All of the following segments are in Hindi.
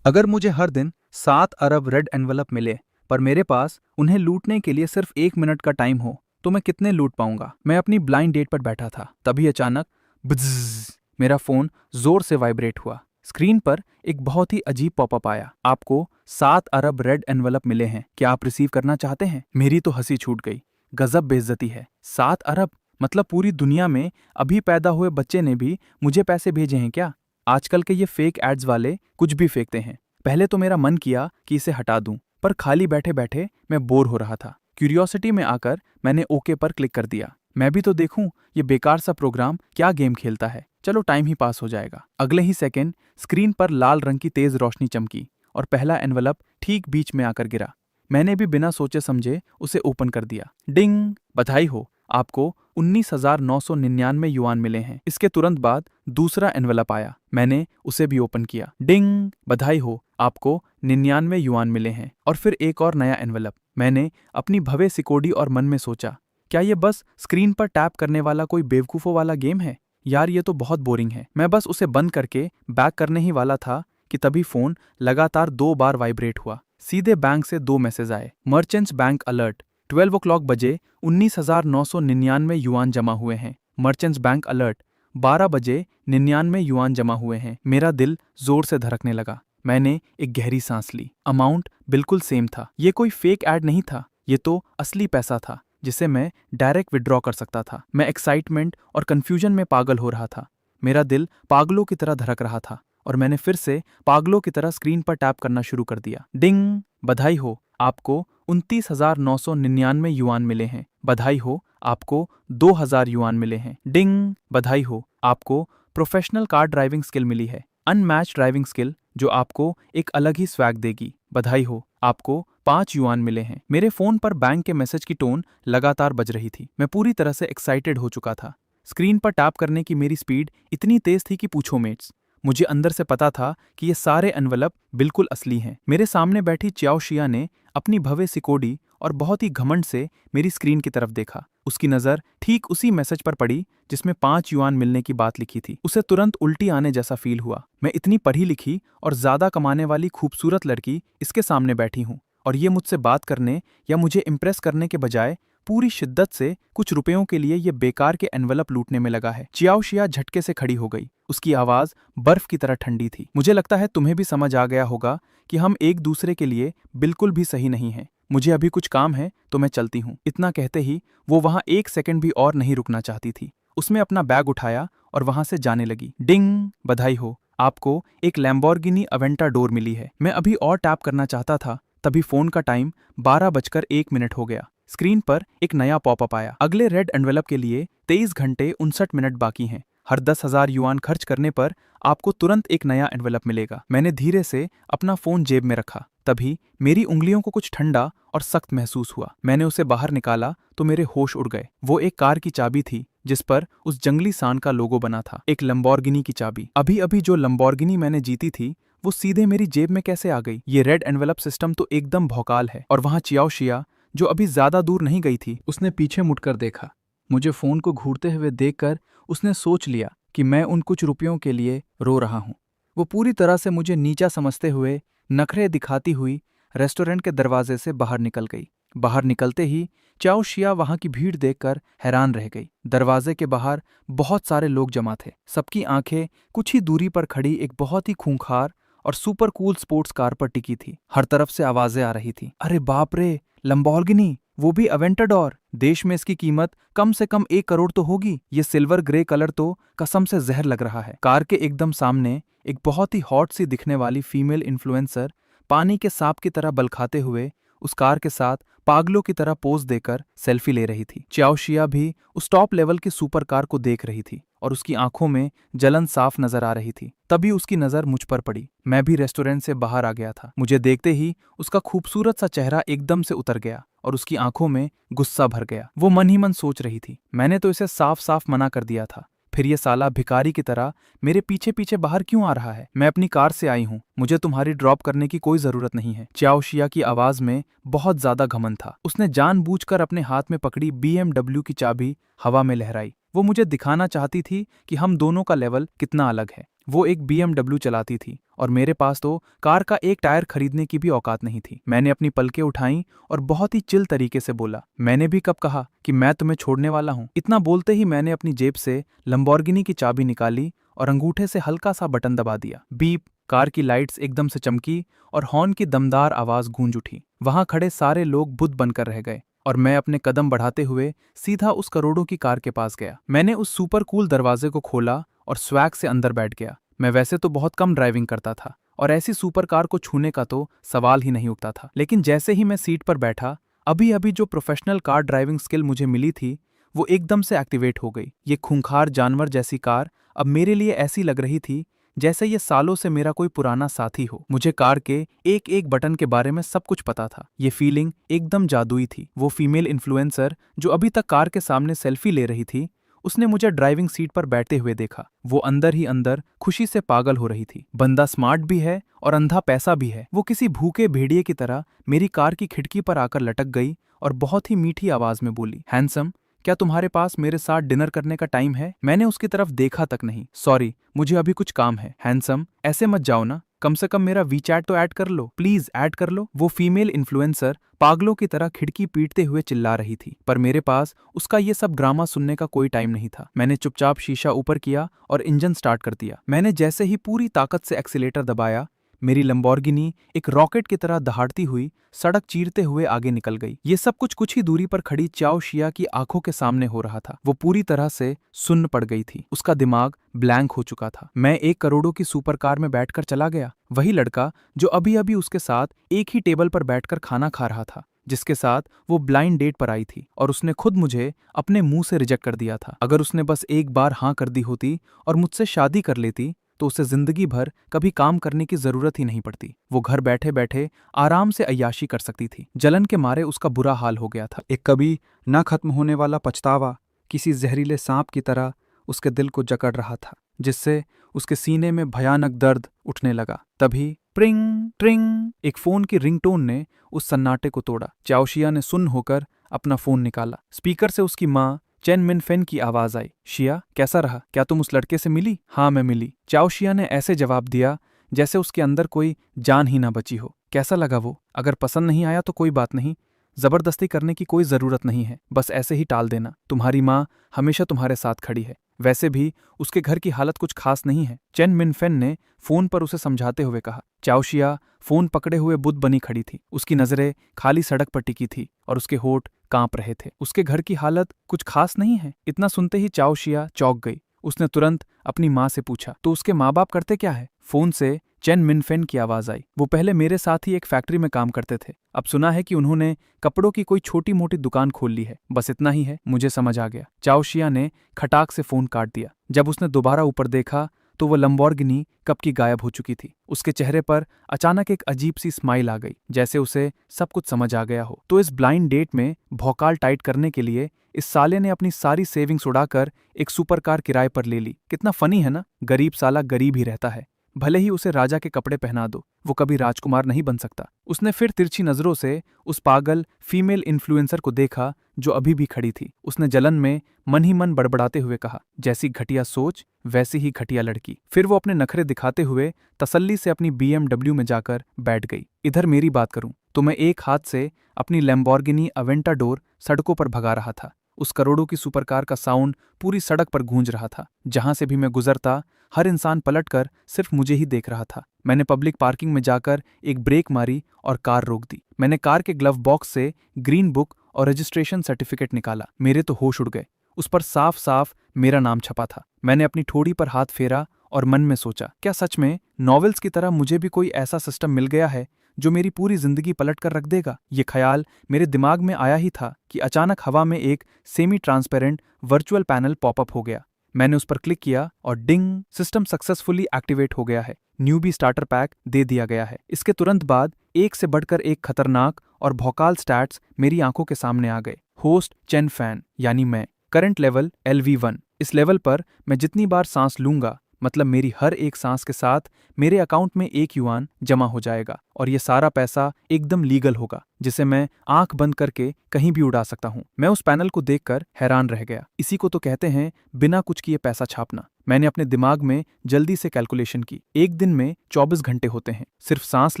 अगर मुझे हर दिन 7 अरब रेड एनवलप मिले पर मेरे पास उन्हें लूटने के लिए सिर्फ 1 मिनट का टाइम हो तो मैं कितने लूट पाऊंगा। मैं अपनी ब्लाइंड डेट पर बैठा था, तभी अचानक बज्ज, मेरा फोन जोर से वाइब्रेट हुआ। स्क्रीन पर एक बहुत ही अजीब पॉपअप आया, आपको 7 अरब रेड एनवलप मिले हैं, क्या आप रिसीव करना चाहते हैं। मेरी तो हंसी छूट गई। गजब बेइज्जती है। 7 अरब मतलब पूरी दुनिया में अभी पैदा हुए बच्चे ने भी मुझे पैसे भेजे हैं क्या। आजकल के ये फेक एड्स वाले कुछ भी फेंकते हैं। पहले तो मेरा मन किया कि इसे हटा दूं, पर खाली बैठे बैठे मैं बोर हो रहा था। क्यूरियोसिटी में आकर मैंने ओके पर क्लिक कर दिया। मैं भी तो देखूं ये बेकार सा प्रोग्राम क्या गेम खेलता है, चलो टाइम ही पास हो जाएगा। अगले ही सेकंड स्क्रीन पर लाल रंग की तेज रोशनी चमकी और पहला एनवलप ठीक बीच में आकर गिरा। मैंने भी बिना सोचे समझे उसे ओपन कर दिया। डिंग, बधाई हो, आपको 19,999 युआन मिले हैं। इसके तुरंत बाद दूसरा एनवलप आया, मैंने उसे भी ओपन किया। डिंग, बधाई हो, आपको 99 युआन मिले हैं। और फिर एक और नया एनवलप। मैंने अपनी भवे सिकोड़ी और मन में सोचा, क्या ये बस स्क्रीन पर टैप करने वाला कोई बेवकूफ़ों वाला गेम है। यार ये तो बहुत बोरिंग है। मैं बस उसे बंद करके बैक करने ही वाला था कि तभी फोन लगातार 2 बार वाइब्रेट हुआ। सीधे बैंक से 2 मैसेज आए। मर्चेंट्स बैंक अलर्ट, 12 o'clock बजे 19,999 युआन जमा हुए हैं। मर्चेंट्स बैंक अलर्ट, 12 बजे 99 युआन जमा हुए हैं। मेरा दिल जोर से धड़कने लगा। मैंने एक गहरी सांस ली। अमाउंट बिल्कुल सेम था। ये कोई फेक ऐड नहीं था, ये तो असली पैसा था जिसे मैं डायरेक्ट विड्रॉ कर सकता था। मैं एक्साइटमेंट और कंफ्यूजन में पागल हो रहा था। मेरा दिल पागलों की तरह धड़क रहा था और मैंने फिर से पागलों की तरह स्क्रीन पर टैप करना शुरू कर दिया। डिंग, बधाई हो, आपको 29,999 युआन मिले हैं। बधाई हो, आपको 2,000 युआन मिले हैं। डिंग, बधाई हो, आपको प्रोफेशनल कार ड्राइविंग स्किल मिली है। अनमैच ड्राइविंग स्किल जो आपको एक अलग ही स्वैग देगी। बधाई हो, आपको 5 युआन मिले हैं। मेरे फोन पर बैंक के मैसेज की टोन लगातार बज रही थी। मैं पूरी तरह से एक्साइटेड हो चुका था। स्क्रीन पर टैप करने की मेरी स्पीड इतनी तेज थी कि पूछो मेट्स। मुझे अंदर से पता था कि ये सारे एनवलप बिल्कुल असली हैं। मेरे सामने बैठी च्याओ शिया ने अपनी भव्य सिकोड़ी और बहुत ही घमंड से मेरी स्क्रीन की तरफ देखा। उसकी नज़र ठीक उसी मैसेज पर पड़ी जिसमें 5 युआन मिलने की बात लिखी थी। उसे तुरंत उल्टी आने जैसा फील हुआ। मैं इतनी पढ़ी लिखी और ज्यादा कमाने वाली खूबसूरत लड़की इसके सामने बैठी हूँ और ये मुझसे बात करने या मुझे इम्प्रेस करने के बजाय पूरी शिद्दत से कुछ रुपयों के लिए ये बेकार के एनवलप लूटने में लगा है। चियाओ शिया झटके से खड़ी हो गई। उसकी आवाज बर्फ की तरह ठंडी थी। मुझे लगता है तुम्हें भी समझ आ गया होगा कि हम एक दूसरे के लिए बिल्कुल भी सही नहीं हैं। मुझे अभी कुछ काम है तो मैं चलती हूँ। इतना कहते ही वो वहां 1 सेकंड भी और नहीं रुकना चाहती थी। उसने अपना बैग उठाया और वहां से जाने लगी। डिंग, बधाई हो, आपको एक लैम्बोर्गिनी अवेंटाडोर मिली है। मैं अभी और टैप करना चाहता था, तभी फोन का टाइम 12:01 हो गया। स्क्रीन पर एक नया पॉपअप आया। अगले रेड एनवेलप के लिए 23 घंटे 59 मिनट बाकी हैं। हर 10,000 युआन खर्च करने पर आपको तुरंत एक नया एनवेलप मिलेगा। मैंने धीरे से अपना फोन जेब में रखा, तभी मेरी उंगलियों को कुछ ठंडा और सख्त महसूस हुआ। मैंने उसे बाहर निकाला तो मेरे होश उड़ गए। वो एक कार की चाबी थी जिस पर उस जंगली सांड का लोगो बना था। एक लंबोर्गिनी की चाबी। अभी अभी जो लंबोर्गिनी मैंने जीती थी वो सीधे मेरी जेब में कैसे आ गई। ये रेड एनवेलप सिस्टम तो एकदम भौकाल है। और वहां चियाओ शिया जो अभी ज्यादा दूर नहीं गई थी, उसने पीछे मुड़कर देखा। मुझे फोन को घूरते हुए देखकर उसने सोच लिया कि मैं उन कुछ रुपयों के लिए रो रहा हूँ। वो पूरी तरह से मुझे नीचा समझते हुए नखरे दिखाती हुई रेस्टोरेंट के दरवाजे से बाहर निकल गई। बाहर निकलते ही चाओ शिया वहां की भीड़ देखकर हैरान रह गई। दरवाजे के बाहर बहुत सारे लोग जमा थे। सबकी आंखें कुछ ही दूरी पर खड़ी एक बहुत ही खूंखार और सुपर कूल स्पोर्ट्स कार पर टिकी थी। हर तरफ से आवाजें आ रही थी, अरे बाप रे, लंबोर्गिनी, वो भी अवेंटाडोर। देश में इसकी कीमत कम से कम 1 करोड़ तो होगी। ये सिल्वर ग्रे कलर तो कसम से जहर लग रहा है। कार के एकदम सामने एक बहुत ही हॉट सी दिखने वाली फीमेल इन्फ्लुएंसर पानी के सांप की तरह बल खाते हुए उस कार के साथ पागलों की तरह पोज देकर सेल्फी ले रही थी। चाओ शिया भी उस टॉप लेवल की सुपर कार को देख रही थी और उसकी आंखों में जलन साफ नजर आ रही थी। तभी उसकी नजर मुझ पर पड़ी। मैं भी रेस्टोरेंट से बाहर आ गया था। मुझे देखते ही उसका खूबसूरत सा चेहरा एकदम से उतर गया और उसकी आंखों में गुस्सा भर गया। वो मन ही मन सोच रही थी, मैंने तो इसे साफ साफ मना कर दिया था, फिर ये साला भिखारी की तरह मेरे पीछे पीछे बाहर क्यों आ रहा है। मैं अपनी कार से आई हूँ, मुझे तुम्हारी ड्रॉप करने की कोई जरूरत नहीं है। चाओ शिया की आवाज में बहुत ज्यादा घमंड था। उसने जानबूझकर अपने हाथ में पकड़ी BMW की चाबी हवा में लहराई। वो मुझे दिखाना चाहती थी कि हम दोनों का लेवल कितना अलग है। वो एक BMW चलाती थी और मेरे पास तो कार का एक टायर खरीदने की भी औकात नहीं थी। मैंने अपनी पलकें उठाई और बहुत ही चिल तरीके से बोला, मैंने भी कब कहा कि मैं तुम्हें छोड़ने वाला हूँ। इतना बोलते ही मैंने अपनी जेब से लंबोर्गिनी की चाबी निकाली और अंगूठे से हल्का सा बटन दबा दिया। बीप। कार की लाइट्स एकदम से चमकी और हॉर्न की दमदार आवाज गूंज उठी। वहां खड़े सारे लोग बुत बनकर रह गए और मैं अपने कदम बढ़ाते हुए सीधा उस करोड़ों की कार के पास गया। मैंने उस सुपर कूल दरवाजे को खोला और स्वैग से अंदर बैठ गया। मैं वैसे तो बहुत कम ड्राइविंग करता था और ऐसी सुपर कार को छूने का तो सवाल ही नहीं उठता था, लेकिन जैसे ही मैं सीट पर बैठा, अभी अभी जो प्रोफेशनल कार ड्राइविंग स्किल मुझे मिली थी वो एकदम से एक्टिवेट हो गई। ये खूंखार जानवर जैसी कार अब मेरे लिए ऐसी लग रही थी जैसे ये सालों से मेरा कोई पुराना साथी हो। मुझे कार के एक एक बटन के बारे में सब कुछ पता था। ये फीलिंग एकदम जादुई थी। वो फीमेल इन्फ्लुएंसर जो अभी तक कार के सामने सेल्फी ले रही थी, उसने मुझे ड्राइविंग सीट पर बैठते हुए देखा। वो अंदर ही अंदर खुशी से पागल हो रही थी। बंदा स्मार्ट भी है और अंधा पैसा भी है। वो किसी भूखे भेड़िए की तरह मेरी कार की खिड़की पर आकर लटक गई और बहुत ही मीठी आवाज में बोली, हैंडसम, क्या तुम्हारे पास मेरे साथ डिनर करने का टाइम है? मैंने उसकी तरफ देखा तक नहीं। सॉरी, मुझे अभी कुछ काम है। हैंडसम, ऐसे मत जाओ ना, कम से कम मेरा वीचैट तो ऐड कर लो, प्लीज ऐड कर लो। वो फीमेल इन्फ्लुएंसर पागलों की तरह खिड़की पीटते हुए चिल्ला रही थी, पर मेरे पास उसका ये सब ड्रामा सुनने का कोई टाइम नहीं था। मैंने चुपचाप शीशा ऊपर किया और इंजन स्टार्ट कर दिया। मैंने जैसे ही पूरी ताकत से एक्सीलेटर दबाया, मेरी लंबोर्गिनी एक रॉकेट की तरह दहाड़ती हुई सड़क चीरते हुए आगे निकल गई। ये सब कुछ ही दूरी पर खड़ी चाओ शिया की आंखों के सामने हो रहा था। वो पूरी तरह से सुन्न पड़ गई थी। उसका दिमाग ब्लैंक हो चुका था। मैं एक करोड़ों की सुपर कार में बैठकर चला गया। वही लड़का जो अभी अभी उसके साथ एक ही टेबल पर बैठकर खाना खा रहा था, जिसके साथ वो ब्लाइंड डेट पर आई थी, और उसने खुद मुझे अपने मुंह से रिजेक्ट कर दिया था। अगर उसने बस एक बार हाँ कर दी होती और मुझसे शादी कर लेती तो उसे जिंदगी भर कभी काम करने की जरूरत ही नहीं पड़ती। वो घर बैठे बैठे आराम से अय्याशी कर सकती थी। जलन के मारे उसका बुरा हाल हो गया था। एक कभी ना खत्म होने वाला पछतावा किसी जहरीले सांप की तरह उसके दिल को जकड़ रहा था, जिससे उसके सीने में भयानक दर्द उठने लगा। तभी प्रिंग ट्रिंग एक फोन की रिंगटोन ने उस सन्नाटे को तोड़ा। चाओशिया ने सुन्न होकर अपना फोन निकाला। स्पीकर से उसकी माँ चेन मिन फेन की आवाज आई, शिया, कैसा रहा? क्या तुम उस लड़के से मिली? हाँ, मैं मिली। चाओशिया ने ऐसे जवाब दिया जैसे उसके अंदर कोई जान ही ना बची हो। कैसा लगा वो? अगर पसंद नहीं आया तो कोई बात नहीं, जबरदस्ती करने की कोई जरूरत नहीं है, बस ऐसे ही टाल देना। तुम्हारी माँ हमेशा तुम्हारे साथ खड़ी है। वैसे भी उसके घर की हालत कुछ खास नहीं है, चेन मिनफेन ने फोन पर उसे समझाते हुए कहा। चाओशिया फोन पकड़े हुए बुद्ध बनी खड़ी थी। उसकी नजरें खाली सड़क पर टिकी थी और उसके होठ कांप रहे थे। उसके घर की हालत कुछ खास नहीं है। इतना सुनते ही चाओशिया चौंक गई। उसने तुरंत अपनी माँ से पूछा, तो उसके माँ बाप करते क्या है? फोन से चेन मिनफेन की आवाज आई। वो पहले मेरे साथ ही एक फैक्ट्री में काम करते थे। अब सुना है कि उन्होंने कपड़ों की कोई छोटी मोटी दुकान खोल ली है। बस इतना ही है, मुझे समझ आ गया। चाओशिया ने खटाक से फोन काट दिया। जब उसने दोबारा ऊपर देखा तो वो लंबोर्गिनी कब की गायब हो चुकी थी। उसके चेहरे पर अचानक एक अजीब सी स्माइल आ गई, जैसे उसे सब कुछ समझ आ गया हो। तो इस ब्लाइंड डेट में भौकाल टाइट करने के लिए इस साले ने अपनी सारी सेविंग्स उड़ाकर एक सुपर कार किराए पर ले ली। कितना फनी है ना? गरीब साला गरीब ही रहता है, भले ही उसे राजा के कपड़े पहना दो, वो कभी राजकुमार नहीं बन सकता। उसने फिर तिरछी नजरों से उस पागल फीमेल इन्फ्लुएंसर को देखा जो अभी भी खड़ी थी। उसने जलन में मन ही मन बड़बड़ाते हुए कहा, जैसी घटिया सोच वैसी ही घटिया लड़की। फिर वो अपने नखरे दिखाते हुए तसल्ली से अपनी BMW में जाकर बैठ गई। इधर मेरी बात करूं तो मैं एक हाथ से अपनी लैम्बोर्गिनी अवेंटाडोर सड़कों पर भगा रहा था। उस करोड़ों की सुपरकार का साउंड पूरी सड़क पर गूंज रहा था। जहां से भी मैं गुजरता हर इंसान पलटकर सिर्फ मुझे ही देख रहा था। मैंने पब्लिक पार्किंग में जाकर एक ब्रेक मारी और कार रोक दी। मैंने कार के ग्लव बॉक्स से ग्रीन बुक और रजिस्ट्रेशन सर्टिफिकेट निकाला। मेरे तो होश उड़ गए। उस पर साफ साफ मेरा नाम छपा था। मैंने अपनी ठोड़ी पर हाथ फेरा और मन में सोचा, क्या सच में नॉवेल्स की तरह मुझे भी कोई ऐसा सिस्टम मिल गया है जो मेरी पूरी जिंदगी पलट कर रख देगा? ये ख्याल मेरे दिमाग में आया ही था कि अचानक हवा में एक semi transparent virtual panel popup हो गया। मैंने उस पर क्लिक किया और डिंग, सिस्टम सक्सेसफुली एक्टिवेट हो गया है। न्यूबी स्टार्टर पैक दे दिया गया है। इसके तुरंत बाद एक से बढ़कर एक खतरनाक और भौकाल स्टैट्स मेरी आंखों के सामने आ गए। होस्ट चेन फैन यानी मैं, करंट लेवल LV1। इस लेवल पर मैं जितनी बार सांस लूंगा मतलब मेरी हर एक सांस के साथ मेरे अकाउंट में 1 युआन जमा हो जाएगा और ये सारा पैसा एकदम लीगल होगा, जिसे मैं आंख बंद करके कहीं भी उड़ा सकता हूँ। मैं उस पैनल को देखकर हैरान रह गया। इसी को तो कहते हैं बिना कुछ किए पैसा छापना। मैंने अपने दिमाग में जल्दी से कैलकुलेशन की। एक दिन में 24 घंटे होते हैं। सिर्फ सांस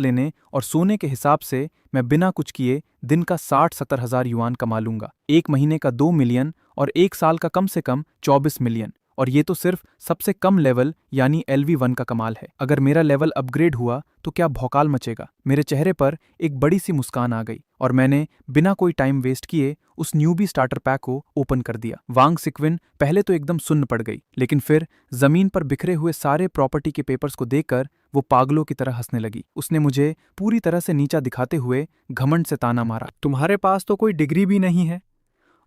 लेने और सोने के हिसाब से मैं बिना कुछ किए दिन का 60-70 हजार युआन कमा लूंगा। एक महीने का 2 मिलियन और एक साल का कम से कम 24 मिलियन। और ये तो सिर्फ सबसे कम लेवल यानी LV1 का कमाल है। अगर मेरा लेवल अपग्रेड हुआ तो क्या भौकाल मचेगा। मेरे चेहरे पर एक बड़ी सी मुस्कान आ गई और मैंने बिना कोई टाइम वेस्ट किए उस न्यूबी स्टार्टर पैक को ओपन कर दिया। वांग सिक्विन पहले तो एकदम सुन्न पड़ गई, लेकिन फिर जमीन पर बिखरे हुए सारे प्रॉपर्टी के पेपर्स को देखकर वो पागलों की तरह हंसने लगी। उसने मुझे पूरी तरह से नीचा दिखाते हुए घमंड से ताना मारा, तुम्हारे पास तो कोई डिग्री भी नहीं है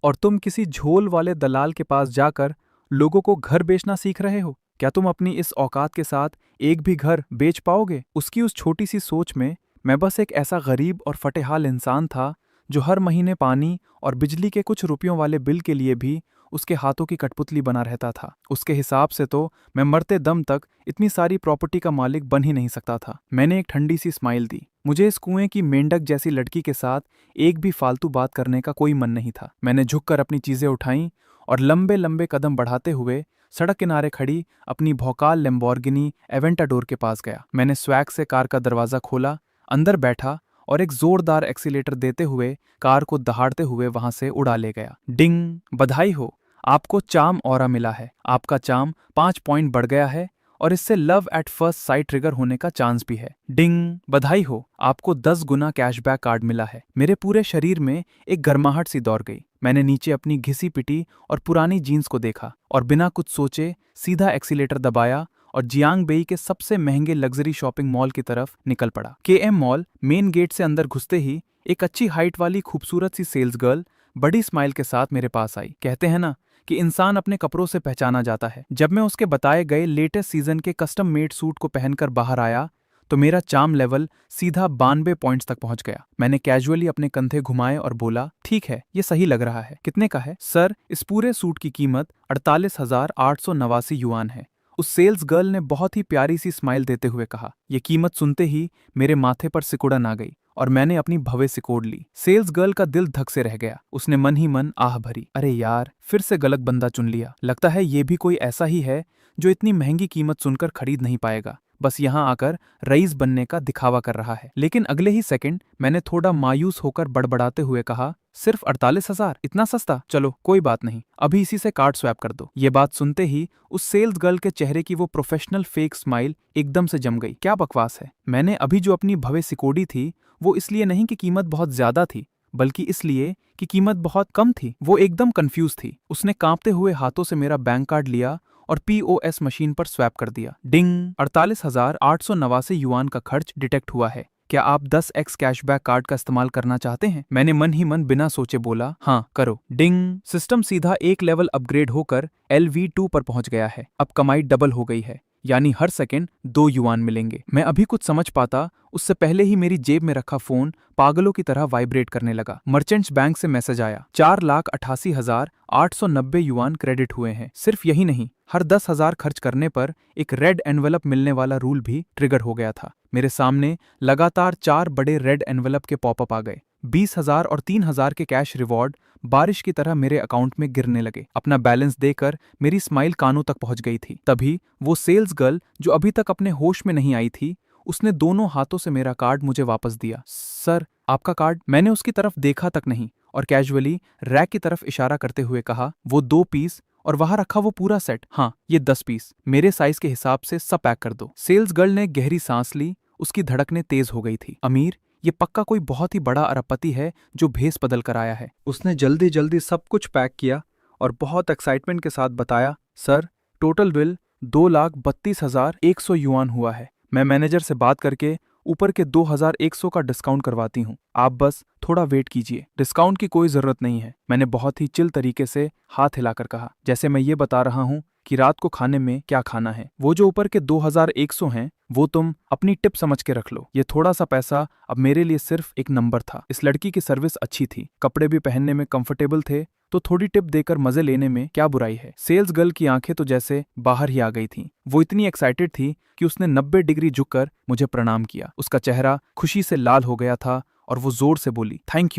और तुम किसी झोल वाले दलाल के पास जाकर लोगों को घर बेचना सीख रहे हो। क्या तुम अपनी इस औकात के साथ एक भी घर बेच पाओगे? उसकी उस छोटी सी सोच में मैं बस एक ऐसा गरीब और फटेहाल इंसान था जो हर महीने पानी और बिजली के कुछ रुपयों वाले बिल के लिए भी उसके हाथों की कठपुतली बना रहता था। उसके हिसाब से तो मैं मरते दम तक इतनी सारी प्रॉपर्टी का मालिक बन ही नहीं सकता था। मैंने एक ठंडी सी स्माइल दी। मुझे इस कुएं की मेंढक जैसी लड़की के साथ एक भी फालतू बात करने का कोई मन नहीं था। मैंने झुककर अपनी चीजें उठाईं और लंबे लंबे कदम बढ़ाते हुए सड़क किनारे खड़ी अपनी भौकाल लैम्बोर्गिनी एवेंटाडोर के पास गया। मैंने स्वैग से कार का दरवाजा खोला, अंदर बैठा और एक जोरदार एक्सीलेटर देते हुए कार को दहाड़ते हुए वहां से उड़ा ले गया। डिंग! बधाई हो, आपको चार्म ऑरा मिला है। आपका चार्म 5 पॉइंट बढ़ गया है और इससे love at first sight trigger होने का चांस भी है। डिंग! बधाई हो, आपको 10 गुना कैशबैक कार्ड मिला है। मेरे पूरे शरीर में एक गर्माहट सी दौड़ गई। मैंने नीचे अपनी घिसी पिटी और पुरानी जीन्स को देखा और बिना कुछ सोचे सीधा एक्सीलेटर दबाया और जियांग बेई के सबसे महंगे लग्जरी शॉपिंग मॉल की तरफ निकल पड़ा। KM मॉल मेन गेट से अंदर घुसते ही एक अच्छी हाइट वाली खूबसूरत सी सेल्स गर्ल बड़ी स्माइल के साथ मेरे पास आई। कहते हैं ना कि इंसान अपने कपड़ों से पहचाना जाता है। जब मैं उसके बताए गए लेटेस्ट सीजन के कस्टम मेड सूट को पहनकर बाहर आया तो मेरा चार्म लेवल सीधा 92 पॉइंट्स तक पहुंच गया। मैंने कैजुअली अपने कंधे घुमाए और बोला, ठीक है, ये सही लग रहा है। कितने का है? सर, इस पूरे सूट की कीमत 48,889 युआन है। उस सेल्स गर्ल ने बहुत ही प्यारी सी स्माइल देते हुए कहा। यह कीमत सुनते ही मेरे माथे पर सिकुड़न आ गई और मैंने अपनी भवें सिकोड़ ली। सेल्स गर्ल का दिल धक से रह गया। उसने मन ही मन आह भरी, अरे यार, फिर से गलत बंदा चुन लिया। लगता है ये भी कोई ऐसा ही है जो इतनी महंगी कीमत सुनकर खरीद नहीं पाएगा, बस यहाँ आकर रईस बनने का दिखावा कर रहा है। लेकिन अगले ही सेकंड मैंने थोड़ा मायूस होकर बड़बड़ाते हुए कहा, सिर्फ 48,000? इतना सस्ता? चलो कोई बात नहीं, अभी इसी से कार्ड स्वैप कर दो। ये बात सुनते ही उस सेल्स गर्ल के चेहरे की वो प्रोफेशनल फेक स्माइल एकदम से जम गई। क्या बकवास है। मैंने अभी जो अपनी भवें सिकोड़ी थी वो इसलिए नहीं कि कीमत बहुत ज्यादा थी, बल्कि इसलिए कि कीमत बहुत कम थी। वो एकदम कंफ्यूज थी। उसने कांपते हुए हाथों से मेरा बैंक कार्ड लिया और POS मशीन पर स्वैप कर दिया। डिंग! 48,889 युआन का खर्च डिटेक्ट हुआ है। क्या आप 10x कैशबैक कार्ड का इस्तेमाल करना चाहते हैं? मैंने मन ही मन बिना सोचे बोला, हाँ करो। डिंग! सिस्टम सीधा एक लेवल अपग्रेड होकर LV2 पर पहुंच गया है। अब कमाई डबल हो गई है, यानी हर सेकंड 2 युआन मिलेंगे। मैं अभी कुछ समझ पाता उससे पहले ही मेरी जेब में रखा फोन पागलों की तरह वाइब्रेट करने लगा। मर्चेंट्स बैंक से मैसेज आया, 4,88,890 युआन क्रेडिट हुए हैं। सिर्फ यही नहीं, हर 10,000 खर्च करने पर एक रेड एनवेलप मिलने वाला रूल भी ट्रिगर हो गया था। मेरे सामने लगातार 4 बड़े रेड एनवेलप के पॉपअप आ गए। 20,000 और 3,000 के कैश रिवॉर्ड बारिश की तरह मेरे अकाउंट में गिरने लगे। अपना बैलेंस देकर मेरी स्माइल कानों तक पहुंच गई थी। तभी वो सेल्स गर्ल जो अभी तक अपने होश में नहीं आई थी, उसने दोनों हाथों से मेरा कार्ड मुझे वापस दिया। सर, आपका कार्ड? मैंने उसकी तरफ देखा तक नहीं और कैजुअली रैक की तरफ इशारा करते हुए कहा, वो 2 पीस और वहां रखा वो पूरा सेट। हाँ, ये 10 पीस मेरे साइज के हिसाब से सब पैक कर दो। सेल्स गर्ल ने गहरी सांस ली। उसकी धड़कनें तेज हो गई थी। अमीर, ये पक्का कोई बहुत ही बड़ा अरबपति है जो भेस बदल कर आया है। उसने जल्दी जल्दी सब कुछ पैक किया और बहुत एक्साइटमेंट के साथ बताया, सर, टोटल बिल 2,32,100 युआन हुआ है। मैं मैनेजर से बात करके ऊपर के 2,100 का डिस्काउंट करवाती हूँ। आप बस थोड़ा वेट कीजिए। डिस्काउंट की कोई जरूरत नहीं है, मैंने बहुत ही चिल तरीके से हाथ हिलाकर कहा, जैसे मैं ये बता रहा हूँ कि रात को खाने में क्या खाना है। वो जो ऊपर के 2,100 हैं वो तुम अपनी टिप समझ के रख लो। ये थोड़ा सा पैसा अब मेरे लिए सिर्फ एक नंबर था। इस लड़की की सर्विस अच्छी थी, कपड़े भी पहनने में कंफर्टेबल थे, तो थोड़ी टिप देकर मजे लेने में क्या बुराई है। सेल्स गर्ल की आंखें तो जैसे बाहर ही आ गई थीं। वो इतनी एक्साइटेड थी कि उसने 90 डिग्री झुककर मुझे प्रणाम किया। उसका चेहरा खुशी से लाल हो गया था और वो जोर से बोली, थैंक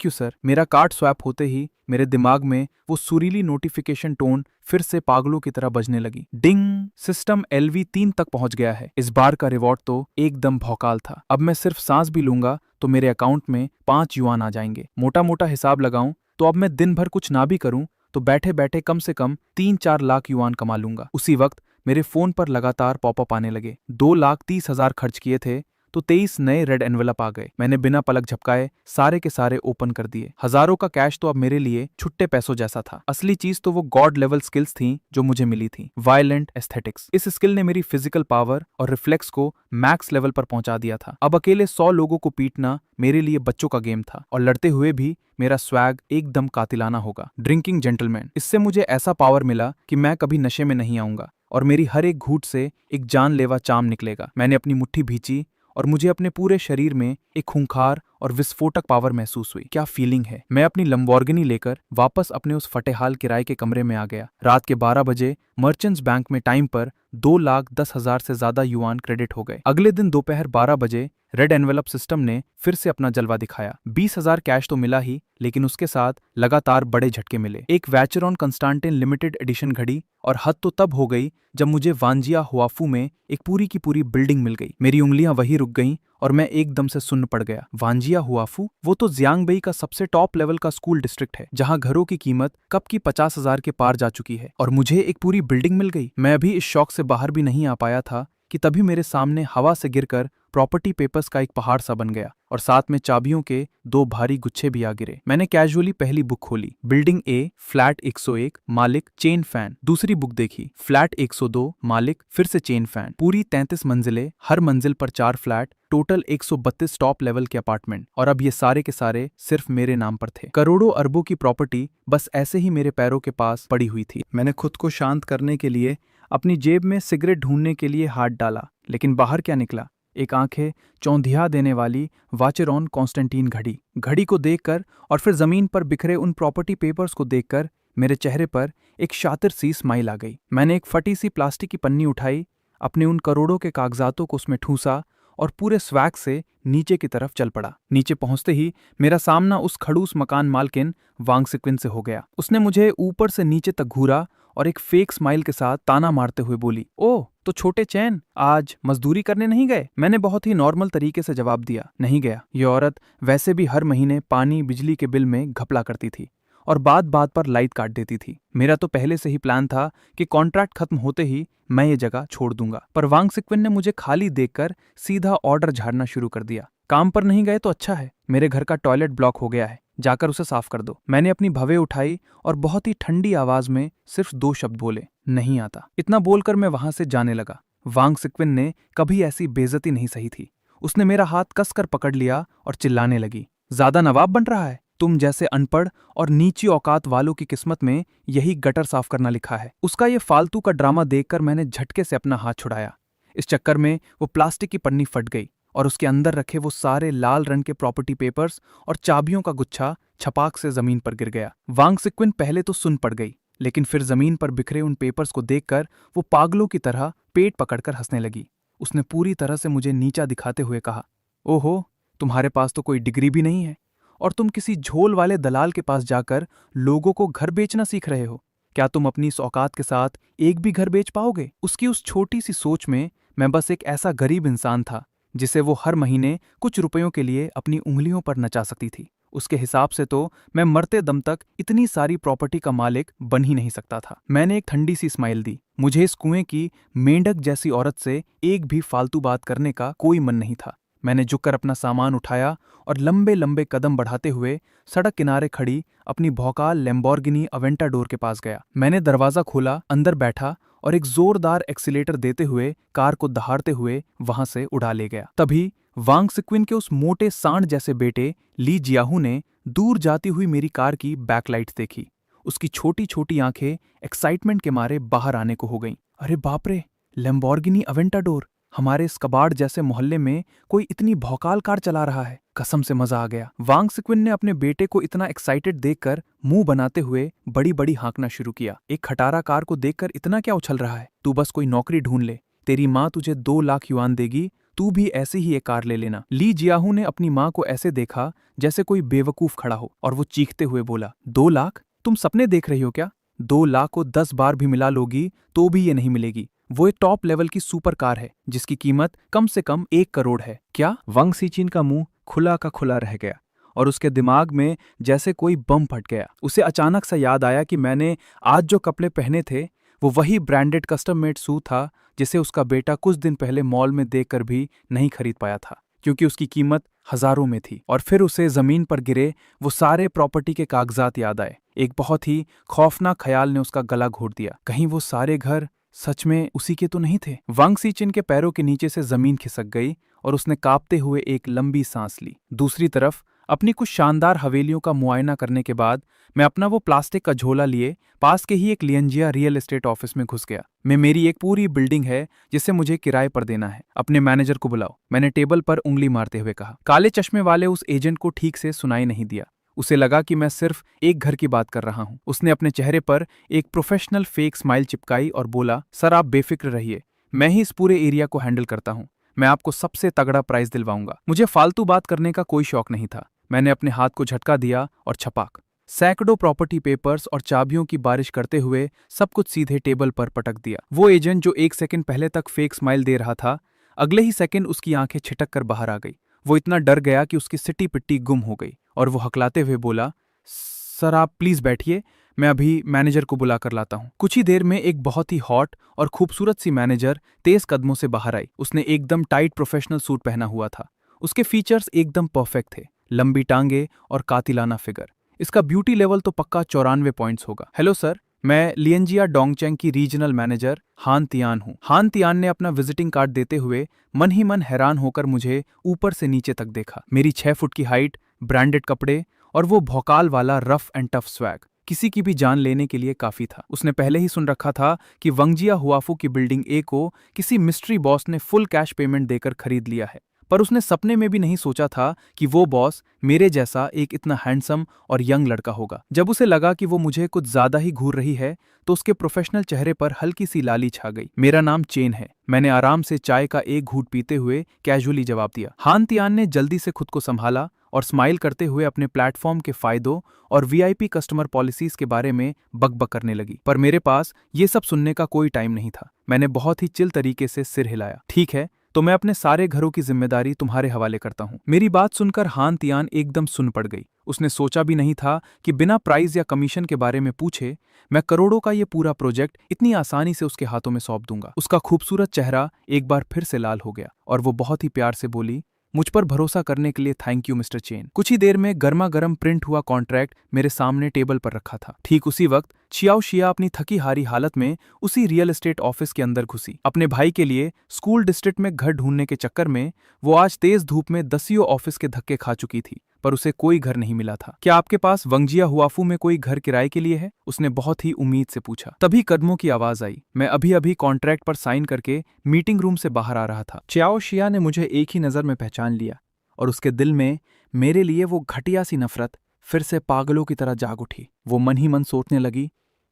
यू सर। मेरा कार्ड स्वैप होते ही मेरे दिमाग में वो सुरीली नोटिफिकेशन टोन फिर से पागलों की तरह बजने लगी। डिंग, सिस्टम LV3 तक पहुंच गया है। इस बार का रिवॉर्ड तो एकदम भौकाल था। अब मैं सिर्फ सांस भी लूंगा तो मेरे अकाउंट में 5 युआन आ जाएंगे। मोटा मोटा हिसाब लगाऊं तो अब मैं दिन भर कुछ ना भी करूं तो बैठे बैठे कम से कम 3-4 लाख युआन कमा लूंगा। उसी वक्त मेरे फोन पर लगातार पॉपअप आने लगे। 2,30,000 खर्च किए थे तो 23 नए रेड एनवेलप आ गए। मैंने बिना पलक झपकाए सारे के सारे ओपन कर दिए। हजारों का कैश तो अब मेरे लिए छुट्टे पैसों जैसा था। असली चीज तो वो गॉड लेवल स्किल्स थी जो मुझे मिली थी, वायलेंट एस्थेटिक्स। इस स्किल ने मेरी फिजिकल पावर और रिफ्लेक्स को मैक्स लेवल पर पहुंचा दिया था। अब अकेले 100 लोगों को पीटना मेरे लिए बच्चों का गेम था और लड़ते हुए भी मेरा स्वैग एकदम कातिलाना होगा। Drinking gentleman. इससे मुझे ऐसा पावर मिला कि मैं कभी नशे में नहीं आऊंगा और मेरी हर एक घूंट से एक जानलेवा चाम निकलेगा। मैंने अपनी मुट्ठी भींची और मुझे अपने पूरे शरीर में एक खूंखार और विस्फोटक पावर महसूस हुई। क्या फीलिंग है। मैं अपनी लंबोर्गिनी लेकर वापस अपने उस फटेहाल किराए के कमरे में आ गया। रात के 12 बजे मर्चेंट्स बैंक में टाइम पर 2,10,000 से ज्यादा युआन क्रेडिट हो गए। अगले दिन दोपहर 12 बजे रेड एनवेलप सिस्टम ने फिर से अपना जलवा दिखाया। 20,000 कैश तो मिला ही, लेकिन उसके साथ लगातार बड़े झटके मिले। एक वैचरॉन कंस्टांटिन लिमिटेड एडिशन घड़ी, और हद तो तब हो गई जब मुझे वांजिया हुआफू में एक पूरी की पूरी बिल्डिंग मिल गई। मेरी उंगलियां वहीं रुक गईं और मैं एकदम से सुन्न पड़ गया। वांजिया हुआफू, वो तो जियांगबई का सबसे टॉप लेवल का स्कूल डिस्ट्रिक्ट है, जहां घरों की कीमत कब की 50,000 के पार जा चुकी है, और मुझे एक पूरी बिल्डिंग मिल गई। मैं अभी इस शौक से बाहर भी नहीं आ पाया था कि तभी मेरे सामने हवा से गिरकर प्रॉपर्टी पेपर्स का एक पहाड़ सा बन गया और साथ में चाबियों के 2 भारी गुच्छे भी आ गिरे। मैंने कैजुअली पहली बुक खोली, बिल्डिंग ए, फ्लैट 101, मालिक चेन फैन। दूसरी बुक देखी, फ्लैट 102, मालिक फिर से चेन फैन। पूरी 33 मंजिलें, हर मंजिल पर 4 फ्लैट, टोटल 132 टॉप लेवल के अपार्टमेंट, और अब ये सारे के सारे सिर्फ मेरे नाम पर थे। करोड़ों अरबों की प्रॉपर्टी बस ऐसे ही मेरे पैरों के पास पड़ी हुई थी। मैंने खुद को शांत करने के लिए अपनी जेब में सिगरेट ढूंढने के लिए हाथ डाला, लेकिन बाहर क्या निकला, एक आंखें चौंधिया देने वाली वाचेरॉन कॉन्स्टेंटीन घड़ी। घड़ी को देखकर और फिर जमीन पर बिखरे उन प्रॉपर्टी पेपर्स को देखकर मेरे चेहरे पर एक शातिर सी स्माइल आ गई। मैंने एक फटी सी प्लास्टिक की पन्नी उठाई, अपने उन करोड़ों के कागजातों को उसमें ठूसा और पूरे स्वैग से नीचे की तरफ चल पड़ा। नीचे पहुंचते ही मेरा सामना उस खड़ूस मकान मालकिन वांगसिक्विन से हो गया। उसने मुझे ऊपर से नीचे तक घूरा और एक फेक स्माइल के साथ ताना मारते हुए बोली, ओह तो छोटे चैन, आज मजदूरी करने नहीं गए? मैंने बहुत ही नॉर्मल तरीके से जवाब दिया, नहीं गया। ये औरत वैसे भी हर महीने पानी बिजली के बिल में घपला करती थी और बात बात पर लाइट काट देती थी। मेरा तो पहले से ही प्लान था कि कॉन्ट्रैक्ट खत्म होते ही मैं ये जगह छोड़ दूंगा, पर वांगसिक्विन ने मुझे खाली देखकर सीधा ऑर्डर झाड़ना शुरू कर दिया। काम पर नहीं गए तो अच्छा है, मेरे घर का टॉयलेट ब्लॉक हो गया है, जाकर उसे साफ कर दो। मैंने अपनी भवें उठाई और बहुत ही ठंडी आवाज में सिर्फ 2 शब्द बोले, नहीं आता। इतना बोलकर मैं वहां से जाने लगा। वांगसिक्विन ने कभी ऐसी बेइज्जती नहीं सही थी। उसने मेरा हाथ कसकर पकड़ लिया और चिल्लाने लगी, ज्यादा नवाब बन रहा है? तुम जैसे अनपढ़ और नीची औकात वालों की किस्मत में यही गटर साफ करना लिखा है। उसका ये फालतू का ड्रामा देखकर मैंने झटके से अपना हाथ छुड़ाया। इस चक्कर में वो प्लास्टिक की पन्नी फट गई और उसके अंदर रखे वो सारे लाल रंग के प्रॉपर्टी पेपर्स और चाबियों का गुच्छा छपाक से जमीन पर गिर गया। वांगसिक्विन पहले तो सुन पड़ गई, लेकिन फिर जमीन पर बिखरे उन पेपर्स को देखकर वो पागलों की तरह पेट पकड़कर हंसने लगी। उसने पूरी तरह से मुझे नीचा दिखाते हुए कहा, ओहो, तुम्हारे पास तो कोई डिग्री भी नहीं है और तुम किसी झोल वाले दलाल के पास जाकर लोगों को घर बेचना सीख रहे हो। क्या तुम अपनी इस औकात के साथ एक भी घर बेच पाओगे? उसकी उस छोटी सी सोच में मैं बस एक ऐसा गरीब इंसान था जिसे वो हर महीने कुछ रुपयों के लिए अपनी उंगलियों पर नचा सकती थी। उसके हिसाब से तो मैं मरते दम तक इतनी सारी प्रॉपर्टी का मालिक बन ही नहीं सकता था। मैंने एक ठंडी सी स्माइल दी। मुझे इस कुएं की मेंढक जैसी औरत से एक भी फालतू बात करने का कोई मन नहीं था। मैंने झुककर अपना सामान उठाया और लंबे लंबे कदम बढ़ाते हुए सड़क किनारे खड़ी अपनी भौकाल लैम्बोर्गिनी अवेंटाडोर के पास गया। मैंने दरवाजा खोला, अंदर बैठा और एक जोरदार एक्सीलेटर देते हुए कार को दहाड़ते हुए वहां से उड़ा ले गया। तभी वांगसिक्विन के उस मोटे सांड जैसे बेटे ली जियाहू ने दूर जाती हुई मेरी कार की बैकलाइट्स देखी। उसकी छोटी छोटी आंखें एक्साइटमेंट के मारे बाहर आने को हो गईं। अरे बाप रे, लैम्बोर्गिनी अवेंटाडोर, हमारे इस कबाड़ जैसे मोहल्ले में कोई इतनी भौकाल कार चला रहा है, कसम से मजा आ गया। वांग सिक्विन ने अपने बेटे को इतना एक्साइटेड देखकर मुंह बनाते हुए बड़ी बड़ी हाँकना शुरू किया। एक खटारा कार को देखकर इतना क्या उछल रहा है? तू बस कोई नौकरी ढूंढ ले, तेरी माँ तुझे 2 लाख युआन देगी, तू भी ऐसी ही एक कार ले लेना। ली जियाहू ने अपनी माँ को ऐसे देखा जैसे कोई बेवकूफ खड़ा हो, और वो चीखते हुए बोला, 2 लाख? तुम सपने देख रही हो क्या? 2 लाख को 10 बार भी मिला लोगी तो भी ये नहीं मिलेगी। वो एक टॉप लेवल की सुपर कार है जिसकी कीमत कम से कम 1 करोड़ है। क्या? वांग सीचिन का मुंह खुला का खुला रह गया और उसके दिमाग में जैसे कोई बम फट गया। उसे अचानक सा याद आया कि मैंने आज जो कपड़े पहने थे वो वही ब्रांडेड कस्टम मेड सूट था जिसे उसका बेटा कुछ दिन पहले मॉल में देखकर भी नहीं खरीद पाया था, क्योंकि उसकी कीमत हजारों में थी। और फिर उसे जमीन पर गिरे वो सारे प्रॉपर्टी के कागजात याद आए। एक बहुत ही खौफनाक ख्याल ने उसका गला घोट दिया। कहीं वो सारे घर सच में उसी के तो नहीं थे? वांग सीचिन के पैरों के नीचे से जमीन खिसक गई और उसने कांपते हुए एक लंबी सांस ली। दूसरी तरफ अपनी कुछ शानदार हवेलियों का मुआयना करने के बाद मैं अपना वो प्लास्टिक का झोला लिए पास के ही एक लियंजिया रियल एस्टेट ऑफिस में घुस गया। मेरी एक पूरी बिल्डिंग है जिसे मुझे किराए पर देना है। अपने मैनेजर को बुलाओ, मैंने टेबल पर उंगली मारते हुए कहा। काले चश्मे वाले उस एजेंट को ठीक से सुनाई नहीं दिया। उसे लगा कि मैं सिर्फ एक घर की बात कर रहा हूं। उसने अपने चेहरे पर एक प्रोफेशनल फेक स्माइल चिपकाई और बोला, सर आप बेफिक्र रहिए, मैं ही इस पूरे एरिया को हैंडल करता हूं। मैं आपको सबसे तगड़ा प्राइस दिलवाऊंगा। मुझे फालतू बात करने का कोई शौक नहीं था। मैंने अपने हाथ को झटका दिया और छपाक सैकड़ों प्रॉपर्टी पेपर्स और चाबियों की बारिश करते हुए सब कुछ सीधे टेबल पर पटक दिया। वो एजेंट जो 1 सेकंड पहले तक फेक स्माइल दे रहा था, अगले ही सेकंड उसकी आंखें छिटक कर बाहर आ गई। वो इतना डर गया कि उसकी सिटी पिट्टी गुम हो गई और वो हकलाते हुए बोला, सर आप प्लीज बैठिए, मैं अभी मैनेजर को बुला कर लाता हूँ। कुछ ही देर में एक बहुत ही हॉट और खूबसूरत सी मैनेजर तेज कदमों से बाहर आई। उसने एकदम टाइट प्रोफेशनल सूट पहना हुआ था। उसके फीचर्स एकदम परफेक्ट थे, लंबी टांगे और कातिलाना फिगर। इसका ब्यूटी लेवल तो पक्का 94 पॉइंट्स होगा। हेलो सर, मैं लियंजिया डोंगचेंग की रीजनल मैनेजर हान तियान हूँ। हान तियान ने अपना विजिटिंग कार्ड देते हुए मन ही मन हैरान होकर मुझे ऊपर से नीचे तक देखा। मेरी 6 फुट की हाइट, ब्रांडेड कपड़े और वो भौकाल वाला रफ एंड टफ स्वैग किसी की भी जान लेने के लिए काफी था। उसने पहले ही सुन रखा था कि वंगजिया हुआफू की बिल्डिंग ए को किसी मिस्ट्री बॉस ने फुल कैश पेमेंट देकर खरीद लिया है, पर उसने सपने में भी नहीं सोचा था कि वो बॉस मेरे जैसा एक इतना हैंडसम और यंग लड़का होगा। जब उसे लगा कि वो मुझे कुछ ज्यादा ही घूर रही है तो उसके प्रोफेशनल चेहरे पर हल्की सी लाली छा गई। मेरा नाम चेन है, मैंने आराम से चाय का एक घूंट पीते हुए कैजुअली जवाब दिया। हान तियान ने जल्दी से खुद को संभाला और स्माइल करते हुए अपने प्लेटफॉर्म के फायदों और वीआईपी कस्टमर पॉलिसीज के बारे में बकबक करने लगी। पर मेरे पास ये सब सुनने का कोई टाइम नहीं था। मैंने बहुत ही चिल तरीके से सिर हिलाया। ठीक है, तो मैं अपने सारे घरों की जिम्मेदारी तुम्हारे हवाले करता हूँ। मेरी बात सुनकर हान तियान एकदम सुन पड़ गई। उसने सोचा भी नहीं था कि बिना प्राइस या कमीशन के बारे में पूछे मैं करोड़ों का ये पूरा प्रोजेक्ट इतनी आसानी से उसके हाथों में सौंप दूंगा। उसका खूबसूरत चेहरा एक बार फिर से लाल हो गया और वो बहुत ही प्यार से बोली, मुझ पर भरोसा करने के लिए थैंक यू मिस्टर चेन। कुछ ही देर में गर्मा गर्म प्रिंट हुआ कॉन्ट्रैक्ट मेरे सामने टेबल पर रखा था। ठीक उसी वक्त चियाओ शिया अपनी थकी हारी हालत में उसी रियल एस्टेट ऑफिस के अंदर घुसी। अपने भाई के लिए स्कूल डिस्ट्रिक्ट में घर ढूंढने के चक्कर में वो आज तेज धूप में 10 ऑफिस के धक्के खा चुकी थी, पर उसे कोई घर नहीं मिला था। क्या आपके पास वंगजिया हुआफू में कोई घर किराए के लिए है? उसने बहुत ही उम्मीद से पूछा। तभी कदमों की आवाज आई। मैं अभी अभी कॉन्ट्रैक्ट पर साइन करके मीटिंग रूम से बाहर आ रहा था। चियाओ शिया ने मुझे एक ही नजर में पहचान लिया और उसके दिल में मेरे लिए वो घटिया सी नफरत फिर से पागलों की तरह जाग उठी। वो मन ही मन सोचने लगी,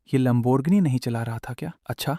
ये लंबोर्गिनी नहीं चला रहा था क्या? अच्छा,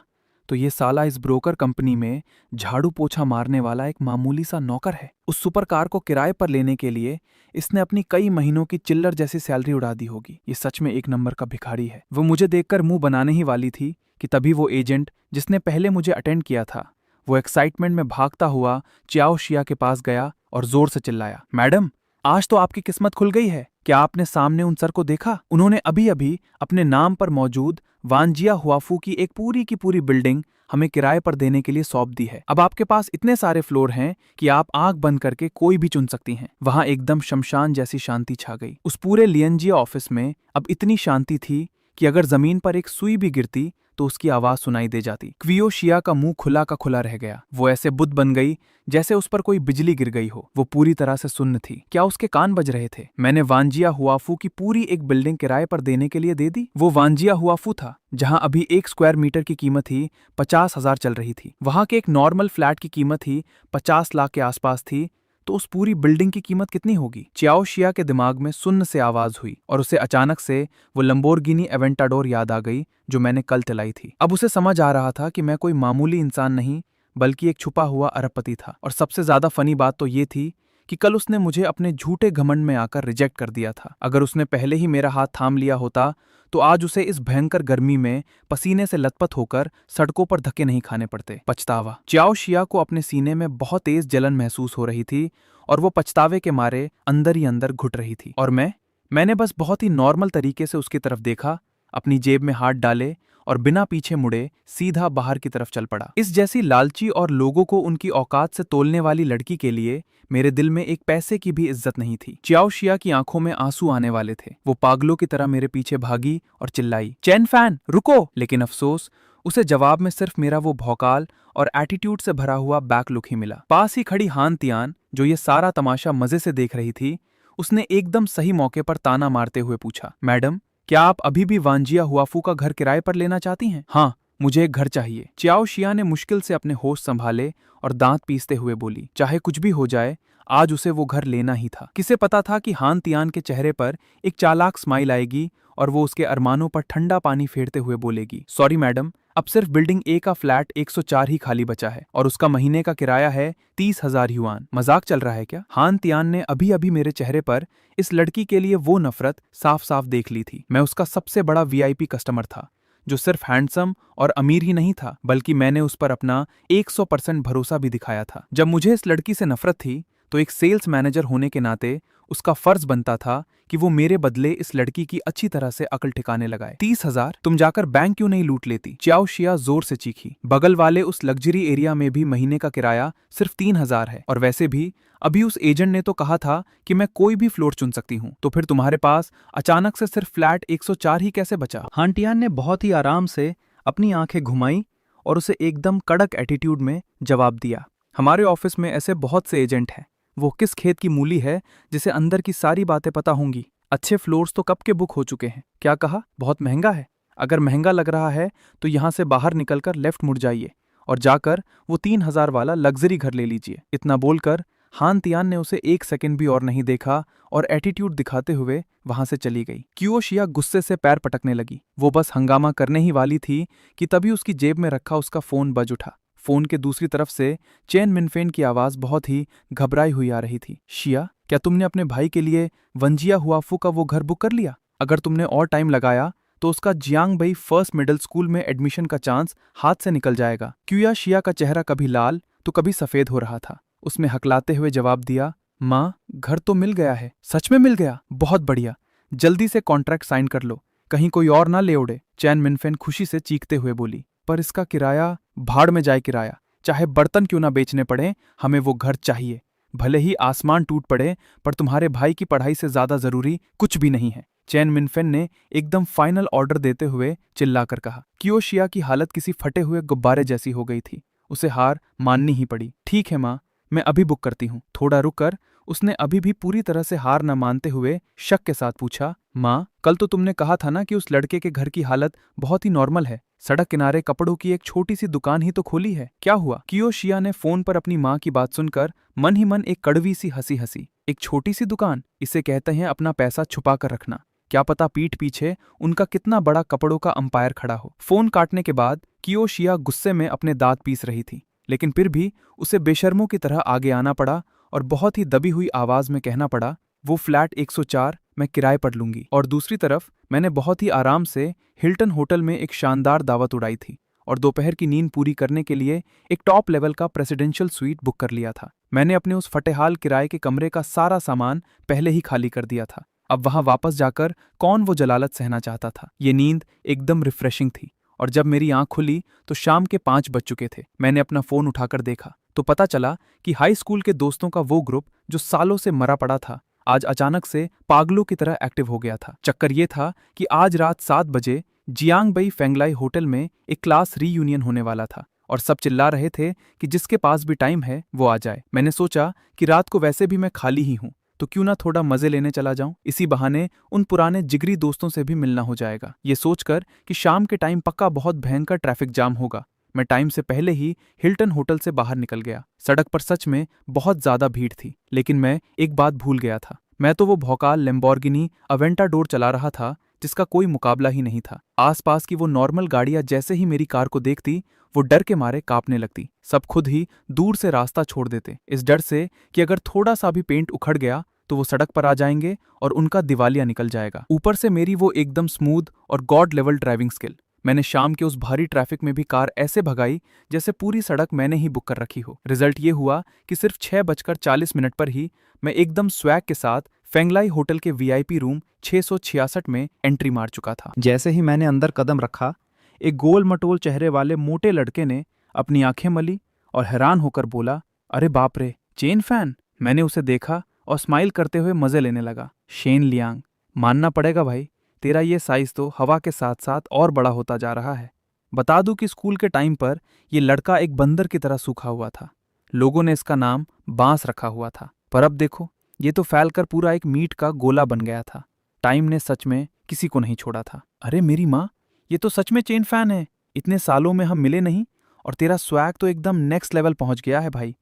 तो ये साला इस ब्रोकर कंपनी में झाड़ू पोछा मारने वाला एक मामूली सा नौकर है। उस सुपर कार को किराए पर लेने के लिए इसने अपनी कई महीनों की चिल्लर जैसी सैलरी उड़ा दी होगी। ये सच में एक नंबर का भिखारी है। वो मुझे देखकर मुंह बनाने ही वाली थी कि तभी वो एजेंट जिसने पहले मुझे अटेंड किया था, वो एक्साइटमेंट में भागता हुआ चियाओ शिया के पास गया और जोर से चिल्लाया, मैडम, आज तो आपकी किस्मत खुल गई है। क्या आपने सामने उन सर को देखा? उन्होंने अभी अभी अपने नाम पर मौजूद वांजिया हुआफू की एक पूरी की पूरी बिल्डिंग हमें किराए पर देने के लिए सौंप दी है। अब आपके पास इतने सारे फ्लोर हैं कि आप आंख बंद करके कोई भी चुन सकती हैं। वहां एकदम शमशान जैसी शांति छा गई। उस पूरे लियंजिया ऑफिस में अब इतनी शांति थी कि अगर जमीन पर एक सुई भी गिरती तो उसकी आवाज सुनाई दे जाती। क्वियोशिया का मुंह खुला का खुला रह गया। वो ऐसे बुद्ध बन गई जैसे उस पर कोई बिजली गिर गई हो। वो पूरी तरह से सुन्न थी। क्या उसके कान बज रहे थे? मैंने वांजिया हुआफू की पूरी एक बिल्डिंग किराए पर देने के लिए दे दी। वो वांजिया हुआफू था जहां अभी 1 स्क्वायर मीटर की कीमत ही 50,000 चल रही थी। वहां के एक नॉर्मल फ्लैट की कीमत ही 50 लाख के आसपास थी। तो उस पूरी बिल्डिंग की कीमत कितनी होगी? चियाओ शिया के दिमाग में सुन्न से आवाज हुई और उसे अचानक से वो लंबोर्गिनी एवेंटाडोर याद आ गई जो मैंने कल चलाई थी। अब उसे समझ आ रहा था कि मैं कोई मामूली इंसान नहीं बल्कि एक छुपा हुआ अरबपति था। और सबसे ज्यादा फनी बात तो ये थी कि कल उसने मुझे अपने झूठे घमंड में आकर रिजेक्ट कर दिया था। अगर उसने पहले ही मेरा हाथ थाम लिया होता तो आज उसे इस भयंकर गर्मी में पसीने से लथपथ होकर सड़कों पर धक्के नहीं खाने पड़ते। पछतावा। चियाओ शिया को अपने सीने में बहुत तेज जलन महसूस हो रही थी और वो पछतावे के मारे अंदर ही अंदर घुट रही थी। और मैंने बस बहुत ही नॉर्मल तरीके से उसकी तरफ देखा, अपनी जेब में हाथ डाले और बिना पीछे मुड़े सीधा बाहर की तरफ चल पड़ा। इस जैसी लालची और लोगों को उनकी औकात से तोलने वाली लड़की के लिए मेरे दिल में एक पैसे की भी इज्जत नहीं थी। चियाओ शिया की आंखों में आंसू आने वाले थे। वो पागलों की तरह मेरे पीछे भागी और चिल्लाई, चैन फैन रुको। लेकिन अफसोस, उसे जवाब में सिर्फ मेरा वो भौकाल और एटीट्यूड से भरा हुआ बैक लुक ही मिला। पास ही खड़ी हान तियान, जो ये सारा तमाशा मजे से देख रही थी, उसने एकदम सही मौके पर ताना मारते हुए पूछा, मैडम, क्या आप अभी भी वांजिया हुआफू का घर किराए पर लेना चाहती हैं? हाँ, मुझे एक घर चाहिए। चियाओ शिया ने मुश्किल से अपने होश संभाले और दांत पीसते हुए बोली, चाहे कुछ भी हो जाए, आज उसे वो घर लेना ही था। किसे पता था कि हान तियान के चेहरे पर एक चालाक स्माइल आएगी और वो उसके अरमानों पर ठंडा पानी फेरते हुए बोलेगी, सॉरी मैडम, अब सिर्फ बिल्डिंग ए का फ्लैट 104 ही खाली बचा है और उसका महीने का किराया है 30,000 युआन। मजाक चल रहा है क्या? हान तियान ने अभी अभी मेरे चेहरे पर इस लड़की के लिए वो नफरत साफ साफ देख ली थी। मैं उसका सबसे बड़ा वीआईपी कस्टमर था, जो सिर्फ हैंडसम और अमीर ही नहीं था, बल्कि मैंने उस पर अपना 100% भरोसा भी दिखाया था। जब मुझे इस लड़की से नफरत थी तो एक सेल्स मैनेजर होने के नाते उसका फर्ज बनता था कि वो मेरे बदले इस लड़की की अच्छी तरह से अकल ठिकाने लगाए। 30,000? तुम जाकर बैंक क्यों नहीं लूट लेती? चियाओ शिया जोर से चीखी। बगल वाले उस लग्जरी एरिया में भी महीने का किराया सिर्फ 3,000 है और वैसे भी अभी उस एजेंट ने तो कहा था कि मैं कोई भी फ्लोर चुन सकती हूँ। तो फिर तुम्हारे पास अचानक से सिर्फ फ्लैट 104 ही कैसे बचा? हान तियान ने बहुत ही आराम से अपनी आंखें घुमाई और उसे एकदम कड़क एटीट्यूड में जवाब दिया, हमारे ऑफिस में ऐसे बहुत से एजेंट हैं। वो किस खेत की मूली है जिसे अंदर की सारी बातें पता होंगी? अच्छे फ्लोर्स तो कब के बुक हो चुके हैं। क्या कहा? बहुत महंगा है? अगर महंगा लग रहा है तो यहाँ से बाहर निकलकर लेफ्ट मुड़ जाइए और जाकर वो 3,000 वाला लग्जरी घर ले लीजिए। इतना बोलकर हान तियान ने उसे एक सेकंड भी और नहीं देखा और एटीट्यूड दिखाते हुए वहां से चली गई। चियाओ शिया गुस्से से पैर पटकने लगी। वो बस हंगामा करने ही वाली थी कि तभी उसकी जेब में रखा उसका फोन बज उठा। फोन के दूसरी तरफ से चेन मिनफेन की आवाज बहुत ही घबराई हुई आ रही थी। शिया, क्या तुमने अपने भाई के लिए वंजिया हुआफू का वो घर बुक कर लिया? अगर तुमने और टाइम लगाया तो उसका जियांगबई फर्स्ट मिडिल स्कूल में एडमिशन का चांस हाथ से निकल जाएगा। क्यूया शिया का चेहरा कभी लाल तो कभी सफेद हो रहा था। उसने हकलाते हुए जवाब दिया, माँ, घर तो मिल गया है। सच में मिल गया? बहुत बढ़िया, जल्दी से कॉन्ट्रैक्ट साइन कर लो, कहीं कोई और ना ले उड़े। चैन मिनफेन खुशी से चीखते हुए बोली, पर इसका किराया? भाड़ में जाए किराया, चाहे बर्तन क्यों ना बेचने पड़े, हमें वो घर चाहिए। भले ही आसमान टूट पड़े, पर तुम्हारे भाई की पढ़ाई से ज्यादा जरूरी कुछ भी नहीं है। चैन मिनफेन ने एकदम फाइनल ऑर्डर देते हुए चिल्लाकर कहा। चियाओ शिया की हालत किसी फटे हुए गुब्बारे जैसी हो गई थी। उसे हार माननी ही पड़ी। ठीक है माँ, मैं अभी बुक करती हूँ। थोड़ा रुककर उसने अभी भी पूरी तरह से हार न मानते हुए शक के साथ पूछा, माँ, कल तो तुमने कहा था ना कि उस लड़के के घर की हालत बहुत ही नॉर्मल है। सड़क किनारे कपड़ों की एक छोटी सी दुकान ही तो खोली है, क्या हुआ? चियाओ शिया ने फोन पर अपनी माँ की बात सुनकर मन ही मन एक कड़वी सी हंसी हंसी। एक छोटी सी दुकान? इसे कहते हैं अपना पैसा छुपा कर रखना। क्या पता पीठ पीछे उनका कितना बड़ा कपड़ों का अंपायर खड़ा हो। फोन काटने के बाद चियाओ शिया गुस्से में अपने दांत पीस रही थी, लेकिन फिर भी उसे बेशर्मों की तरह आगे आना पड़ा और बहुत ही दबी हुई आवाज में कहना पड़ा, वो फ्लैट 104 मैं किराए पर लूंगी। और दूसरी तरफ मैंने बहुत ही आराम से हिल्टन होटल में एक शानदार दावत उड़ाई थी और दोपहर की नींद पूरी करने के लिए एक टॉप लेवल का प्रेसिडेंशियल स्वीट बुक कर लिया था। मैंने अपने उस फटेहाल किराए के कमरे का सारा सामान पहले ही खाली कर दिया था। अब वहां वापस जाकर कौन वो जलालत सहना चाहता था। ये नींद एकदम रिफ्रेशिंग थी और जब मेरी आंख खुली तो शाम के 5 बज चुके थे। मैंने अपना फोन उठाकर देखा तो पता चला कि हाई स्कूल के दोस्तों का वो ग्रुप जो सालों से मरा पड़ा था, आज अचानक से पागलों की तरह एक्टिव हो गया था। चक्कर ये था कि आज रात 7 बजे जियांगबई फेंगलाई होटल में एक क्लास रीयूनियन होने वाला था और सब चिल्ला रहे थे कि जिसके पास भी टाइम है वो आ जाए। मैंने सोचा कि रात को वैसे भी मैं खाली ही हूँ, तो क्यों ना थोड़ा मजे लेने चला जाऊं। इसी बहाने उन पुराने जिगरी दोस्तों से भी मिलना हो जाएगा। ये सोचकर कि शाम के टाइम पक्का बहुत भयंकर ट्रैफिक जाम होगा, मैं टाइम से पहले ही हिल्टन होटल से बाहर निकल गया। सड़क पर सच में बहुत ज्यादा भीड़ थी, लेकिन मैं एक बात भूल गया था। मैं तो वो भौकाल लैम्बोर्गिनी अवेंटाडोर चला रहा था जिसका कोई मुकाबला ही नहीं था। आसपास की वो नॉर्मल गाड़ियां जैसे ही मेरी कार को देखती वो डर के मारे कांपने लगती। सब खुद ही दूर से रास्ता छोड़ देते, इस डर से कि अगर थोड़ा सा भी पेंट उखड़ गया तो वो सड़क पर आ जाएंगे और उनका दिवालिया निकल जाएगा। ऊपर से मेरी वो एकदम स्मूथ और गॉड लेवल ड्राइविंग स्किल। मैंने शाम के उस भारी ट्रैफिक में भी कार ऐसे भगाई जैसे पूरी सड़क मैंने ही बुक कर रखी हो। रिजल्ट ये हुआ कि सिर्फ 6:40 पर ही मैं एकदम स्वैग के साथ फेंगलाई होटल के वीआईपी रूम 666 में एंट्री मार चुका था। जैसे ही मैंने अंदर कदम रखा, एक गोल मटोल चेहरे वाले मोटे लड़के ने अपनी आंखें मली और हैरान होकर बोला, अरे बाप रे, चेन फैन। मैंने उसे देखा और स्माइल करते हुए मजे लेने लगा। शेन लियांग, मानना पड़ेगा भाई, तेरा ये साइज तो हवा के साथ साथ और बड़ा होता जा रहा है। बता दूं कि स्कूल के टाइम पर यह लड़का एक बंदर की तरह सूखा हुआ था। लोगों ने इसका नाम बांस रखा हुआ था, पर अब देखो, ये तो फैलकर पूरा एक मीट का गोला बन गया था। टाइम ने सच में किसी को नहीं छोड़ा था। अरे मेरी माँ, ये तो सच में चेन फैन है। इतने सालों में हम मिले नहीं और तेरा स्वैग तो एकदम नेक्स्ट लेवल पहुंच गया है भाई।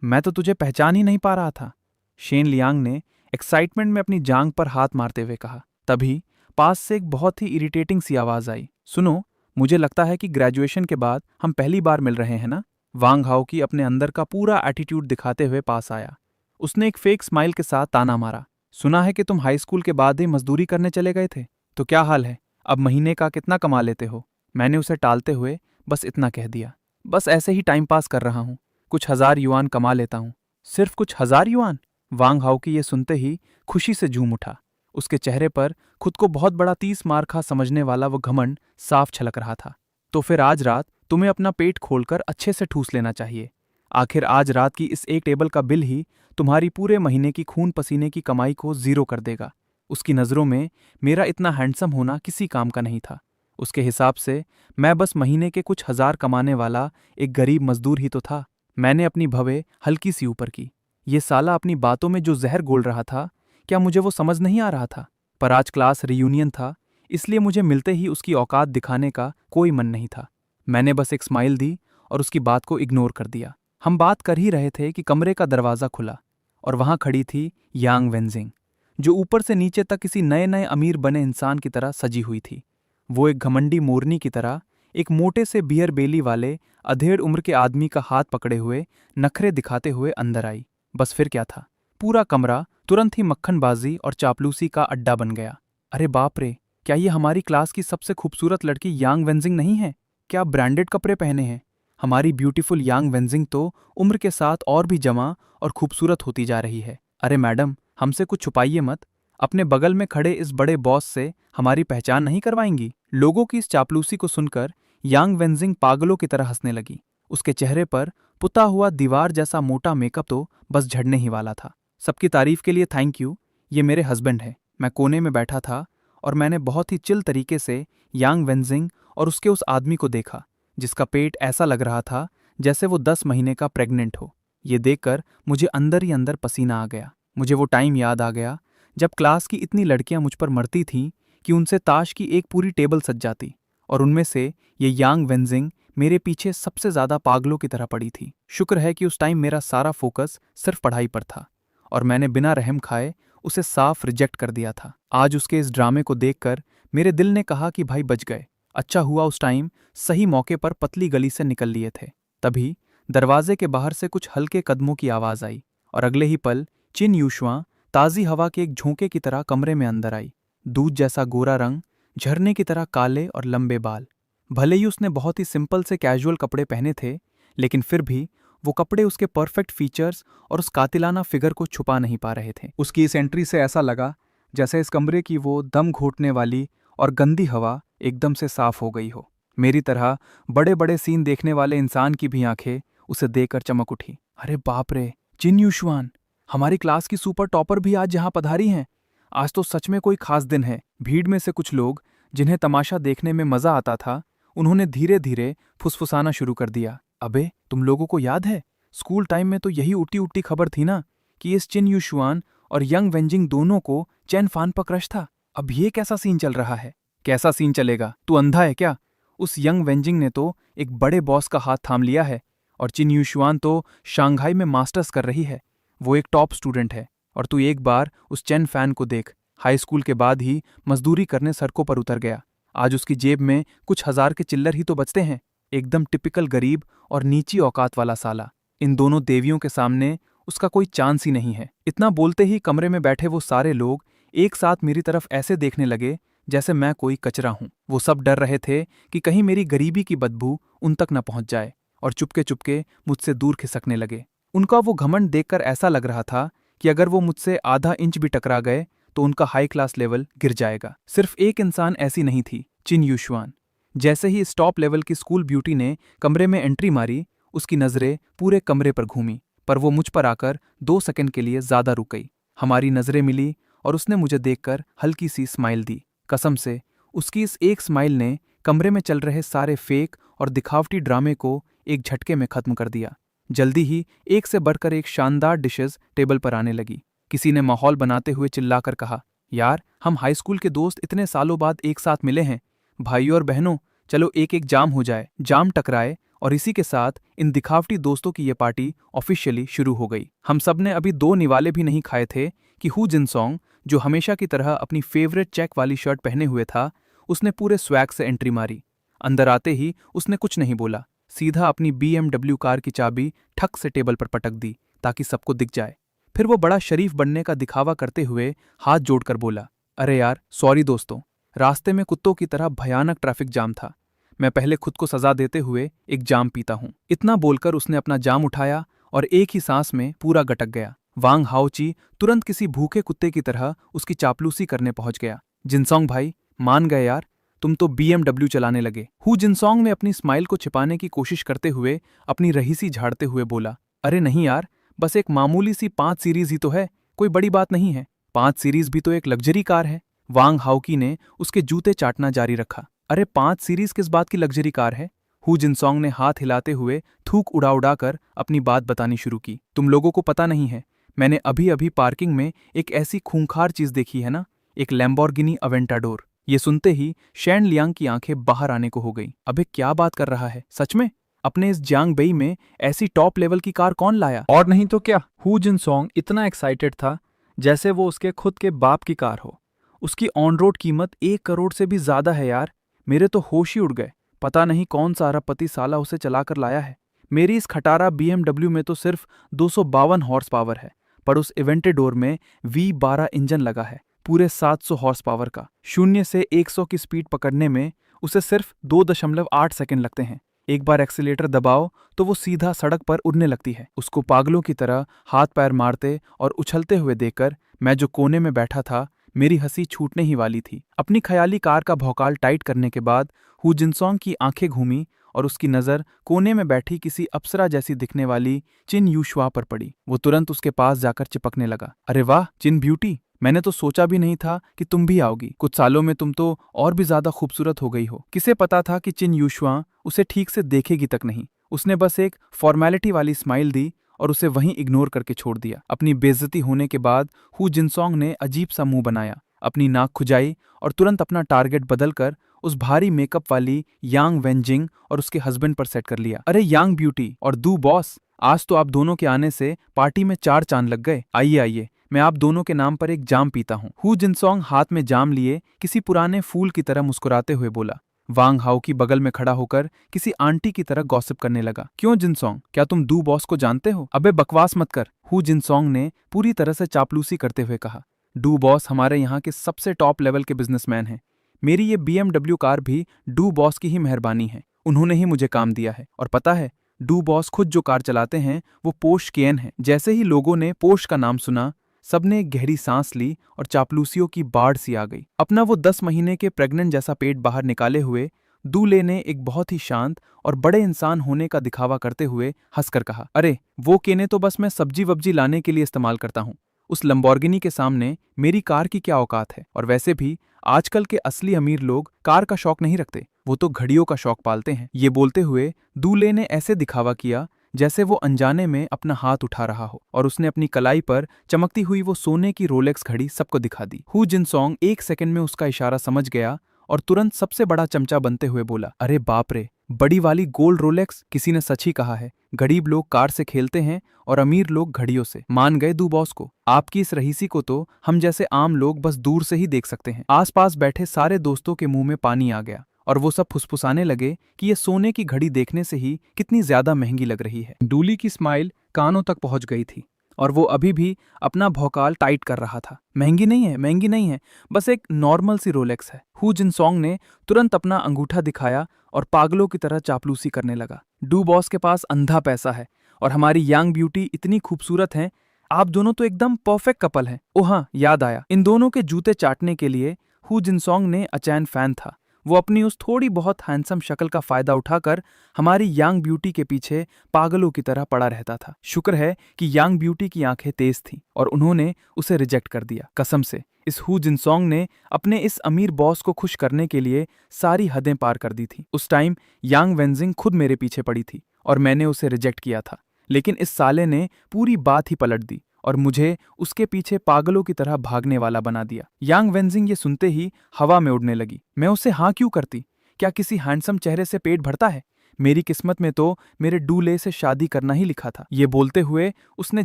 मैं तो तुझे पहचान ही नहीं पा रहा था, शेन लियांग ने एक्साइटमेंट में अपनी जांग पर हाथ मारते हुए कहा। तभी पास से एक बहुत ही इरिटेटिंग सी आवाज आई, सुनो, मुझे लगता है कि ग्रेजुएशन के बाद हम पहली बार मिल रहे हैं ना। वांग हाओ की अपने अंदर का पूरा एटीट्यूड दिखाते हुए पास आया। उसने एक फेक स्माइल के साथ ताना मारा, सुना है कि तुम हाई स्कूल के बाद ही मजदूरी करने चले गए थे, तो क्या हाल है, अब महीने का कितना कमा लेते हो। मैंने उसे टालते हुए बस इतना कह दिया, बस ऐसे ही टाइम पास कर रहा हूँ, कुछ 1000 युआन कमा लेता हूँ। सिर्फ कुछ 1000 युआन? वांग हाओ की ये सुनते ही खुशी से झूम उठा। उसके चेहरे पर खुद को बहुत बड़ा 30 मार खा समझने वाला वो घमंड साफ छलक रहा था। तो फिर आज रात तुम्हें अपना पेट खोलकर अच्छे से ठूस लेना चाहिए। आखिर आज रात की इस एक टेबल का बिल ही तुम्हारी पूरे महीने की खून पसीने की कमाई को जीरो कर देगा। उसकी नज़रों में मेरा इतना हैंडसम होना किसी काम का नहीं था। उसके हिसाब से मैं बस महीने के कुछ 1000 कमाने वाला एक गरीब मजदूर ही तो था। मैंने अपनी भवें हल्की सी ऊपर की। ये साला अपनी बातों में जो जहर घोल रहा था, क्या मुझे वो समझ नहीं आ रहा था? पर आज क्लास रियूनियन था, इसलिए मुझे मिलते ही उसकी औकात दिखाने का कोई मन नहीं था। मैंने बस एक स्माइल दी और उसकी बात को इग्नोर कर दिया। हम बात कर ही रहे थे कि कमरे का दरवाज़ा खुला और वहां खड़ी थी यांग वेंजिंग, जो ऊपर से नीचे तक किसी नए नए अमीर बने इंसान की तरह सजी हुई थी। वो एक घमंडी मोरनी की तरह एक मोटे से बियर बेली वाले अधेड़ उम्र के आदमी का हाथ पकड़े हुए नखरे दिखाते हुए अंदर आई। बस फिर क्या था, पूरा कमरा तुरंत ही मक्खनबाजी और चापलूसी का अड्डा बन गया। अरे बाप रे, क्या ये हमारी क्लास की सबसे खूबसूरत लड़की यांग वेंजिंग नहीं है? क्या ब्रांडेड कपड़े पहने हैं? हमारी ब्यूटीफुल यांग वेंजिंग तो उम्र के साथ और भी जमा और खूबसूरत होती जा रही है। अरे मैडम, हमसे कुछ छुपाइए मत, अपने बगल में खड़े इस बड़े बॉस से हमारी पहचान नहीं करवाएंगी? लोगों की इस चापलूसी को सुनकर यांग वेंजिंग पागलों की तरह हंसने लगी। उसके चेहरे पर पुता हुआ दीवार जैसा मोटा मेकअप तो बस झड़ने ही वाला था। सबकी तारीफ के लिए थैंक यू, ये मेरे हस्बैंड है। मैं कोने में बैठा था और मैंने बहुत ही चिल तरीके से यांग वेंजिंग और उसके उस आदमी को देखा जिसका पेट ऐसा लग रहा था जैसे वो 10 महीने का प्रेग्नेंट हो। ये देखकर मुझे अंदर ही अंदर पसीना आ गया। मुझे वो टाइम याद आ गया जब क्लास की इतनी लड़कियां मुझ पर मरती थीं कि उनसे ताश की एक पूरी टेबल सज जाती, और उनमें से ये यांग वेंजिंग मेरे पीछे सबसे ज्यादा पागलों की तरह पड़ी थी। शुक्र है कि उस टाइम मेरा सारा फोकस सिर्फ पढ़ाई पर था और मैंने बिना रहम खाए उसे साफ रिजेक्ट कर दिया था। आज उसके इस ड्रामे को देखकर मेरे दिल ने कहा कि भाई बच गए, अच्छा हुआ उस टाइम सही मौके पर पतली गली से निकल लिए थे। तभी दरवाजे के बाहर से कुछ हल्के कदमों की आवाज आई और अगले ही पल चिन यूशुआ ताजी हवा के एक झोंके की तरह कमरे में अंदर आई। दूध जैसा गोरा रंग, झरने की तरह काले और लंबे बाल। भले ही उसने बहुत ही सिंपल से कैजुअल कपड़े पहने थे, लेकिन फिर भी वो कपड़े उसके परफेक्ट फीचर्स और उस कातिलाना फिगर को छुपा नहीं पा रहे थे। उसकी इस एंट्री से ऐसा लगा जैसे इस कमरे की वो दम घोटने वाली और गंदी हवा एकदम से साफ हो गई हो। मेरी तरह बड़े बड़े सीन देखने वाले इंसान की भी आंखें उसे देखकर चमक उठी। अरे बाप रे, जिन यूशुआन, हमारी क्लास की सुपर टॉपर भी आज यहाँ पधारी हैं। आज तो सच में कोई खास दिन है। भीड़ में से कुछ लोग जिन्हें तमाशा देखने में मजा आता था, उन्होंने धीरे धीरे फुसफुसाना शुरू कर दिया। अबे, तुम लोगों को याद है, स्कूल टाइम में तो यही उल्टी उल्टी खबर थी ना कि इस चिन यूशुआन और यंग वेंजिंग दोनों को चैन फान पर क्रश था। अब ये कैसा सीन चल रहा है? कैसा सीन चलेगा? तू अंधा है क्या? उस यंग वेंजिंग ने तो एक बड़े बॉस का हाथ थाम लिया है और चिन यूशुआन तो शंघाई में मास्टर्स कर रही है। वो एक टॉप स्टूडेंट है। और तू एक बार उस चेन फैन को देख, हाई स्कूल के बाद ही मजदूरी करने सड़कों पर उतर गया। आज उसकी जेब में कुछ हजार के चिल्लर ही तो बचते हैं। एकदम टिपिकल गरीब और नीची औकात वाला साला। इन दोनों देवियों के सामने उसका कोई चांस ही नहीं है। इतना बोलते ही कमरे में बैठे वो सारे लोग एक साथ मेरी तरफ ऐसे देखने लगे जैसे मैं कोई कचरा हूं। वो सब डर रहे थे कि कहीं मेरी गरीबी की बदबू उन तक न पहुंच जाए, और चुपके चुपके मुझसे दूर खिसकने लगे। उनका वो घमंड देखकर ऐसा लग रहा था कि अगर वो मुझसे आधा इंच भी टकरा गए तो उनका हाई क्लास लेवल गिर जाएगा। सिर्फ एक इंसान ऐसी नहीं थी, चिन यूशुआन। जैसे ही इस टॉप लेवल की स्कूल ब्यूटी ने कमरे में एंट्री मारी, उसकी नजरें पूरे कमरे पर घूमी, पर वो मुझ पर आकर 2 सेकंड के लिए ज्यादा रुक गई। हमारी नजरें मिली और उसने मुझे देखकर हल्की सी स्माइल दी। कसम से उसकी इस एक स्माइल ने कमरे में चल रहे सारे फेक और दिखावटी ड्रामे को एक झटके में खत्म कर दिया। जल्दी ही एक से बढ़कर एक शानदार डिशेस टेबल पर आने लगी। किसी ने माहौल बनाते हुए चिल्लाकर कहा, यार, हम हाई स्कूल के दोस्त इतने सालों बाद एक साथ मिले हैं। भाइयों और बहनों, चलो एक एक जाम हो जाए। जाम टकराए और इसी के साथ इन दिखावटी दोस्तों की ये पार्टी ऑफिशियली शुरू हो गई। हम सब ने अभी 2 निवाले भी नहीं खाए थे कि हु जिनसोंग, जो हमेशा की तरह अपनी फेवरेट चेक वाली शर्ट पहने हुए था, उसने पूरे स्वैग से एंट्री मारी। अंदर आते ही उसने कुछ नहीं बोला, सीधा अपनी BMW कार की चाबी ठक से टेबल पर पटक दी ताकि सबको दिख जाए। फिर वो बड़ा शरीफ बनने का दिखावा करते हुए हाथ जोड़कर बोला, अरे यार, सॉरी दोस्तों, रास्ते में कुत्तों की तरह भयानक ट्रैफिक जाम था। मैं पहले खुद को सजा देते हुए एक जाम पीता हूं। इतना बोलकर उसने अपना जाम उठाया और एक ही सांस में पूरा गटक गया। वांग हाओची तुरंत किसी भूखे कुत्ते की तरह उसकी चापलूसी करने पहुंच गया। जिनसोंग भाई, मान गए यार, तुम तो BMW चलाने लगे। हु जिनसोंग ने अपनी स्माइल को छिपाने की कोशिश करते हुए अपनी रहीसी झाड़ते हुए बोला, अरे नहीं यार, बस एक मामूली सी 5 सीरीज ही तो है, कोई बड़ी बात नहीं है। 5 सीरीज भी तो एक लग्जरी कार है। वांग हाओकी ने उसके जूते चाटना जारी रखा। अरे 5 सीरीज किस बात की लग्जरी कार है? हु जिनसोंग ने हाथ हिलाते हुए थूक उड़ा उड़ाकर अपनी बात बतानी शुरू की। तुम लोगों को पता नहीं है, मैंने अभी अभी पार्किंग में एक ऐसी खूंखार चीज देखी है ना, एक लैम्बोर्गिनी अवेंटाडोर। ये सुनते ही शैन लियांग की आंखें बाहर आने को हो गई। अबे क्या बात कर रहा है? सच में? अपने इस जियांग बेई में ऐसी टॉप लेवल की कार कौन लाया? और नहीं तो क्या, हु जिनसोंग इतना एक्साइटेड था जैसे वो उसके खुद के बाप की कार हो। उसकी ऑन रोड कीमत 1 करोड़ से भी ज्यादा है यार। मेरे तो होश ही उड़ गए। पता नहीं कौन सा अरबपति साला उसे चलाकर लाया है। मेरी इस खटारा BMW में तो सिर्फ 252 हॉर्स पावर है, पर उस इवेंटेडोर में V12 इंजन लगा है, पूरे 700 हॉर्स पावर का। 0 से 100 की स्पीड पकड़ने में उसे सिर्फ 2.8 सेकंड लगते हैं। एक बार एक्सीलेटर दबाओ तो वो सीधा सड़क पर उड़ने लगती है। उसको पागलों की तरह हाथ पैर मारते और उछलते हुए देखकर मैं जो कोने में बैठा था, मेरी हंसी छूटने ही वाली थी। अपनी ख्याली कार का भौकाल टाइट करने के बाद हु जिनसोंग की आंखें घूमी और उसकी नजर कोने में बैठी किसी अप्सरा जैसी दिखने वाली चिन यूशुआ पर पड़ी। वो तुरंत उसके पास जाकर चिपकने लगा। अरे वाह चिन ब्यूटी, मैंने तो सोचा भी नहीं था कि तुम भी आओगी। कुछ सालों में तुम तो और भी ज्यादा खूबसूरत हो गई हो। किसे पता था कि चिन यूशुआ उसे ठीक से देखेगी तक नहीं। उसने बस एक फॉर्मेलिटी वाली स्माइल दी और उसे वहीं इग्नोर करके छोड़ दिया। अपनी बेइज्जती होने के बाद हु जिनसोंग ने अजीब सा मुंह बनाया, अपनी नाक खुजाई और तुरंत अपना टारगेट बदलकर उस भारी मेकअप वाली यांग वेंजिंग और उसके हस्बैंड पर सेट कर लिया। अरे यांग ब्यूटी और दू बॉस, आज तो आप दोनों के आने से पार्टी में 4 चांद लग गए। आइए आइए, मैं आप दोनों के नाम पर एक जाम पीता हूँ। हु जिनसोंग हाथ में जाम लिए किसी पुराने फूल की तरह मुस्कुराते हुए बोला। वांग हाओकी बगल में खड़ा होकर किसी आंटी की तरह गॉसिप करने लगा। क्यों जिनसोंग, क्या तुम दू बॉस को जानते हो? अबे बकवास मत कर, हु जिनसोंग ने पूरी तरह से चापलूसी करते हुए कहा। डू बॉस हमारे यहाँ के सबसे टॉप लेवल के बिजनेसमैन हैं। मेरी ये BMW कार भी डू बॉस की ही मेहरबानी है। उन्होंने ही मुझे काम दिया है। और पता है, डू बॉस खुद जो कार चलाते हैं वो पोर्श केयन है। जैसे ही लोगों ने पोर्श का नाम सुना, सबने एक गहरी सांस ली और चापलूसियों की बाढ़ सी आ गई। अपना वो 10 महीने के प्रेग्नेंट जैसा पेट बाहर निकाले हुए दूल्हे ने एक बहुत ही शांत और बड़े इंसान होने का दिखावा करते हुए हंसकर कहा, अरे वो केने तो बस मैं सब्जी वब्जी लाने के लिए इस्तेमाल करता हूँ। उस लंबोर्गिनी के सामने मेरी कार की क्या औकात है? और वैसे भी आजकल के असली अमीर लोग कार का शौक नहीं रखते, वो तो घड़ियों का शौक पालते हैं। ये बोलते हुए दूल्हे ने ऐसे दिखावा किया जैसे वो अनजाने में अपना हाथ उठा रहा हो और उसने अपनी कलाई पर चमकती हुई वो सोने की रोलेक्स घड़ी सबको दिखा दी। हु जिनसोंग एक सेकंड में उसका इशारा समझ गया और तुरंत सबसे बड़ा चमचा बनते हुए बोला, अरे बाप रे, बड़ी वाली गोल्ड रोलेक्स। किसी ने सच ही कहा है, गरीब लोग कार से खेलते हैं और अमीर लोग घड़ियों से। मान गए दू बॉस को। आपकी इस रहीसी को तो हम जैसे आम लोग बस दूर से ही देख सकते हैं। आसपास बैठे सारे दोस्तों के मुंह में पानी आ गया और वो सब फुसफुसाने लगे कि ये सोने की घड़ी देखने से ही कितनी ज्यादा महंगी लग रही है। डूली की स्माइल कानों तक पहुंच गई थी और वो अभी भी अपना भौकाल टाइट कर रहा था। महंगी नहीं है, महंगी नहीं है, बस एक नॉर्मल सी रोलेक्स है। हु जिनसोंग ने तुरंत अपना अंगूठा दिखाया और पागलों की तरह चापलूसी करने लगा। डू बॉस के पास अंधा पैसा है और हमारी यांग ब्यूटी इतनी खूबसूरत है। आप दोनों तो एकदम परफेक्ट कपल हैं। ओह हाँ, याद आया, इन दोनों के जूते चाटने के लिए हु जिनसोंग ने अचैन फैन था। वो अपनी उस थोड़ी बहुत हैंडसम शक्ल का फायदा उठाकर हमारी यांग ब्यूटी के पीछे पागलों की तरह पड़ा रहता था। शुक्र है कि यांग ब्यूटी की आंखें तेज थीं और उन्होंने उसे रिजेक्ट कर दिया। कसम से इस हु जिनसोंग ने अपने इस अमीर बॉस को खुश करने के लिए सारी हदें पार कर दी थी। उस टाइम यांग वेंजिंग खुद मेरे पीछे पड़ी थी और मैंने उसे रिजेक्ट किया था, लेकिन इस साले ने पूरी बात ही पलट दी और मुझे उसके पीछे पागलों की तरह भागने वाला बना दिया। यांग वेंजिंग ये सुनते ही हवा में उड़ने लगी। मैं उससे हाँ क्यों करती? क्या किसी हैंडसम चेहरे से पेट भरता है? मेरी किस्मत में तो मेरे डूले से शादी करना ही लिखा था। ये बोलते हुए उसने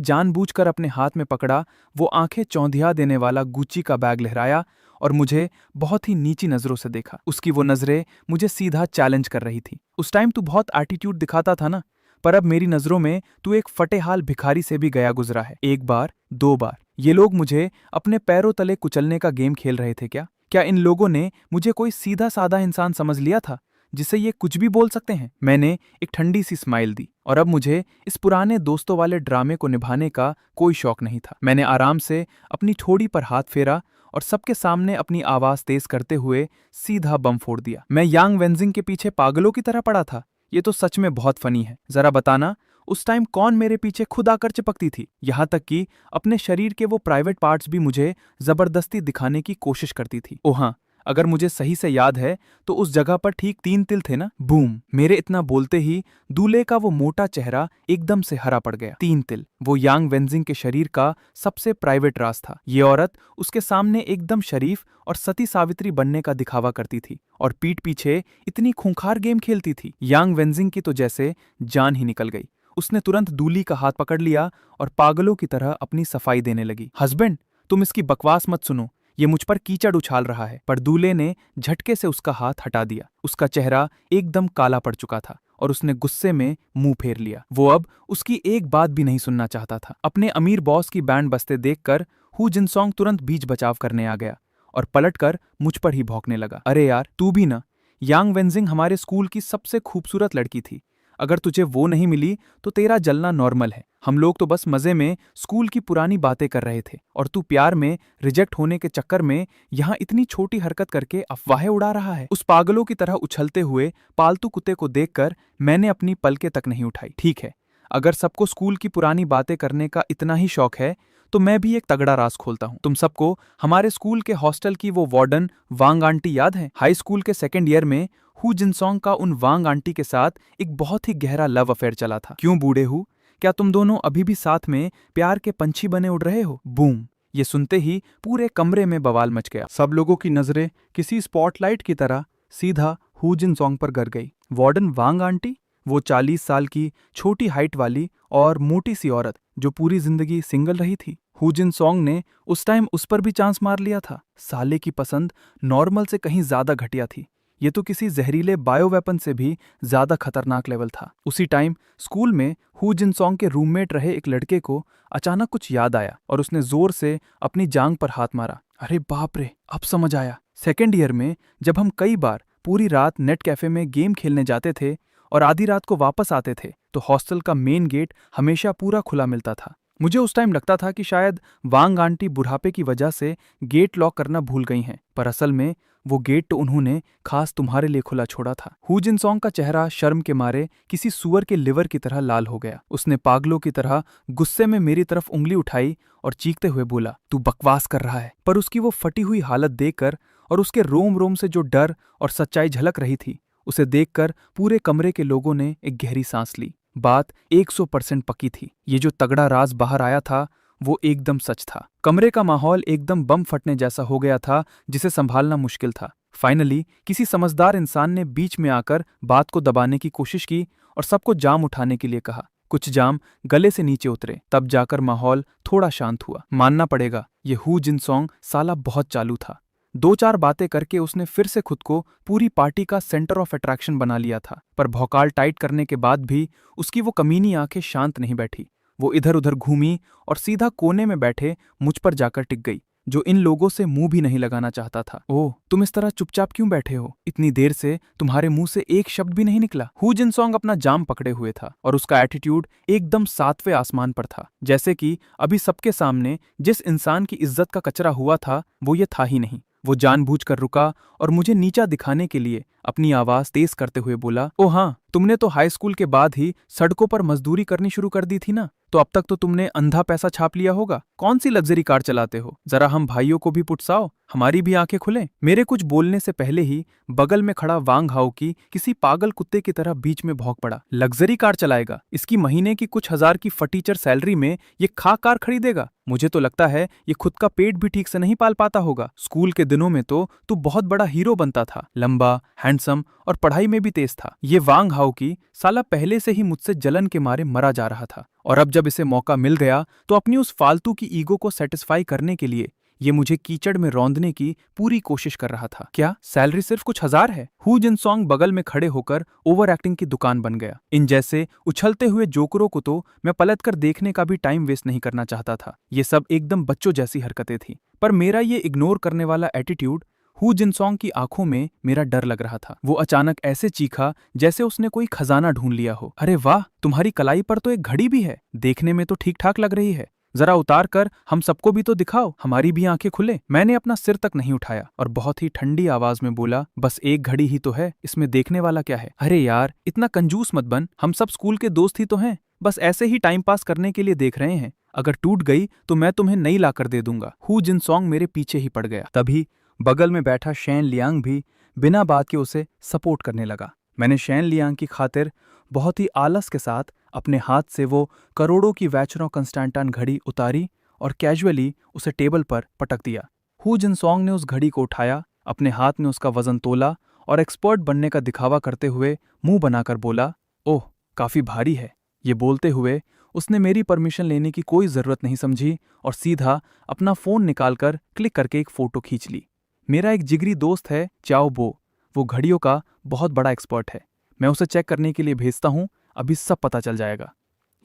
जानबूझकर अपने हाथ में पकड़ा वो आंखें चौंधिया देने वाला गुच्ची का बैग लहराया और मुझे बहुत ही नीची नजरों से देखा। उसकी वो नजरें मुझे सीधा चैलेंज कर रही थी। उस टाइम तू बहुत एटीट्यूड दिखाता था ना, पर अब मेरी नजरों में तू एक फटेहाल भिखारी से भी गया गुजरा है। एक बार, दो बार ये लोग मुझे अपने पैरों तले कुचलने का गेम खेल रहे थे क्या? क्या इन लोगों ने मुझे कोई सीधा साधा इंसान समझ लिया था जिसे ये कुछ भी बोल सकते हैं? मैंने एक ठंडी सी स्माइल दी और अब मुझे इस पुराने दोस्तों वाले ड्रामे को निभाने का कोई शौक नहीं था। मैंने आराम से अपनी ठोड़ी पर हाथ फेरा और सबके सामने अपनी आवाज तेज करते हुए सीधा बम फोड़ दिया। मैं यांग वेंजिंग के पीछे पागलों की तरह पड़ा था। ये तो सच में बहुत फनी है। जरा बताना, उस टाइम कौन मेरे पीछे खुद आकर चिपकती थी? यहां तक कि अपने शरीर के वो प्राइवेट पार्ट्स भी मुझे जबरदस्ती दिखाने की कोशिश करती थी। ओह हाँ, अगर मुझे सही से याद है तो उस जगह पर ठीक 3 तिल थे ना? बूम! मेरे इतना बोलते ही दूल्हे का वो मोटा चेहरा एकदम से हरा पड़ गया। 3 तिल, वो यांग वेंजिंग के शरीर का सबसे प्राइवेट राज था। ये औरत उसके सामने एकदम शरीफ और सती सावित्री बनने का दिखावा करती थी और पीठ पीछे इतनी खूंखार गेम खेलती थी। यांग वेंजिंग की तो जैसे जान ही निकल गई। उसने तुरंत दूल्ही का हाथ पकड़ लिया और पागलों की तरह अपनी सफाई देने लगी। हस्बैंड, तुम इसकी बकवास मत सुनो, ये मुझ पर कीचड़ उछाल रहा है। पर दूल्हे ने झटके से उसका हाथ हटा दिया। उसका चेहरा एकदम काला पड़ चुका था और उसने गुस्से में मुंह फेर लिया। वो अब उसकी एक बात भी नहीं सुनना चाहता था। अपने अमीर बॉस की बैंड बजते देखकर हु जिनसोंग तुरंत बीच बचाव करने आ गया और पलटकर मुझ पर ही भौंकने लगा। अरे यार, तू भी ना। यांग वेंजिंग हमारे स्कूल की सबसे खूबसूरत लड़की थी। अगर तुझे वो नहीं मिली तो तेरा जलना नॉर्मल है। हम लोग तो बस मजे में स्कूल की पुरानी बातें कर रहे थे और तू प्यार में रिजेक्ट होने के चक्कर में यहाँ इतनी छोटी हरकत करके अफवाहें उड़ा रहा है। उस पागलों की तरह उछलते हुए पालतू कुत्ते को देखकर मैंने अपनी पलकें तक नहीं उठाई। ठीक है, अगर सबको स्कूल की पुरानी बातें करने का इतना ही शौक है तो मैं भी एक तगड़ा राज खोलता हूँ। तुम सबको हमारे स्कूल के हॉस्टल की वो वार्डन वांग आंटी याद है? हाई स्कूल के 2nd ईयर में हु जिनसोंग का उन वांग आंटी के साथ एक बहुत ही गहरा लव अफेयर चला था। क्यों बूढ़े हु, क्या तुम दोनों अभी भी साथ में प्यार के पंछी बने उड़ रहे हो? बूम! ये सुनते ही पूरे कमरे में बवाल मच गया। सब लोगों की नजरें किसी स्पॉटलाइट की तरह सीधा हु जिनसोंग पर गिर गई। वार्डन वांग आंटी, वो 40 साल की छोटी हाइट वाली और मोटी सी औरत जो पूरी जिंदगी सिंगल रही थी। हु जिनसोंग ने उस टाइम उस पर भी चांस मार लिया था। साले की पसंद नॉर्मल से कहीं ज्यादा घटिया थी। ये तो किसी जहरीले बायो वेपन से भी ज्यादा खतरनाक लेवल था। उसी टाइम स्कूल में हु जिनसोंग के रूममेट रहे एक लड़के को अचानक कुछ याद आया और उसने जोर से अपनी जांघ पर हाथ मारा। अरे बाप रे, अब समझ आया। 2nd ईयर में जब हम कई बार पूरी रात नेट कैफे में गेम खेलने जाते थे और आधी रात को वापस आते थे तो हॉस्टल का मेन गेट हमेशा पूरा खुला मिलता था। मुझे उस टाइम लगता था कि शायद वांग आंटी बुढ़ापे की वजह से गेट लॉक करना भूल गई हैं, पर असल में वो गेट तो उन्होंने खास तुम्हारे लिए खुला छोड़ा था। हु जिनसोंग का चेहरा शर्म के मारे किसी सुअर के लिवर की तरह लाल हो गया। उसने पागलों की तरह गुस्से में मेरी तरफ उंगली उठाई और चीखते हुए बोला, तू बकवास कर रहा है। पर उसकी वो फटी हुई हालत देखकर और उसके रोम रोम से जो डर और सच्चाई झलक रही थी, उसे देखकर पूरे कमरे के लोगों ने एक गहरी सांस ली। बात 100% पक्की थी। ये जो तगड़ा राज बाहर आया था वो एकदम सच था। कमरे का माहौल एकदम बम फटने जैसा हो गया था, जिसे संभालना मुश्किल था। फाइनली किसी समझदार इंसान ने बीच में आकर बात को दबाने की कोशिश की और सबको जाम उठाने के लिए कहा। कुछ जाम गले से नीचे उतरे, तब जाकर माहौल थोड़ा शांत हुआ। मानना पड़ेगा, ये हु जिनसोंग साला बहुत चालू था। 2-4 बातें करके उसने फिर से खुद को पूरी पार्टी का सेंटर ऑफ अट्रैक्शन बना लिया था। पर भौकाल टाइट करने के बाद भी उसकी वो कमीनी आंखें शांत नहीं बैठी। वो इधर उधर घूमी और सीधा कोने में बैठे मुझ पर जाकर टिक गई, जो इन लोगों से मुंह भी नहीं लगाना चाहता था। ओह, तुम इस तरह चुपचाप क्यों बैठे हो? इतनी देर से तुम्हारे मुंह से एक शब्द भी नहीं निकला। हु जिनसोंग अपना जाम पकड़े हुए था और उसका एटीट्यूड एकदम 7वें आसमान पर था, जैसे कि अभी सबके सामने जिस इंसान की इज्जत का कचरा हुआ था वो ये था ही नहीं। वो जानबूझकर रुका और मुझे नीचा दिखाने के लिए अपनी आवाज तेज करते हुए बोला, ओ हाँ, तुमने तो हाई स्कूल के बाद ही सड़कों पर मजदूरी करनी शुरू कर दी थी ना, तो अब तक तो तुमने अंधा पैसा छाप लिया होगा। कौन सी लग्जरी कार चलाते हो? जरा हम भाइयों को भी पुटसाओ, हमारी भी आंखें खुलें। मेरे कुछ बोलने से पहले ही बगल में खड़ा वांग हाउ की किसी पागल कुत्ते की तरह बीच में भौंक पड़ा। लग्जरी कार चलाएगा? इसकी महीने की कुछ हजार की फटीचर सैलरी में ये खा कार खरीदेगा? मुझे तो लगता है ये खुद का पेट भी ठीक से नहीं पाल पाता होगा। स्कूल के दिनों में तो तू बहुत बड़ा हीरो बनता था, लंबा, हैंडसम और पढ़ाई में भी तेज था। ये वांग हाउ की साला पहले से ही मुझसे जलन के मारे मरा जा रहा था, और अब जब इसे मौका मिल गया तो अपनी उस फालतू की ईगो को सेटिस्फाई करने के लिए ये मुझे कीचड़ में रौंदने की पूरी कोशिश कर रहा था। क्या सैलरी सिर्फ कुछ हजार है? हु जिनसोंग बगल में खड़े होकर ओवर एक्टिंग की दुकान बन गया। इन जैसे उछलते हुए जोकरों को तो मैं पलटकर देखने का भी टाइम वेस्ट नहीं करना चाहता था। ये सब एकदम बच्चों जैसी हरकतें थी, पर मेरा ये इग्नोर करने वाला एटीट्यूड हु जिनसोंग की आंखों में मेरा डर लग रहा था। वो अचानक ऐसे चीखा जैसे उसने कोई खजाना ढूंढ लिया हो। अरे वाह, तुम्हारी कलाई पर तो एक घड़ी भी है, देखने में तो ठीक ठाक लग रही है। जरा उतार कर हम सबको भी तो दिखाओ, हमारी भी आंखें खुले। मैंने अपना सिर तक नहीं उठाया और बहुत ही ठंडी आवाज में बोला, बस एक घड़ी ही तो है, इसमें देखने वाला क्या है? अरे यार, इतना कंजूस मत बन, हम सब स्कूल के दोस्त ही तो हैं, बस ऐसे ही टाइम पास करने के लिए देख रहे हैं। अगर टूट गई तो मैं तुम्हें नई लाकर दे दूंगा। हु जिनसोंग मेरे पीछे ही पड़ गया। तभी बगल में बैठा शैन लियांग भी बिना बात के उसे सपोर्ट करने लगा। मैंने शैन लियांग की खातिर बहुत ही आलस के साथ अपने हाथ से वो करोड़ों की वैचरों कंस्टेंटाइन घड़ी उतारी और कैजुअली उसे टेबल पर पटक दिया। हु जिनसोंग ने उस घड़ी को उठाया, अपने हाथ में उसका वजन तोला और एक्सपर्ट बनने का दिखावा करते हुए मुंह बनाकर बोला, ओह, काफी भारी है। ये बोलते हुए उसने मेरी परमिशन लेने की कोई जरूरत नहीं समझी और सीधा अपना फोन निकालकर क्लिक करके एक फोटो खींच ली। मेरा एक जिगरी दोस्त है चाओ बो, वो घड़ियों का बहुत बड़ा एक्सपर्ट है। मैं उसे चेक करने के लिए भेजता हूँ, अभी सब पता चल जाएगा।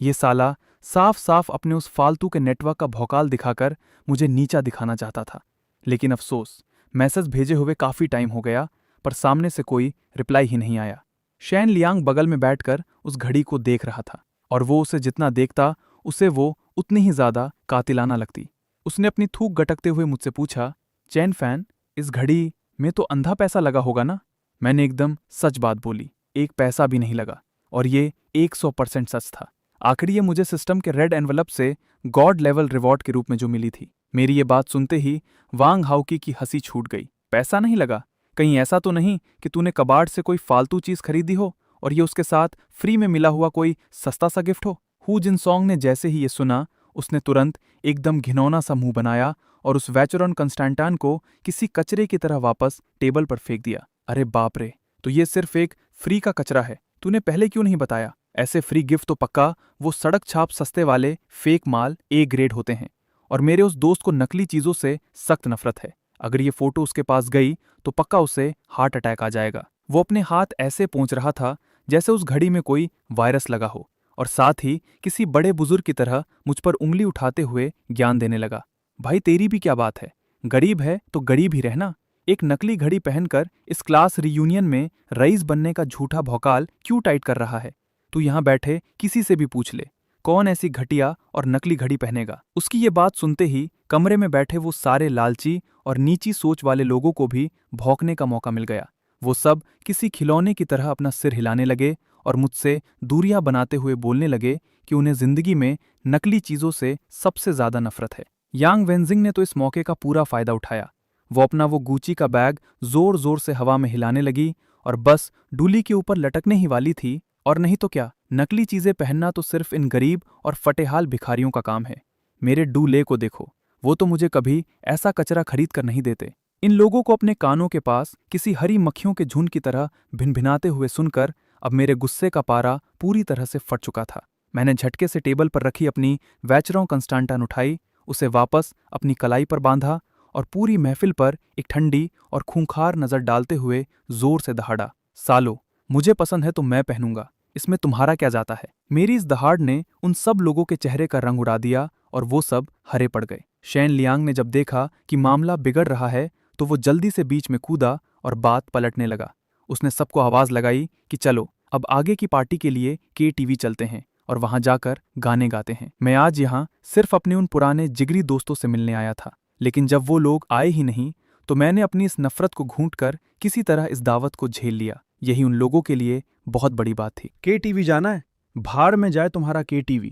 ये साला साफ साफ अपने उस फालतू के नेटवर्क का भौकाल दिखाकर मुझे नीचा दिखाना चाहता था। लेकिन अफसोस, मैसेज भेजे हुए काफी टाइम हो गया, पर सामने से कोई रिप्लाई ही नहीं आया। शैन लियांग बगल में बैठकर उस घड़ी को देख रहा था, और वो उसे जितना देखता उसे वो उतनी ही ज्यादा कातिलाना लगती। उसने अपनी थूक गटकते हुए मुझसे पूछा, चैन फैन, इस घड़ी में तो अंधा पैसा लगा होगा ना? मैंने एकदम सच बात बोली, एक पैसा भी नहीं लगा, और ये 100% सच था। आखिर ये मुझे सिस्टम के रेड एनवलप से गॉड लेवल रिवॉर्ड के रूप में जो मिली थी। मेरी ये बात सुनते ही वांग हाउकी की हंसी छूट गई। पैसा नहीं लगा? कहीं ऐसा तो नहीं कि तूने कबाड़ से कोई फालतू चीज खरीदी हो और ये उसके साथ फ्री में मिला हुआ कोई सस्ता सा गिफ्ट हो? हु जिनसोंग ने जैसे ही ये सुना, उसने तुरंत एकदम घिनौना सा मुंह बनाया और उस वैचरॉन कंस्टेंटाइन को किसी कचरे की तरह वापस टेबल पर फेंक दिया। अरे बाप रे, तो ये सिर्फ एक फ्री का कचरा है, तूने पहले क्यों नहीं बताया? ऐसे फ्री गिफ्ट तो पक्का वो सड़क छाप सस्ते वाले फेक माल ए ग्रेड होते हैं, और मेरे उस दोस्त को नकली चीजों से सख्त नफरत है। अगर ये फोटो उसके पास गई तो पक्का उसे हार्ट अटैक आ जाएगा। वो अपने हाथ ऐसे पोंछ रहा था जैसे उस घड़ी में कोई वायरस लगा हो, और साथ ही किसी बड़े बुजुर्ग की तरह मुझ पर उंगली उठाते हुए ज्ञान देने लगा। भाई, तेरी भी क्या बात है? गरीब है तो गरीब ही रहना। एक नकली घड़ी पहनकर इस क्लास रियूनियन में रईस बनने का झूठा भौकाल क्यों टाइट कर रहा है? तू यहाँ बैठे किसी से भी पूछ ले, कौन ऐसी घटिया और नकली घड़ी पहनेगा? उसकी ये बात सुनते ही कमरे में बैठे वो सारे लालची और नीची सोच वाले लोगों को भी भौंकने का मौका मिल गया। वो सब किसी खिलौने की तरह अपना सिर हिलाने लगे और मुझसे दूरियां बनाते हुए बोलने लगे कि उन्हें जिंदगी में नकली चीजों से सबसे ज्यादा नफरत है। यांग वेंजिंग ने तो इस मौके का पूरा फायदा उठाया। वो अपना वो गुची का बैग जोर जोर से हवा में हिलाने लगी और बस डूली के ऊपर लटकने ही वाली थी। और नहीं तो क्या, नकली चीजें पहनना तो सिर्फ इन गरीब और फटेहाल भिखारियों का काम है। मेरे डूले को देखो, वो तो मुझे कभी ऐसा कचरा खरीद कर नहीं देते। इन लोगों को अपने कानों के पास किसी हरी मक्खियों के झुंड की तरह भिनभिनाते हुए सुनकर अब मेरे गुस्से का पारा पूरी तरह से फट चुका था। मैंने झटके से टेबल पर रखी अपनी वैचरों कंस्टांटन उठाई, उसे वापस अपनी कलाई पर बांधा और पूरी महफिल पर एक ठंडी और खूंखार नजर डालते हुए जोर से दहाड़ा, सालो, मुझे पसंद है तो मैं पहनूंगा, इसमें तुम्हारा क्या जाता है। मेरी इस दहाड़ ने उन सब लोगों के चेहरे का रंग उड़ा दिया और वो सब हरे पड़ गए। शेन लियांग ने जब देखा कि मामला बिगड़ रहा है तो वो जल्दी से बीच में कूदा और बात पलटने लगा। उसने सबको आवाज लगाई कि चलो अब आगे की पार्टी के लिए KTV चलते हैं और वहां जाकर गाने गाते हैं। मैं आज यहाँ सिर्फ अपने उन पुराने जिगरी दोस्तों से मिलने आया था, लेकिन जब वो लोग आए ही नहीं तो मैंने अपनी इस नफरत को घूंटकर किसी तरह इस दावत को झेल लिया। यही उन लोगों के लिए बहुत बड़ी बात थी। KTV जाना है? भाड़ में जाए तुम्हारा KTV।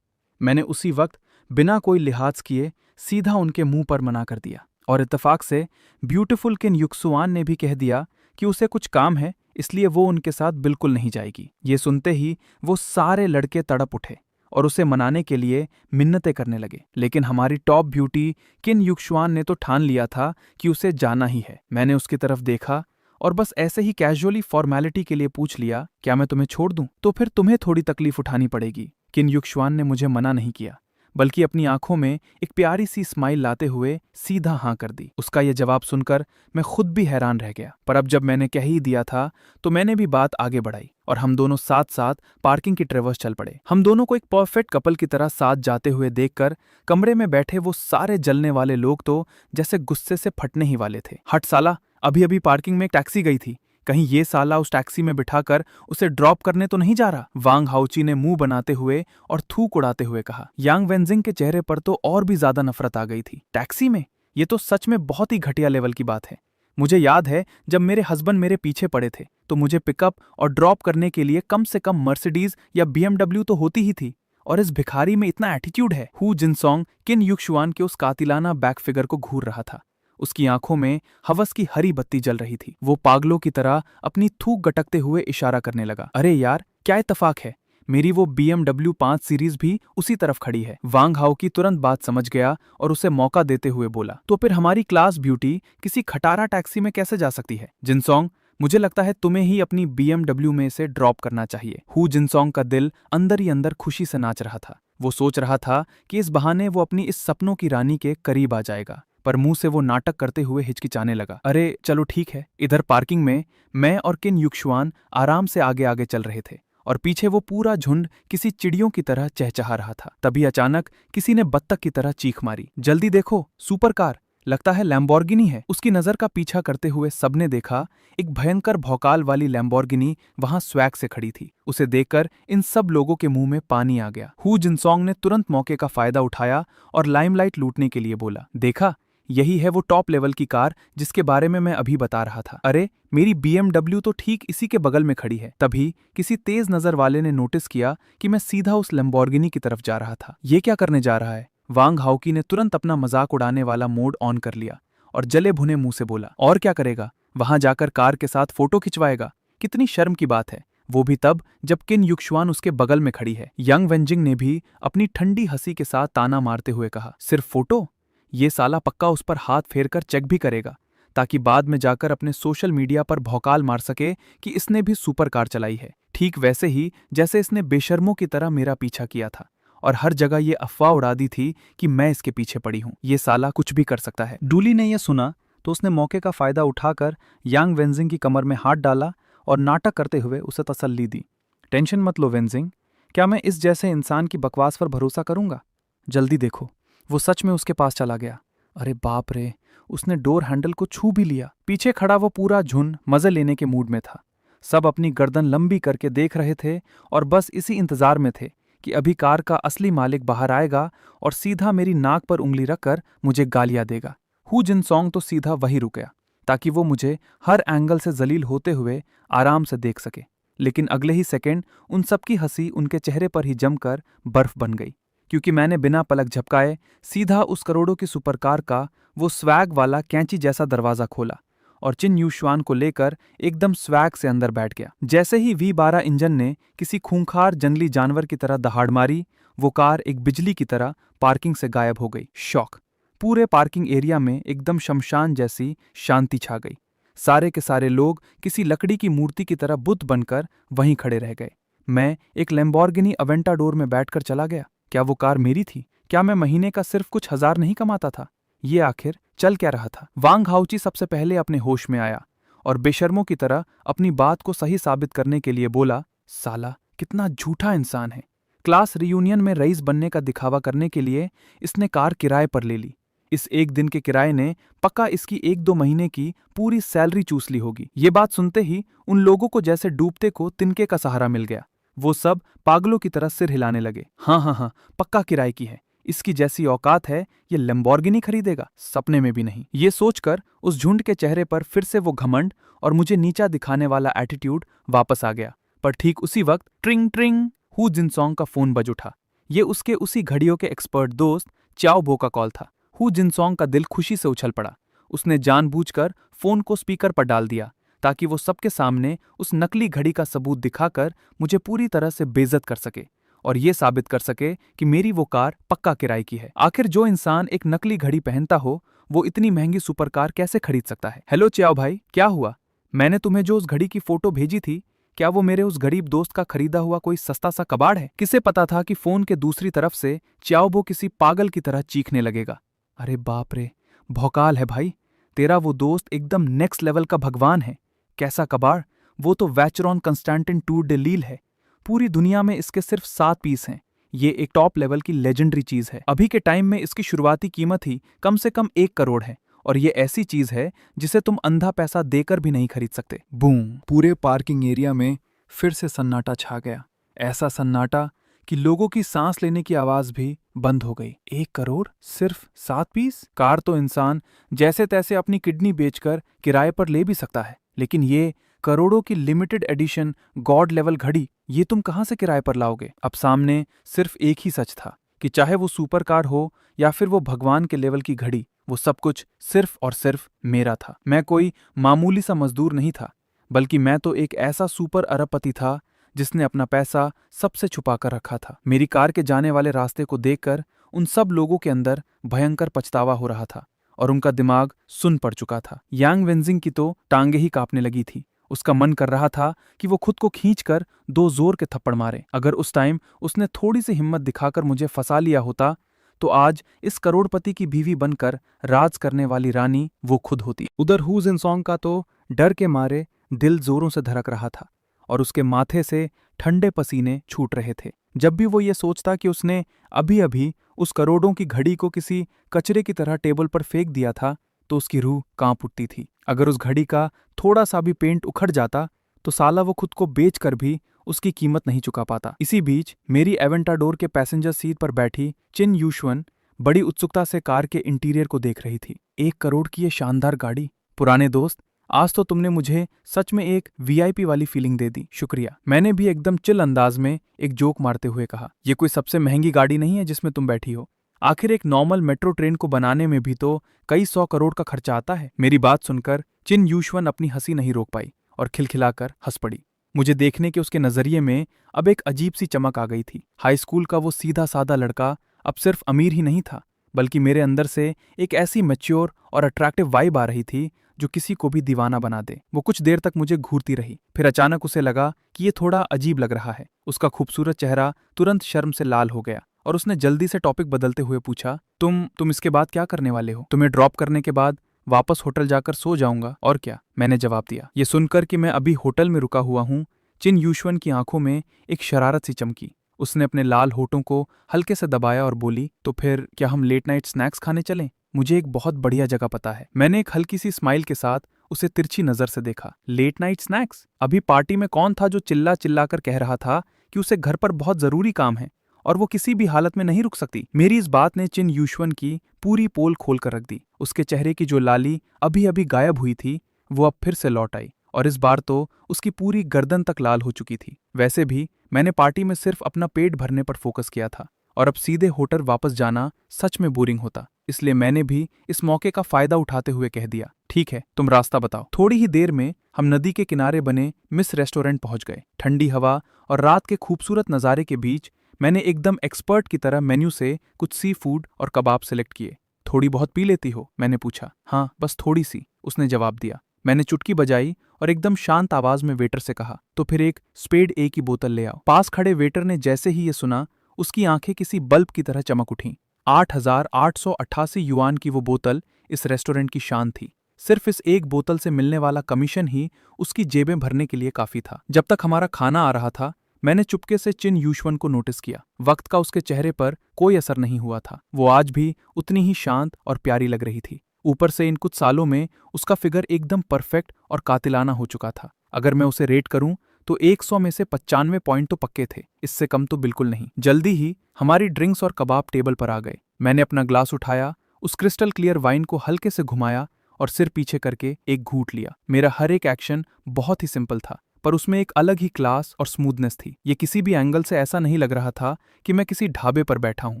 मैंने उसी वक्त बिना कोई लिहाज किए सीधा उनके मुंह पर मना कर दिया और इत्तेफाक से ब्यूटीफुल किन युक्सुआन ने भी कह दिया कि उसे कुछ काम है, इसलिए वो उनके साथ बिल्कुल नहीं जाएगी। ये सुनते ही वो सारे लड़के तड़प उठे और उसे मनाने के लिए मिन्नतें करने लगे, लेकिन हमारी टॉप ब्यूटी किन युक्सुआन ने तो ठान लिया था कि उसे जाना ही है। मैंने उसकी तरफ देखा और बस ऐसे ही कैजुअली फॉर्मेलिटी के लिए पूछ लिया, क्या मैं तुम्हें छोड़ दूं? तो फिर तुम्हें थोड़ी तकलीफ उठानी पड़ेगी। किन युक्सुआन ने मुझे मना नहीं किया, बल्कि अपनी आंखों में एक प्यारी सी स्माइल लाते हुए सीधा हाँ कर दी। उसका यह जवाब सुनकर मैं खुद भी हैरान रह गया, पर अब जब मैंने कह ही दिया था तो मैंने भी बात आगे बढ़ाई और हम दोनों साथ साथ पार्किंग की ट्रेवर्स चल पड़े। हम दोनों को एक परफेक्ट कपल की तरह साथ जाते हुए देखकर कमरे में बैठे वो सारे जलने वाले लोग तो जैसे गुस्से से फटने ही वाले थे। हट साला, अभी अभी पार्किंग में एक टैक्सी गई थी, कहीं ये साला उस टैक्सी में बिठाकर उसे ड्रॉप करने तो नहीं जा रहा? वांग हाउची ने मुंह बनाते हुए और थूक उड़ाते हुए कहा। यांग वेंजिंग के चेहरे पर तो और भी ज्यादा नफरत आ गई थी। टैक्सी में? ये तो सच में बहुत ही घटिया लेवल की बात है। मुझे याद है जब मेरे हस्बैंड मेरे पीछे पड़े थे तो मुझे पिकअप और ड्रॉप करने के लिए कम से कम मर्सिडीज या BMW तो होती ही थी, और इस भिखारी में इतना एटीट्यूड है। हु जिनसोंग किन युक्सुआन के उस कातिलाना बैक फिगर को घूर रहा था। उसकी आंखों में हवस की हरी बत्ती जल रही थी। वो पागलों की तरह अपनी थूक गटकते हुए इशारा करने लगा। अरे यार, क्या इत्तेफाक है, मेरी वो BMW 5 सीरीज भी उसी तरफ खड़ी है। वांग हाउ की तुरंत बात समझ गया और उसे मौका देते हुए बोला, तो फिर हमारी क्लास ब्यूटी किसी खटारा टैक्सी में कैसे जा सकती है? जिनसोंग, मुझे लगता है तुम्हें ही अपनी BMW में से ड्रॉप करना चाहिए। हु जिनसोंग का दिल अंदर ही अंदर खुशी से नाच रहा था। वो सोच रहा था कि इस बहाने वो अपनी इस सपनों की रानी के करीब आ जाएगा, पर मुंह से वो नाटक करते हुए हिचकिचाने लगा। अरे चलो ठीक है। इधर पार्किंग में मैं और किन युक्सुआन आराम से आगे आगे चल रहे थे और पीछे वो पूरा झुंड किसी चिड़ियों की तरह चहचहा रहा था। तभी अचानक किसी ने बत्तख की तरह चीख मारी, जल्दी देखो, सुपर कार, लगता है लैम्बोर्गिनी है। उसकी नजर का पीछा करते हुए सबने देखा एक भयंकर भौकाल वाली लैम्बोर्गिनी वहां स्वैग से खड़ी थी। उसे देखकर इन सब लोगों के मुंह में पानी आ गया। हु जिनसोंग ने तुरंत मौके का फायदा उठाया और लाइमलाइट लूटने के लिए बोला, देखा, यही है वो टॉप लेवल की कार जिसके बारे में मैं अभी बता रहा था। अरे मेरी BMW तो ठीक इसी के बगल में खड़ी है। तभी किसी तेज नजर वाले ने नोटिस किया कि मैं सीधा उस लैम्बोर्गिनी की तरफ जा रहा था। ये क्या करने जा रहा है? वांग हाउकी ने तुरंत अपना मजाक उड़ाने वाला मोड ऑन कर लिया और जले भुने मुंह से बोला, और क्या करेगा? वहां जाकर कार के साथ फोटो खिंचवाएगा? कितनी शर्म की बात है, वो भी तब जब किन युक्सुआन उसके बगल में खड़ी है। यांग वेंजिंग ने भी अपनी ठंडी हंसी के साथ ताना मारते हुए कहा, सिर्फ फोटो? ये साला पक्का उस पर हाथ फेरकर चेक भी करेगा ताकि बाद में जाकर अपने सोशल मीडिया पर भौकाल मार सके कि इसने भी सुपर कार चलाई है, ठीक वैसे ही जैसे इसने बेशर्मों की तरह मेरा पीछा किया था और हर जगह ये अफवाह उड़ा दी थी कि मैं इसके पीछे पड़ी हूं। ये साला कुछ भी कर सकता है। डूली ने यह सुना तो उसने मौके का फायदा उठाकर यांग वेंजिंग की कमर में हाथ डाला और नाटक करते हुए उसे तसल्ली दी। टेंशन मत लो वेंजिंग, क्या मैं इस जैसे इंसान की बकवास पर भरोसा करूंगा? जल्दी देखो, वो सच में उसके पास चला गया। अरे बाप रे, उसने डोर हैंडल को छू भी लिया। पीछे खड़ा वो पूरा झुंड मजे लेने के मूड में था। सब अपनी गर्दन लंबी करके देख रहे थे और बस इसी इंतजार में थे कि अभी कार का असली मालिक बाहर आएगा और सीधा मेरी नाक पर उंगली रखकर मुझे गालियां देगा। हु जिनसोंग तो सीधा वहीं रुक गया ताकि वो मुझे हर एंगल से जलील होते हुए आराम से देख सके, लेकिन अगले ही सेकंड उन सबकी हंसी उनके चेहरे पर ही जमकर बर्फ बन गई, क्योंकि मैंने बिना पलक झपकाए सीधा उस करोड़ों की सुपरकार का वो स्वैग वाला कैंची जैसा दरवाजा खोला और चिन यूशुआन को लेकर एकदम स्वैग से अंदर बैठ गया। जैसे ही V12 इंजन ने किसी खूंखार जंगली जानवर की तरह दहाड़ मारी, वो कार एक बिजली की तरह पार्किंग से गायब हो गई। शॉक। पूरे पार्किंग एरिया में एकदम शमशान जैसी शांति छा गई। सारे के सारे लोग किसी लकड़ी की मूर्ति की तरह बुत बनकर वहीं खड़े रह गए। मैं एक लैम्बोर्गिनी अवेंटाडोर में बैठकर चला गया। क्या वो कार मेरी थी? क्या मैं महीने का सिर्फ कुछ हजार नहीं कमाता था? ये आखिर चल क्या रहा था? वांग हाउची सबसे पहले अपने होश में आया और बेशर्मों की तरह अपनी बात को सही साबित करने के लिए बोला, साला कितना झूठा इंसान है। क्लास रियूनियन में रईस बनने का दिखावा करने के लिए इसने कार किराए पर ले ली। इस एक दिन के किराए ने पक्का इसकी 1-2 महीने की पूरी सैलरी चूस ली होगी। ये बात सुनते ही उन लोगों को जैसे डूबते को तिनके का सहारा मिल गया। वो सब पागलों की तरह सिर हिलाने लगे। हाँ, पक्का किराए की है। इसकी जैसी औकात है, ये लैम्बोर्गिनी खरीदेगा? सपने में भी नहीं। ये सोचकर उस झुंड के चेहरे पर फिर से वो घमंड और मुझे नीचा दिखाने वाला एटीट्यूड वापस आ गया। पर ठीक उसी वक्त ट्रिंग ट्रिंग हु जिनसोंग का फोन बज उठा। ये उसके उसी घड़ियों के एक्सपर्ट दोस्त च्याओ बो का कॉल था। हु जिनसोंग का दिल खुशी से उछल पड़ा। उसने जानबूझकर फोन को स्पीकर पर डाल दिया ताकि वो सबके सामने उस नकली घड़ी का सबूत दिखाकर मुझे पूरी तरह से बेइज्जत कर सके और ये साबित कर सके कि मेरी वो कार पक्का किराए की है। आखिर जो इंसान एक नकली घड़ी पहनता हो वो इतनी महंगी सुपर कार कैसे खरीद सकता है? हेलो च्याओ भाई, क्या हुआ? मैंने तुम्हें जो उस घड़ी की फोटो भेजी थी, क्या वो मेरे उस गरीब दोस्त का खरीदा हुआ कोई सस्ता सा कबाड़ है? किसे पता था कि फोन के दूसरी तरफ से च्याओ बो किसी पागल की तरह चीखने लगेगा। अरे बाप रे, भौकाल है भाई। तेरा वो दोस्त एकदम नेक्स्ट लेवल का भगवान है। कैसा कबाड़? वो तो वैचरॉन कंस्टेंटिन टूर डे लील है। पूरी दुनिया में इसके सिर्फ 7 पीस हैं। ये एक टॉप लेवल की लेजेंडरी चीज है। अभी के टाइम में इसकी शुरुआती कीमत ही कम से कम 1 करोड़ है और ये ऐसी चीज है जिसे तुम अंधा पैसा देकर भी नहीं खरीद सकते। बूम! पूरे पार्किंग एरिया में फिर से सन्नाटा छा गया। ऐसा सन्नाटा कि लोगों की सांस लेने की आवाज भी बंद हो गई। 1 करोड़? सिर्फ 7 पीस? कार तो इंसान जैसे तैसे अपनी किडनी बेचकर किराए पर ले भी सकता है, लेकिन ये करोड़ों की लिमिटेड एडिशन गॉड लेवल घड़ी ये तुम कहां से किराए पर लाओगे? अब सामने सिर्फ एक ही सच था कि चाहे वो सुपर कार हो या फिर वो भगवान के लेवल की घड़ी, वो सब कुछ सिर्फ और सिर्फ मेरा था। मैं कोई मामूली सा मजदूर नहीं था, बल्कि मैं तो एक ऐसा सुपर अरबपति था जिसने अपना पैसा सबसे छुपा कर रखा था। मेरी कार के जाने वाले रास्ते को देखकर उन सब लोगों के अंदर भयंकर पछतावा हो रहा था और उनका दिमाग सुन पड़ चुका था। यांग वेंजिंग की तो टांगे ही कांपने लगी थी। उसका मन कर रहा था कि वो खुद को खींचकर 2 जोर के थप्पड़ मारे। अगर उस टाइम उसने थोड़ी सी हिम्मत दिखाकर मुझे फंसा लिया होता तो आज इस करोड़पति की बीवी बनकर राज करने वाली रानी वो खुद होती। उधर हु जिनसोंग का तो डर के मारे दिल जोरों से धड़क रहा था और उसके माथे से ठंडे पसीने छूट रहे थे। जब भी वो ये सोचता कि उसने अभी अभी उस करोड़ों की घड़ी को किसी कचरे की तरह टेबल पर फेंक दिया था तो उसकी रूह कांप उठती थी। अगर उस घड़ी का थोड़ा सा भी पेंट उखड़ जाता तो साला वो खुद को बेचकर भी उसकी कीमत नहीं चुका पाता। इसी बीच मेरी एवेंटाडोर के पैसेंजर सीट पर बैठी चिन यूशुआन बड़ी उत्सुकता से कार के इंटीरियर को देख रही थी। 1 करोड़ की ये शानदार गाड़ी। पुराने दोस्त, आज तो तुमने मुझे सच में एक वीआईपी वाली फीलिंग दे दी, शुक्रिया। मैंने भी एकदम चिल अंदाज में एक जोक मारते हुए कहा। ये कोई सबसे महंगी गाड़ी नहीं है जिसमें तुम बैठी हो। आखिर एक नॉर्मल मेट्रो ट्रेन को बनाने में भी तो कई 100 करोड़ का खर्चा आता है। मेरी बात सुनकर चिन यूशुआन अपनी हंसी नहीं रोक पाई और खिलखिलाकर हंस पड़ी। मुझे देखने के उसके नजरिए में अब एक अजीब सी चमक आ गई थी। हाई स्कूल का वो सीधा साधा लड़का अब सिर्फ अमीर ही नहीं था, बल्कि मेरे अंदर से एक ऐसी मैच्योर और अट्रैक्टिव वाइब आ रही थी जो किसी को भी दीवाना बना दे। वो कुछ देर तक मुझे घूरती रही, फिर अचानक उसे लगा कि ये थोड़ा अजीब लग रहा है। उसका खूबसूरत चेहरा तुरंत शर्म से लाल हो गया और उसने जल्दी से टॉपिक बदलते हुए पूछा, तुम इसके बाद क्या करने वाले हो? तुम्हें ड्रॉप करने के बाद वापस होटल जाकर सो जाऊंगा, और क्या, मैंने जवाब दिया। ये सुनकर कि मैं अभी होटल में रुका हुआ हूँ, चिन यूशुआन की आंखों में एक शरारत सी चमकी। उसने अपने लाल होठों को हल्के से दबाया और बोली, तो फिर क्या हम लेट नाइट स्नैक्स खाने चलें? मुझे एक बहुत बढ़िया जगह पता है। मैंने एक हल्की सी स्माइल के साथ उसे तिरछी नजर से देखा। Late night snacks? अभी पार्टी में कौन था जो चिल्ला चिल्ला कर कह रहा था कि उसे घर पर बहुत जरूरी काम है और वो किसी भी हालत में नहीं रुक सकती? मेरी इस बात ने चिन यूशुआन की पूरी पोल खोल कर रख दी। उसके चेहरे की जो लाली अभी अभी गायब हुई थी वो अब फिर से लौट आई और इस बार तो उसकी पूरी गर्दन तक लाल हो चुकी थी। वैसे भी मैंने पार्टी में सिर्फ अपना पेट भरने पर फोकस किया था और अब सीधे होटल वापस जाना सच में बोरिंग होता। इसलिए मैंने भी इस मौके का फायदा उठाते हुए कह दिया, ठीक है, तुम रास्ता बताओ। थोड़ी ही देर में हम नदी के किनारे बने मिस रेस्टोरेंट पहुंच गए। ठंडी हवा और रात के खूबसूरत नज़ारे के बीच मैंने एकदम एक्सपर्ट की तरह मेन्यू से कुछ सी फूड और कबाब सेलेक्ट किए। थोड़ी बहुत पी लेती हो? मैंने पूछा। हाँ, बस थोड़ी सी, उसने जवाब दिया। मैंने चुटकी बजाई और एकदम शांत आवाज में वेटर से कहा, तो फिर एक स्पेड ए की बोतल ले आओ। पास खड़े वेटर ने जैसे ही ये सुना, उसकी आंखें किसी बल्ब की तरह चमक उठीं। 8,888 युआन की वो बोतल इस रेस्टोरेंट की शान थी। सिर्फ इस एक बोतल से मिलने वाला कमीशन ही उसकी जेबें भरने के लिए काफी था। जब तक हमारा खाना आ रहा था, मैंने चुपके से चिन यूशवन को नोटिस किया। वक्त का उसके चेहरे पर कोई असर नहीं हुआ था। वो आज भी उतनी ही शांत और प्यारी लग रही थी। ऊपर से इन कुछ सालों में उसका फिगर एकदम परफेक्ट और कातिलाना हो चुका था। अगर मैं उसे रेट करूं तो 100 में से 95 पॉइंट तो पक्के थे, इससे कम तो बिल्कुल नहीं। जल्दी ही हमारी ड्रिंक्स और कबाब टेबल पर आ गए। मैंने अपना ग्लास उठाया, उस क्रिस्टल क्लियर वाइन को हल्के से घुमाया और सिर पीछे करके एक घूंट लिया। मेरा हर एक एक्शन बहुत ही सिंपल था, पर उसमें एक अलग ही क्लास और स्मूथनेस थी। ये किसी भी एंगल से ऐसा नहीं लग रहा था कि मैं किसी ढाबे पर बैठा हूं,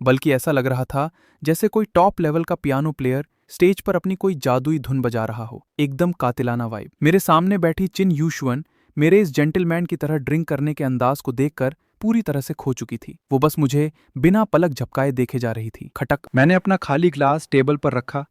बल्कि ऐसा लग रहा था जैसे कोई टॉप लेवल का पियानो प्लेयर स्टेज पर अपनी कोई जादुई धुन बजा रहा हो। एकदम कातिलाना वाइब। मेरे सामने बैठी चिन यूशवन मेरे इस जेंटलमैन की तरह ड्रिंक करने के अंदाज को देखकर पूरी तरह से खो चुकी थी। वो बस मुझे बिना पलक झपकाए देखे जा रही थी। खटक। मैंने अपना खाली ग्लास टेबल पर रखा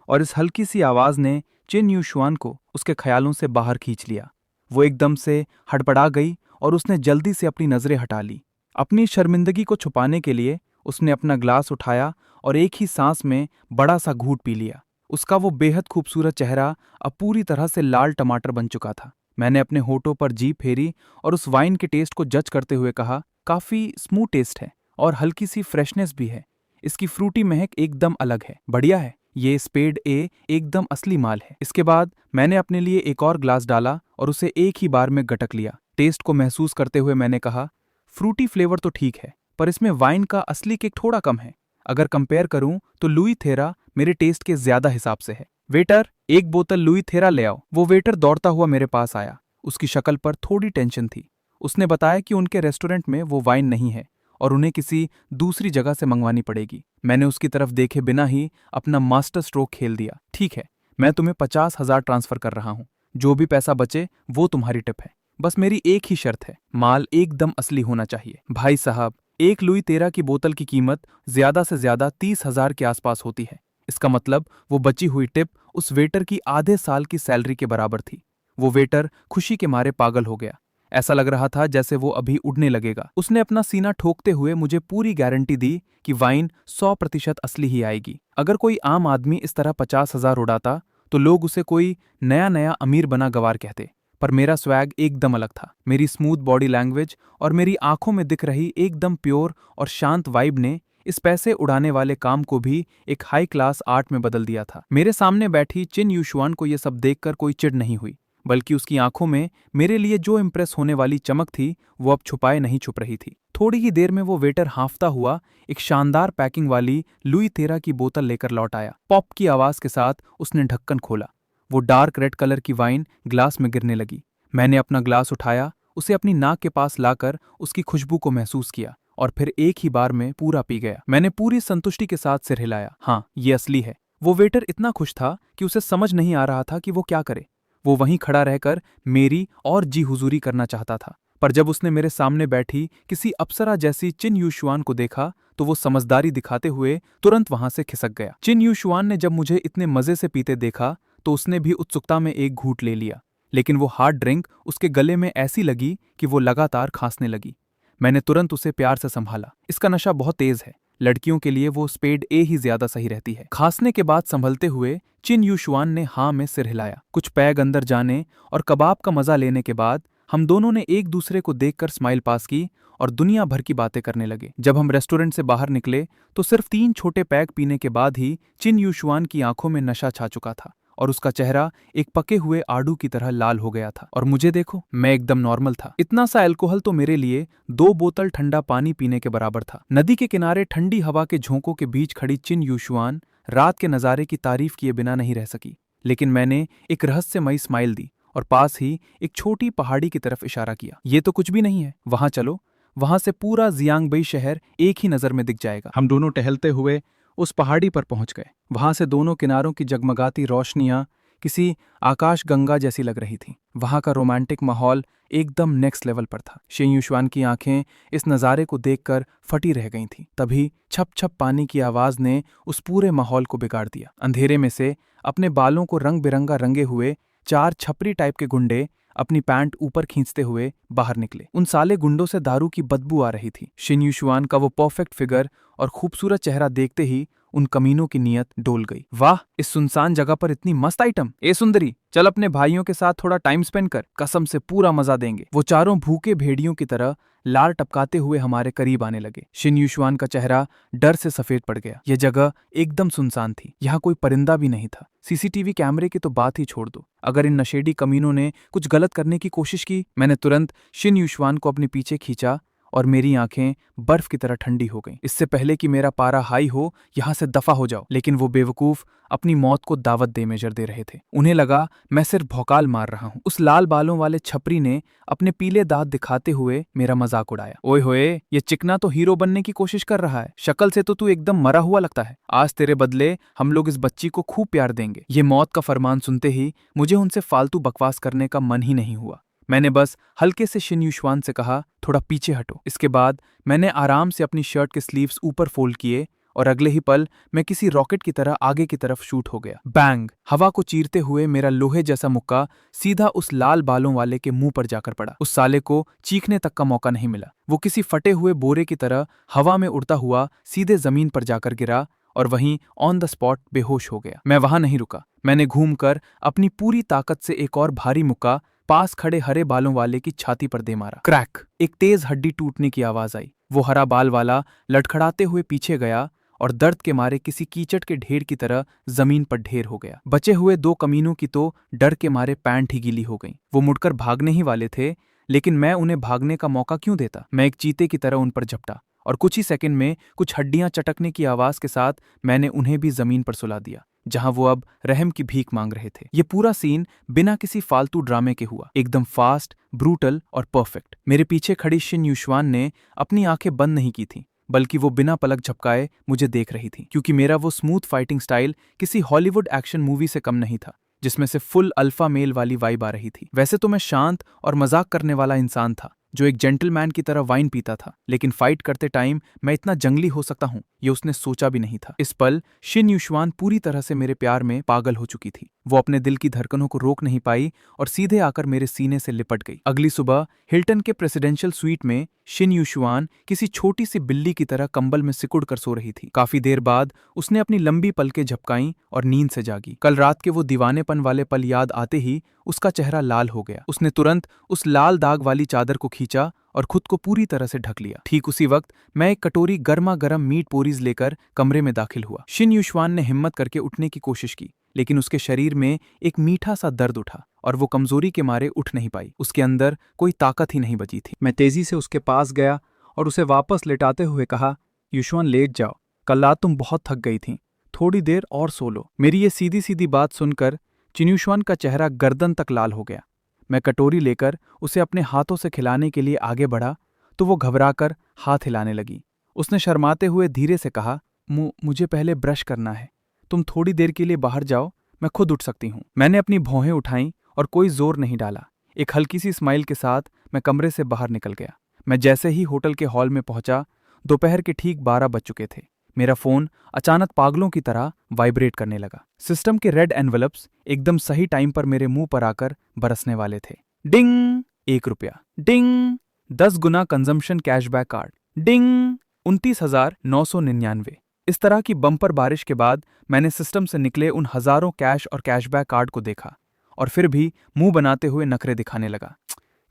और इस हल्की सी आवाज ने चिन यूशुआन को उसके ख्यालों से बाहर खींच लिया। वो एकदम से हड़बड़ा गई और उसने जल्दी से अपनी नजरें हटा ली। अपनी शर्मिंदगी को छुपाने के लिए उसने अपना ग्लास उठाया और एक ही सांस में बड़ा सा घूंट पी लिया। उसका वो बेहद खूबसूरत चेहरा अब पूरी तरह से लाल टमाटर बन चुका था। मैंने अपने होठों पर जीभ फेरी और उस वाइन के टेस्ट को जज करते हुए कहा, काफी स्मूथ टेस्ट है और हल्की सी फ्रेशनेस भी है। इसकी फ्रूटी महक एकदम अलग है। बढ़िया है। ये स्पेड ए एकदम असली माल है। इसके बाद मैंने अपने लिए एक और ग्लास डाला और उसे एक ही बार में गटक लिया। टेस्ट को महसूस करते हुए मैंने कहा, फ्रूटी फ्लेवर तो ठीक है, पर इसमें वाइन का असली किक थोड़ा कम है। अगर कंपेयर करूं तो लुई थेरा मेरे टेस्ट के ज्यादा हिसाब से है। वेटर, एक बोतल लुई थेरा ले आओ। वो वेटर दौड़ता हुआ मेरे पास आया। उसकी शक्ल पर थोड़ी टेंशन थी। उसने बताया कि उनके रेस्टोरेंट में वो वाइन नहीं है और उन्हें किसी दूसरी जगह से मंगवानी पड़ेगी। मैंने उसकी तरफ देखे बिना ही अपना मास्टर स्ट्रोक खेल दिया। ठीक है, मैं तुम्हें 50,000 ट्रांसफर कर रहा हूं। जो भी पैसा बचे वो तुम्हारी टिप है। बस मेरी एक ही शर्त है, माल एकदम असली होना चाहिए। भाई साहब, एक लुई तेरा की बोतल की कीमत ज्यादा से ज्यादा 30,000 के आसपास होती है। इसका मतलब वो बची हुई टिप उस वेटर की आधे साल की सैलरी के बराबर थी। वो वेटर खुशी के मारे पागल हो गया। ऐसा लग रहा था जैसे वो अभी उड़ने लगेगा। उसने अपना सीना ठोकते हुए मुझे पूरी गारंटी दी कि वाइन 100% असली ही आएगी। अगर कोई आम आदमी इस तरह 50,000 उड़ाता तो लोग उसे कोई नया नया अमीर बना गवार कहते, पर मेरा स्वैग एकदम अलग था। मेरी स्मूथ बॉडी लैंग्वेज और मेरी आंखों में दिख रही एकदम प्योर और शांत वाइब ने इस पैसे उड़ाने वाले काम को भी एक हाई क्लास आर्ट में बदल दिया था। मेरे सामने बैठी चिन यूशुआन को यह सब देखकर कोई चिढ़ नहीं हुई, बल्कि उसकी आंखों में मेरे लिए जो इम्प्रेस होने वाली चमक थी वो अब छुपाए नहीं छुप रही थी। थोड़ी ही देर में वो वेटर हांफता हुआ एक शानदार पैकिंग वाली लुई तेरा की बोतल लेकर लौट आया। पॉप की आवाज के साथ उसने ढक्कन खोला। वो डार्क रेड कलर की वाइन ग्लास में गिरने लगी। मैंने अपना ग्लास उठाया, उसे अपनी नाक के पास लाकर उसकी खुशबू को महसूस किया और फिर एक ही बार में पूरा पी गया। मैंने पूरी संतुष्टि के साथ सिर हिलाया। हाँ, ये असली है। वो वेटर इतना खुश था कि उसे समझ नहीं आ रहा था कि वो क्या करे। वो वहीं खड़ा रहकर मेरी और जी हुजूरी करना चाहता था, पर जब उसने मेरे सामने बैठी किसी अप्सरा जैसी चिन यूशुआन को देखा तो वो समझदारी दिखाते हुए तुरंत वहां से खिसक गया। चिन यूशुआन ने जब मुझे इतने मजे से पीते देखा तो उसने भी उत्सुकता में एक घूंट ले लिया, लेकिन वो हार्ड ड्रिंक उसके गले में ऐसी लगी कि वो लगातार खांसने लगी। मैंने तुरंत उसे प्यार से संभाला। इसका नशा बहुत तेज है, लड़कियों के लिए वो स्पेड ए ही ज्यादा सही रहती है। खांसने के बाद संभलते हुए चिन यूशुआन ने हाँ में सिर हिलाया। कुछ पैग अंदर जाने और कबाब का मजा लेने के बाद हम दोनों ने एक दूसरे को देखकर स्माइल पास की और दुनिया भर की बातें करने लगे। जब हम रेस्टोरेंट से बाहर निकले तो सिर्फ 3 छोटे पैग पीने के बाद ही चिन यूशुआन की आंखों में नशा छा चुका था और उसका चेहरा एक पके हुए आड़ू की तरह लाल हो गया था। और मुझे देखो, मैं एकदम नॉर्मल था। इतना सा अल्कोहल तो मेरे लिए 2 बोतल ठंडा पानी पीने के बराबर था। नदी के किनारे ठंडी हवा के झोंकों के बीच खड़ी चिन यूशुआन रात के नज़ारे की तारीफ किए बिना नहीं रह सकी, लेकिन मैंने एक रहस्यमयी स्माइल दी और पास ही एक छोटी पहाड़ी की तरफ इशारा किया। ये तो कुछ भी नहीं है, वहां चलो, वहां से पूरा जियांगबई शहर एक ही नजर में दिख जाएगा। हम दोनों टहलते हुए उस पहाड़ी पर पहुंच गए। वहां से दोनों किनारों की जगमगाती रोशनियां किसी आकाश गंगा जैसी लग रही थी। वहां का रोमांटिक माहौल एकदम नेक्स्ट लेवल पर था। शेन युशवान की आंखें इस नज़ारे को देखकर फटी रह गई थीं। तभी छप छप पानी की आवाज ने उस पूरे माहौल को बिगाड़ दिया। अंधेरे में से अपने बालों को रंग बिरंगा रंगे हुए 4 छपरी टाइप के गुंडे अपनी पैंट ऊपर खींचते हुए बाहर निकले। उन साले गुंडों से दारू की बदबू आ रही थी। शेन युशवान का वो परफेक्ट फिगर और खूबसूरत चेहरा देखते ही उन कमीनों की नीयत डोल गई। वाह, इस सुनसान जगह पर इतनी मस्त आइटम। ए सुंदरी, चल अपने भाइयों के साथ थोड़ा टाइम स्पेंड कर, कसम से पूरा मजा देंगे। वो चारों भूखे भेड़ियों की तरह लार टपकाते हुए हमारे करीब आने लगे। शेन युशवान का चेहरा डर से सफेद पड़ गया। यह जगह एकदम सुनसान थी। यहाँ कोई परिंदा भी नहीं था। सीसीटीवी कैमरे की तो बात ही छोड़ दो। अगर इन नशेड़ी कमीनों ने कुछ गलत करने की कोशिश की। मैंने तुरंत शेन युशवान को अपने पीछे खींचा और मेरी आंखें बर्फ की तरह ठंडी हो गईं। इससे पहले कि मेरा पारा हाई हो, यहां से दफा हो जाओ। लेकिन वो बेवकूफ अपनी मौत को दावत दे मेजर दे रहे थे। उन्हें लगा मैं सिर्फ भौकाल मार रहा हूं। उस लाल बालों वाले छपरी ने अपने पीले दांत दिखाते हुए मेरा मजाक उड़ाया। ओए होए, ये चिकना तो हीरो बनने की कोशिश कर रहा है। शक्ल से तो तू एकदम मरा हुआ लगता है। आज तेरे बदले हम लोग इस बच्ची को खूब प्यार देंगे। ये मौत का फरमान सुनते ही मुझे उनसे फालतू बकवास करने का मन ही नहीं हुआ। मैंने बस हल्के से शेन युशवान से कहा, थोड़ा पीछे हटो। इसके बाद मैंने आराम से अपनी शर्ट के स्लीव्स ऊपर फोल्ड किए और अगले ही पल मैं किसी रॉकेट की तरह आगे की तरफ शूट हो गया। बैंग! हवा को चीरते हुए मेरा लोहे जैसा मुक्का सीधा उस लाल बालों वाले के मुंह पर जाकर पड़ा। उस साले को चीखने तक का मौका नहीं मिला। वो किसी फटे हुए बोरे की तरह हवा में उड़ता हुआ सीधे जमीन पर जाकर गिरा और वहीं ऑन द स्पॉट बेहोश हो गया। मैं वहां नहीं रुका। मैंने घूमकर अपनी पूरी ताकत से एक और भारी मुक्का पास खड़े हरे बालों वाले की छाती पर दे मारा। क्रैक! एक तेज हड्डी टूटने की आवाज आई। वो हरा बाल वाला लड़खड़ाते हुए पीछे गया और दर्द के मारे किसी कीचड़ के ढेर की तरह जमीन पर ढेर हो गया। बचे हुए 2 कमीनों की तो डर के मारे पैंट ही गीली हो गई। वो मुड़कर भागने ही वाले थे, लेकिन मैं उन्हें भागने का मौका क्यों देता। मैं एक चीते की तरह उन पर झपटा और कुछ ही सेकंड में कुछ हड्डियां चटकने की आवाज के साथ मैंने उन्हें भी जमीन पर सुला दिया, जहां वो अब रहम की भीख मांग रहे थे। ये पूरा सीन बिना किसी फालतू ड्रामे के हुआ, एकदम फास्ट, ब्रूटल और परफेक्ट। मेरे पीछे खड़ी शेन युशवान ने अपनी आंखें बंद नहीं की थी, बल्कि वो बिना पलक झपकाए मुझे देख रही थी, क्योंकि मेरा वो स्मूथ फाइटिंग स्टाइल किसी हॉलीवुड एक्शन मूवी से कम नहीं था, जिसमें से फुल अल्फा मेल वाली वाइब आ रही थी। वैसे तो मैं शांत और मजाक करने वाला इंसान था, जो एक जेंटलमैन की तरह वाइन पीता था, लेकिन फाइट करते टाइम मैं इतना जंगली हो सकता हूं, ये उसने सोचा भी नहीं था। इस पल शेन युशवान पूरी तरह से मेरे प्यार में पागल हो चुकी थी। वो अपने दिल की धड़कनों को रोक नहीं पाई और सीधे आकर मेरे सीने से लिपट गई। अगली सुबह हिल्टन के प्रेसिडेंशियल स्वीट में शेन युशवान किसी छोटी सी बिल्ली की तरह कंबल में सिकुड़ कर सो रही थी। काफी देर बाद उसने अपनी लंबी पलकें झपकाईं और नींद से जागी। कल रात के वो दीवानेपन वाले पल याद आते ही उसका चेहरा लाल हो गया। उसने तुरंत उस लाल दाग वाली चादर को खींचा और खुद को पूरी तरह से ढक लिया। ठीक उसी वक्त मैं एक कटोरी गर्मा गर्म मीट पोरीज लेकर कमरे में दाखिल हुआ। शेन युशवान ने हिम्मत करके उठने की कोशिश की, लेकिन उसके शरीर में एक मीठा सा दर्द उठा और वो कमजोरी के मारे उठ नहीं पाई। उसके अंदर कोई ताकत ही नहीं बची थी। मैं तेजी से उसके पास गया और उसे वापस लेटाते हुए कहा, युशवान लेट जाओ, कल रात तुम बहुत थक गई थी, थोड़ी देर और सो लो। मेरी ये सीधी सीधी बात सुनकर चिन्युशवान का चेहरा गर्दन तक लाल हो गया। मैं कटोरी लेकर उसे अपने हाथों से खिलाने के लिए आगे बढ़ा तो वो घबराकर हाथ हिलाने लगी। उसने शर्माते हुए धीरे से कहा, मुझे पहले ब्रश करना है, तुम थोड़ी देर के लिए बाहर जाओ, मैं खुद उठ सकती हूँ। मैंने अपनी भौहें उठाईं और कोई जोर नहीं डाला। एक हल्की सी स्माइल के साथ मैं कमरे से बाहर निकल गया। मैं जैसे ही होटल के हॉल में पहुंचा, दोपहर के ठीक 12 बज चुके थे। मेरा फोन अचानक पागलों की तरह वाइब्रेट करने लगा। सिस्टम के रेड एनवलप्स एकदम सही टाइम पर मेरे मुंह पर आकर बरसने वाले थे। डिंग! 1 रुपया। डिंग! 10 गुना कंजम्पशन कैशबैक कार्ड। डिंग! 29,999। इस तरह की बम्पर बारिश के बाद मैंने सिस्टम से निकले उन हजारों कैश और कैशबैक कार्ड को देखा और फिर भी मुंह बनाते हुए नखरे दिखाने लगा।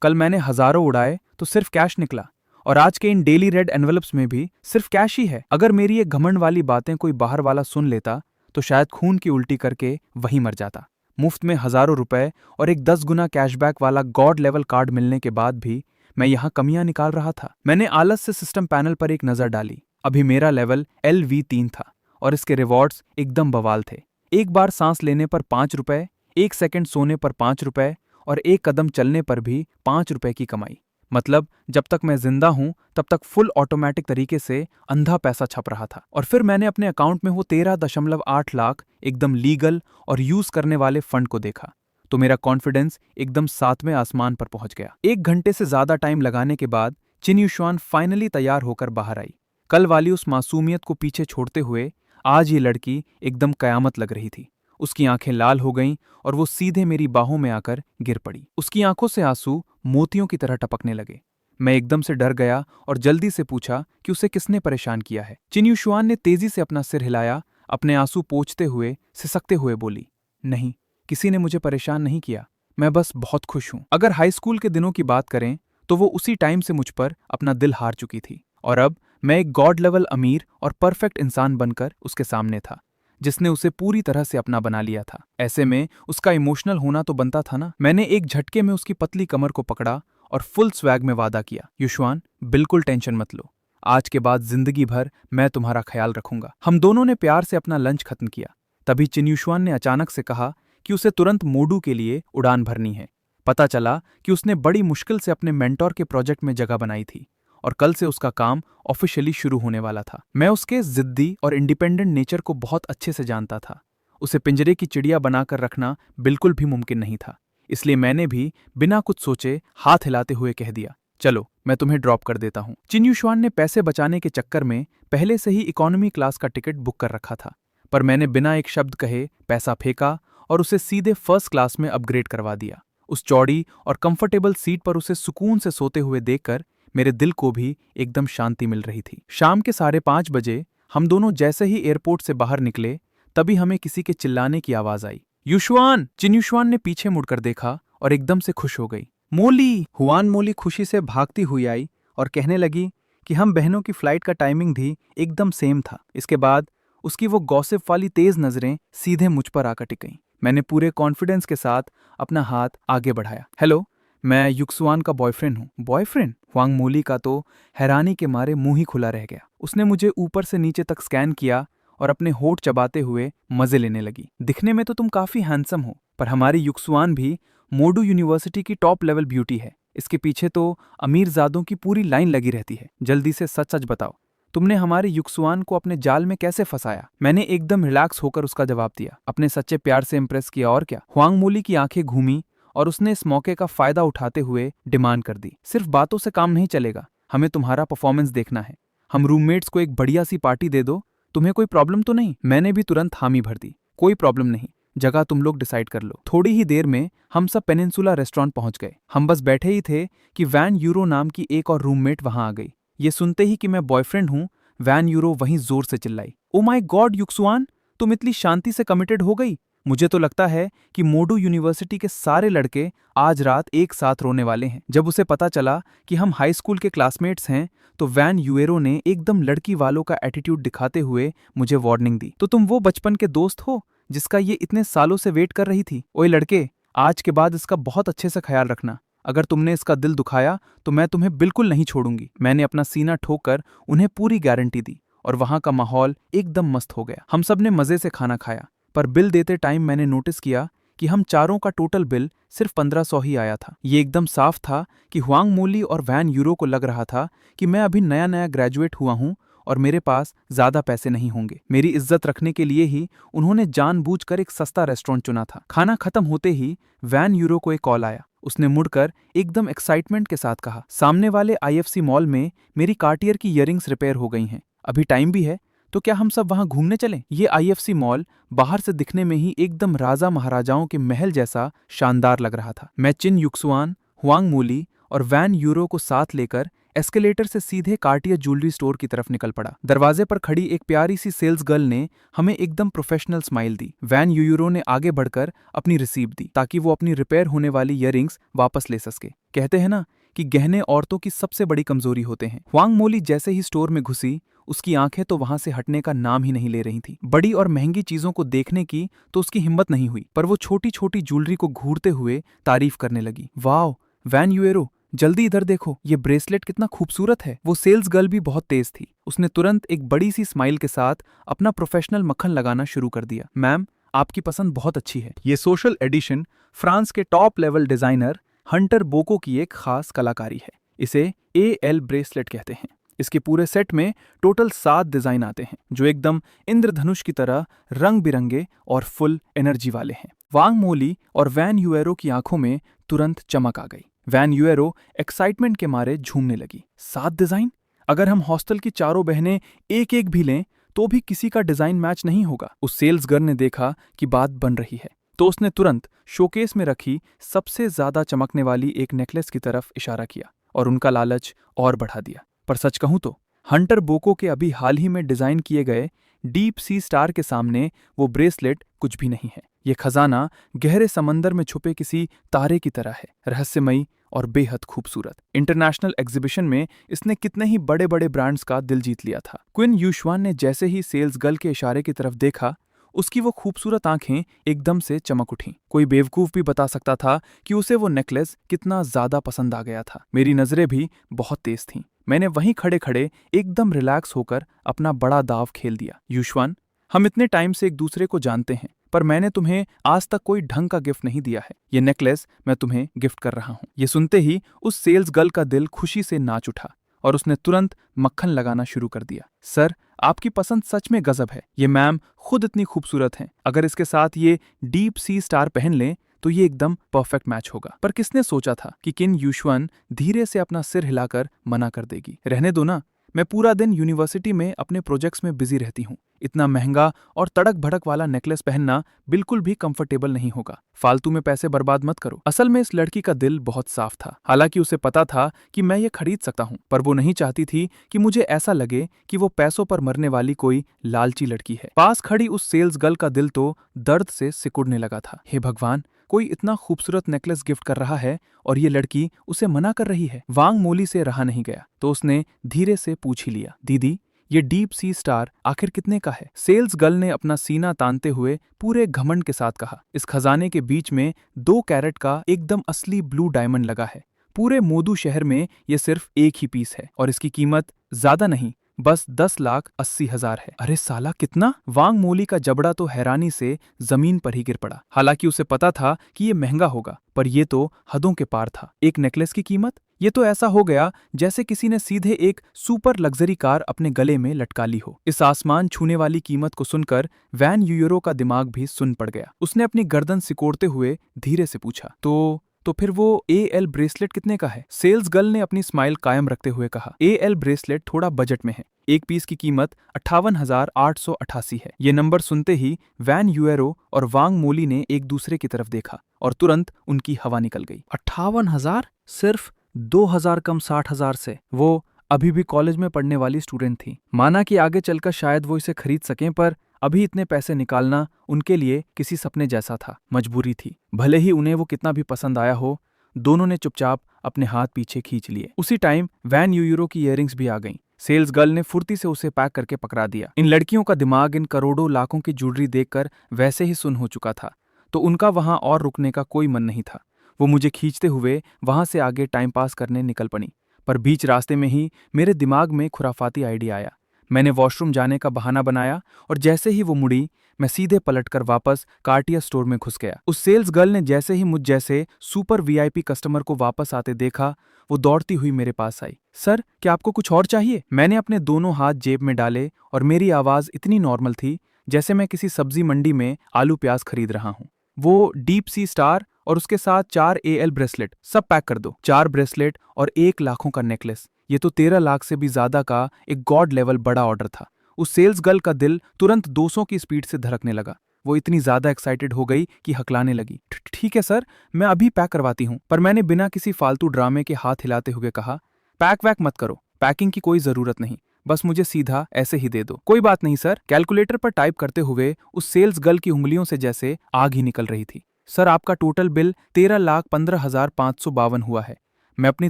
कल मैंने हजारों उड़ाए तो सिर्फ कैश निकला, और आज के इन डेली रेड एनवलप्स में भी सिर्फ कैश ही है। अगर मेरी ये घमंड वाली बातें कोई बाहर वाला सुन लेता तो शायद खून की उल्टी करके वहीं मर जाता। मुफ्त में हजारों रुपए और एक 10 गुना कैशबैक वाला गॉड लेवल कार्ड मिलने के बाद भी मैं यहाँ कमियां निकाल रहा था। मैंने आलस से सिस्टम पैनल पर एक नजर डाली। अभी मेरा लेवल LV3 था और इसके रिवॉर्ड्स एकदम बवाल थे। एक बार सांस लेने पर 5 रुपए, 1 सेकंड सोने पर 5 रुपए और 1 कदम चलने पर भी 5 रुपए की कमाई। मतलब जब तक मैं जिंदा हूं तब तक फुल ऑटोमेटिक तरीके से अंधा पैसा छप रहा था। और फिर मैंने अपने अकाउंट में वो 13.8 लाख एकदम लीगल और यूज करने वाले फंड को देखा तो मेरा कॉन्फिडेंस एकदम 7वें आसमान पर पहुंच गया। 1 घंटे से ज्यादा टाइम लगाने के बाद चिन युशुआन फाइनली तैयार होकर बाहर आई। कल वाली उस मासूमियत को पीछे छोड़ते हुए आज ये लड़की एकदम कयामत लग रही थी। उसकी आंखें लाल हो गईं और वो सीधे मेरी बाहों में आकर गिर पड़ी। उसकी आंखों से आंसू मोतियों की तरह टपकने लगे। मैं एकदम से डर गया और जल्दी से पूछा कि उसे किसने परेशान किया है। चिन युशुआन ने तेजी से अपना सिर हिलाया, अपने आंसू पोंछते हुए सिसकते हुए बोली, नहीं, किसी ने मुझे परेशान नहीं किया, मैं बस बहुत खुश हूं। अगर हाई स्कूल के दिनों की बात करें तो वो उसी टाइम से मुझ पर अपना दिल हार चुकी थी और अब मैं एक गॉड लेवल अमीर और परफेक्ट इंसान बनकर उसके सामने था, जिसने उसे पूरी तरह से अपना बना लिया था। ऐसे में उसका इमोशनल होना तो बनता था ना। मैंने एक झटके में उसकी पतली कमर को पकड़ा और फुल स्वैग में वादा किया, युशुआन, बिल्कुल टेंशन मत लो, आज के बाद जिंदगी भर मैं तुम्हारा ख्याल रखूंगा। हम दोनों ने प्यार से अपना लंच खत्म किया। तभी चिन युशुआन ने अचानक से कहा कि उसे तुरंत मोडू के लिए उड़ान भरनी है। पता चला कि उसने बड़ी मुश्किल से अपने मेंटोर के प्रोजेक्ट में जगह बनाई थी और कल से उसका काम ऑफिशियली शुरू होने वाला था। मैं उसके जिद्दी और इंडिपेंडेंट नेचर को बहुत अच्छे से जानता था। उसे पिंजरे की चिड़िया बनाकर रखना बिल्कुल भी मुमकिन नहीं था। इसलिए मैंने भी बिना कुछ सोचे हाथ हिलाते हुए कह दिया, चलो मैं तुम्हें ड्रॉप कर देता हूं। चिन युशुआन ने पैसे बचाने के चक्कर में पहले से ही इकोनॉमी क्लास का टिकट बुक कर रखा था, पर मैंने बिना एक शब्द कहे पैसा फेंका और उसे सीधे फर्स्ट क्लास में अपग्रेड करवा दिया। उस चौड़ी और कंफर्टेबल सीट पर उसे सुकून से सोते हुए देखकर मेरे दिल को भी एकदम शांति मिल रही थी। शाम के 5:30 बजे हम दोनों जैसे ही एयरपोर्ट से बाहर निकले तभी हमें किसी के चिल्लाने की आवाज आई, युशुआन! चिन युशुआन ने पीछे मुड़कर देखा और एकदम से खुश हो गई। मोली! हुआन मोली खुशी से भागती हुई आई और कहने लगी कि हम बहनों की फ्लाइट का टाइमिंग भी एकदम सेम था। इसके बाद उसकी वो गॉसिप वाली तेज नजरें सीधे मुझ पर आकर टिक गईं। मैंने पूरे कॉन्फिडेंस के साथ अपना हाथ आगे बढ़ाया। हेलो, मैं युक्सुआन का बॉयफ्रेंड हूँ। बॉयफ्रेंड? हुआंग मोली का तो हैरानी के मारे मुंह ही खुला रह गया। उसने मुझे ऊपर से नीचे तक स्कैन किया और अपने होठ चबाते हुए मजे लेने लगी। दिखने में तो तुम काफी हैंडसम हो, पर हमारी युक्सुआन भी मोडू यूनिवर्सिटी की टॉप लेवल ब्यूटी है। इसके पीछे तो अमीरजादों की पूरी लाइन लगी रहती है। जल्दी से सच सच बताओ, तुमने हमारे युक्सुआन को अपने जाल में कैसे फंसाया? मैंने एकदम रिलैक्स होकर उसका जवाब दिया, अपने सच्चे प्यार से इम्प्रेस किया और क्या। हुआंग मोली की आंखें घूमी और उसने इस मौके का फायदा उठाते हुए डिमांड कर दी, सिर्फ बातों से काम नहीं चलेगा, हमें तुम्हारा परफॉर्मेंस देखना है। हम रूममेट्स को एक बढ़िया सी पार्टी दे दो, तुम्हें कोई प्रॉब्लम तो नहीं? मैंने भी तुरंत हामी भर दी, कोई प्रॉब्लम नहीं, जगह तुम लोग डिसाइड कर लो। थोड़ी ही देर में हम सब पेनिनसुला रेस्टोरेंट पहुंच गए। हम बस बैठे ही थे कि वैन यूरो नाम की एक और रूममेट वहां आ गई। ये सुनते ही कि मैं बॉयफ्रेंड हूं, वैन यूरो वहीं जोर से चिल्लाई, ओ माय गॉड युक्सुआन, तुम इतनी शांति से कमिटेड हो गई। मुझे तो लगता है कि मोडू यूनिवर्सिटी के सारे लड़के आज रात एक साथ रोने वाले हैं। जब उसे पता चला कि हम हाई स्कूल के क्लासमेट्स हैं तो वैन यूएरो ने एकदम लड़की वालों का एटीट्यूड दिखाते हुए मुझे वार्निंग दी, तो तुम वो बचपन के दोस्त हो जिसका ये इतने सालों से वेट कर रही थी? ओए लड़के, आज के बाद इसका बहुत अच्छे से ख्याल रखना। अगर तुमने इसका दिल दुखाया तो मैं तुम्हें बिल्कुल नहीं छोड़ूंगी। मैंने अपना सीना ठोककर उन्हें पूरी गारंटी दी और वहां का माहौल एकदम मस्त हो गया। हम सब ने मजे से खाना खाया, पर बिल देते टाइम मैंने नोटिस किया कि हम चारों का टोटल बिल सिर्फ 1500 ही आया था। ये एकदम साफ था कि हुआंग मोली और वैन यूरो को लग रहा था कि मैं अभी नया नया ग्रेजुएट हुआ हूं और मेरे पास ज्यादा पैसे नहीं होंगे। मेरी इज्जत रखने के लिए ही उन्होंने जानबूझकर एक सस्ता रेस्टोरेंट चुना था। खाना खत्म होते ही वैन यूरो को एक कॉल आया। उसने मुड़कर एकदम एक्साइटमेंट के साथ कहा, सामने वाले आईएफसी मॉल में मेरी कार्टियर की इयररिंग्स रिपेयर हो गई हैं, अभी टाइम भी है, तो क्या हम सब वहां घूमने चलें? ये आईएफसी मॉल बाहर से दिखने में ही एकदम राजा महाराजाओं के महल जैसा शानदार लग रहा था। मैं चिन युक्सुआन, हुआंग मोली और वैन यूरो को साथ लेकर एस्केलेटर से सीधे कार्टियर ज्वेलरी स्टोर की तरफ निकल पड़ा। दरवाजे पर खड़ी एक प्यारी सी सेल्स गर्ल ने हमें एकदम प्रोफेशनल स्माइल दी। वैन यूरो ने आगे बढ़कर अपनी रिसीप्ट दी ताकि वो अपनी रिपेयर होने वाली इयररिंग्स वापस ले सके। कहते हैं ना कि गहने औरतों की सबसे बड़ी कमजोरी होते हैं। हुआंग मोली जैसे ही स्टोर में घुसी, उसकी आंखें तो वहां से हटने का नाम ही नहीं ले रही थी। बड़ी और महंगी चीजों को देखने की तो उसकी हिम्मत नहीं हुई, पर वो छोटी छोटी ज्वेलरी को घूरते हुए तारीफ करने लगी। वाह वैन यूरो, जल्दी इधर देखो, ये ब्रेसलेट कितना खूबसूरत है। वो सेल्स गर्ल भी बहुत तेज थी। उसने तुरंत एक बड़ी सी स्माइल के साथ अपना प्रोफेशनल मक्खन लगाना शुरू कर दिया। मैम, आपकी पसंद बहुत अच्छी है। ये सोशल एडिशन फ्रांस के top level designer Hunter Boko की एक खास कलाकारी है। इसे AL ब्रेसलेट कहते हैं। इसके पूरे सेट में टोटल 7 डिजाइन आते हैं जो एकदम इंद्रधनुष की तरह रंग बिरंगे और फुल एनर्जी वाले हैं। वांग मोली और वैन यूएरो की आंखों में तुरंत चमक आ गई। वैन यूएरो एक्साइटमेंट के मारे झूमने लगी। 7 डिजाइन? अगर हम हॉस्टल की चारों बहनें एक एक भी लें तो भी किसी का डिजाइन मैच नहीं होगा। उस सेल्स गर्ल ने देखा कि बात बन रही है तो उसने तुरंत शोकेस में रखी सबसे ज्यादा चमकने वाली एक नेकलेस की तरफ इशारा किया और उनका लालच और बढ़ा दिया। पर सच कहूं तो हंटर बोको के अभी हाल ही में डिजाइन किए गए डीप सी स्टार के सामने वो ब्रेसलेट कुछ भी नहीं है। ये खजाना गहरे समंदर में छुपे किसी तारे की तरह है, रहस्यमयी और बेहद खूबसूरत। इंटरनेशनल एग्जीबिशन में इसने कितने ही बड़े बड़े ब्रांड्स का दिल जीत लिया था। क्विन यूशुआन ने जैसे ही सेल्स गर्ल के इशारे की तरफ देखा, उसकी वो खूबसूरत आंखें एकदम से चमक उठीं। कोई बेवकूफ भी बता सकता था कि उसे वो नेकलेस कितना ज्यादा पसंद आ गया था। मेरी नजरें भी बहुत तेज थीं। मैंने वहीं खड़े खड़े एकदम रिलैक्स होकर अपना बड़ा दाव खेल दिया। यूशुआन, हम इतने टाइम से एक दूसरे को जानते हैं, पर मैंने तुम्हें आज तक कोई ढंग का गिफ्ट नहीं दिया है। ये नेकलेस मैं तुम्हें गिफ्ट कर रहा हूँ। ये सुनते ही उस सेल्स गर्ल का दिल खुशी से नाच उठा और उसने तुरंत मक्खन लगाना शुरू कर दिया। सर, आपकी पसंद सच में गजब है। ये मैम खुद इतनी खूबसूरत हैं। अगर इसके साथ ये डीप सी स्टार पहन लें तो ये एकदम परफेक्ट मैच होगा। पर किसने सोचा था कि किन यूशुआन धीरे से अपना सिर हिलाकर मना कर देगी। रहने दो ना, मैं पूरा दिन यूनिवर्सिटी में अपने प्रोजेक्ट्स में बिजी रहती हूँ। इतना महंगा और तड़क भड़क वाला नेकलेस पहनना बिल्कुल भी कंफर्टेबल नहीं होगा। फालतू में पैसे बर्बाद मत करो। असल में इस लड़की का दिल बहुत साफ था। हालांकि उसे पता था कि मैं ये खरीद सकता हूँ, पर वो नहीं चाहती थी कि मुझे ऐसा लगे कि वो पैसों पर मरने वाली कोई लालची लड़की है। पास खड़ी उस सेल्स गर्ल का दिल तो दर्द से सिकुड़ने लगा था। हे भगवान, कोई इतना खूबसूरत नेकलेस गिफ्ट कर रहा है और ये लड़की उसे मना कर रही है। वांग मोली से रहा नहीं गया तो उसने धीरे से पूछ ही लिया, दीदी, ये डीप सी स्टार आखिर कितने का है? सेल्स गर्ल ने अपना सीना तानते हुए पूरे घमंड के साथ कहा, इस खजाने के बीच में 2 कैरेट का एकदम असली ब्लू डायमंड लगा है। पूरे मोदू शहर में ये सिर्फ एक ही पीस है और इसकी कीमत ज्यादा नहीं, बस 10,80,000 है। अरे साला, कितना? वांग मोली का जबड़ा तो हैरानी से जमीन पर ही गिर पड़ा। हालांकि उसे पता था कि ये महंगा होगा, पर ये तो हदों के पार था। एक नेकलेस की कीमत? ये तो ऐसा हो गया जैसे किसी ने सीधे एक सुपर लग्जरी कार अपने गले में लटका ली हो। इस आसमान छूने वाली कीमत को सुनकर वैन यूरो का दिमाग भी सुन पड़ गया। उसने अपनी गर्दन सिकोड़ते हुए धीरे से पूछा, तो फिर वो AL ब्रेसलेट कितने का है? सेल्स गर्ल ने अपनी स्माइल कायम रखते हुए कहा, AL ब्रेसलेट थोड़ा बजट में है। एक पीस की कीमत 58,888 है। ये नंबर सुनते ही वैन यूएरो और वांग मोली ने एक दूसरे की तरफ देखा और तुरंत उनकी हवा निकल गई। 58,000? सिर्फ 2,000 कम 60,000 से। वो अभी भी कॉलेज में पढ़ने वाली स्टूडेंट थी। माना कि आगे चलकर शायद वो इसे खरीद सकें, पर अभी इतने पैसे निकालना उनके लिए किसी सपने जैसा था। मजबूरी थी। भले ही उन्हें वो कितना भी पसंद आया हो, दोनों ने चुपचाप अपने हाथ पीछे खींच लिए। उसी टाइम वैन यूरो की इयररिंग्स भी आ गईं। सेल्स गर्ल ने फुर्ती से उसे पैक करके पकड़ा दिया। इन लड़कियों का दिमाग इन करोड़ों लाखों की ज्वेलरी देखकर वैसे ही सुन्न हो चुका था, तो उनका वहां और रुकने का कोई मन नहीं था। वो मुझे खींचते हुए वहां से आगे टाइम पास करने निकल पड़ी, पर बीच रास्ते में ही मेरे दिमाग में खुराफाती आइडिया आया। मैंने वॉशरूम जाने का बहाना बनाया और जैसे ही वो मुड़ी, मैं सीधे पलटकर वापस कार्टियर स्टोर में घुस गया। उस सेल्स गर्ल ने जैसे ही मुझ जैसे सुपर VIP कस्टमर को वापस आते देखा, वो दौड़ती हुई मेरे पास आई। सर, क्या आपको कुछ और चाहिए? मैंने अपने दोनों हाथ जेब में डाले और मेरी आवाज इतनी नॉर्मल थी जैसे मैं किसी सब्जी मंडी में आलू प्याज खरीद रहा हूँ। वो डीप सी स्टार और उसके साथ 4 AL ब्रेसलेट सब पैक कर दो। 4 ब्रेसलेट और 1 लाखों का नेकलेस। ये तो 13 लाख से भी ज्यादा का एक गॉड लेवल बड़ा ऑर्डर था। उस सेल्स गर्ल का दिल तुरंत 200 की स्पीड से धड़कने लगा। वो इतनी ज्यादा एक्साइटेड हो गई कि हकलाने लगी। ठीक है सर, मैं अभी पैक करवाती हूँ। पर मैंने बिना किसी फालतू ड्रामे के हाथ हिलाते हुए कहा, पैक वैक मत करो, पैकिंग की कोई जरूरत नहीं, बस मुझे सीधा ऐसे ही दे दो। कोई बात नहीं सर। कैलकुलेटर पर टाइप करते हुए उस सेल्स गर्ल की उंगलियों से जैसे आग ही निकल रही थी। सर, आपका टोटल बिल 13,15,552 हुआ है। मैं अपनी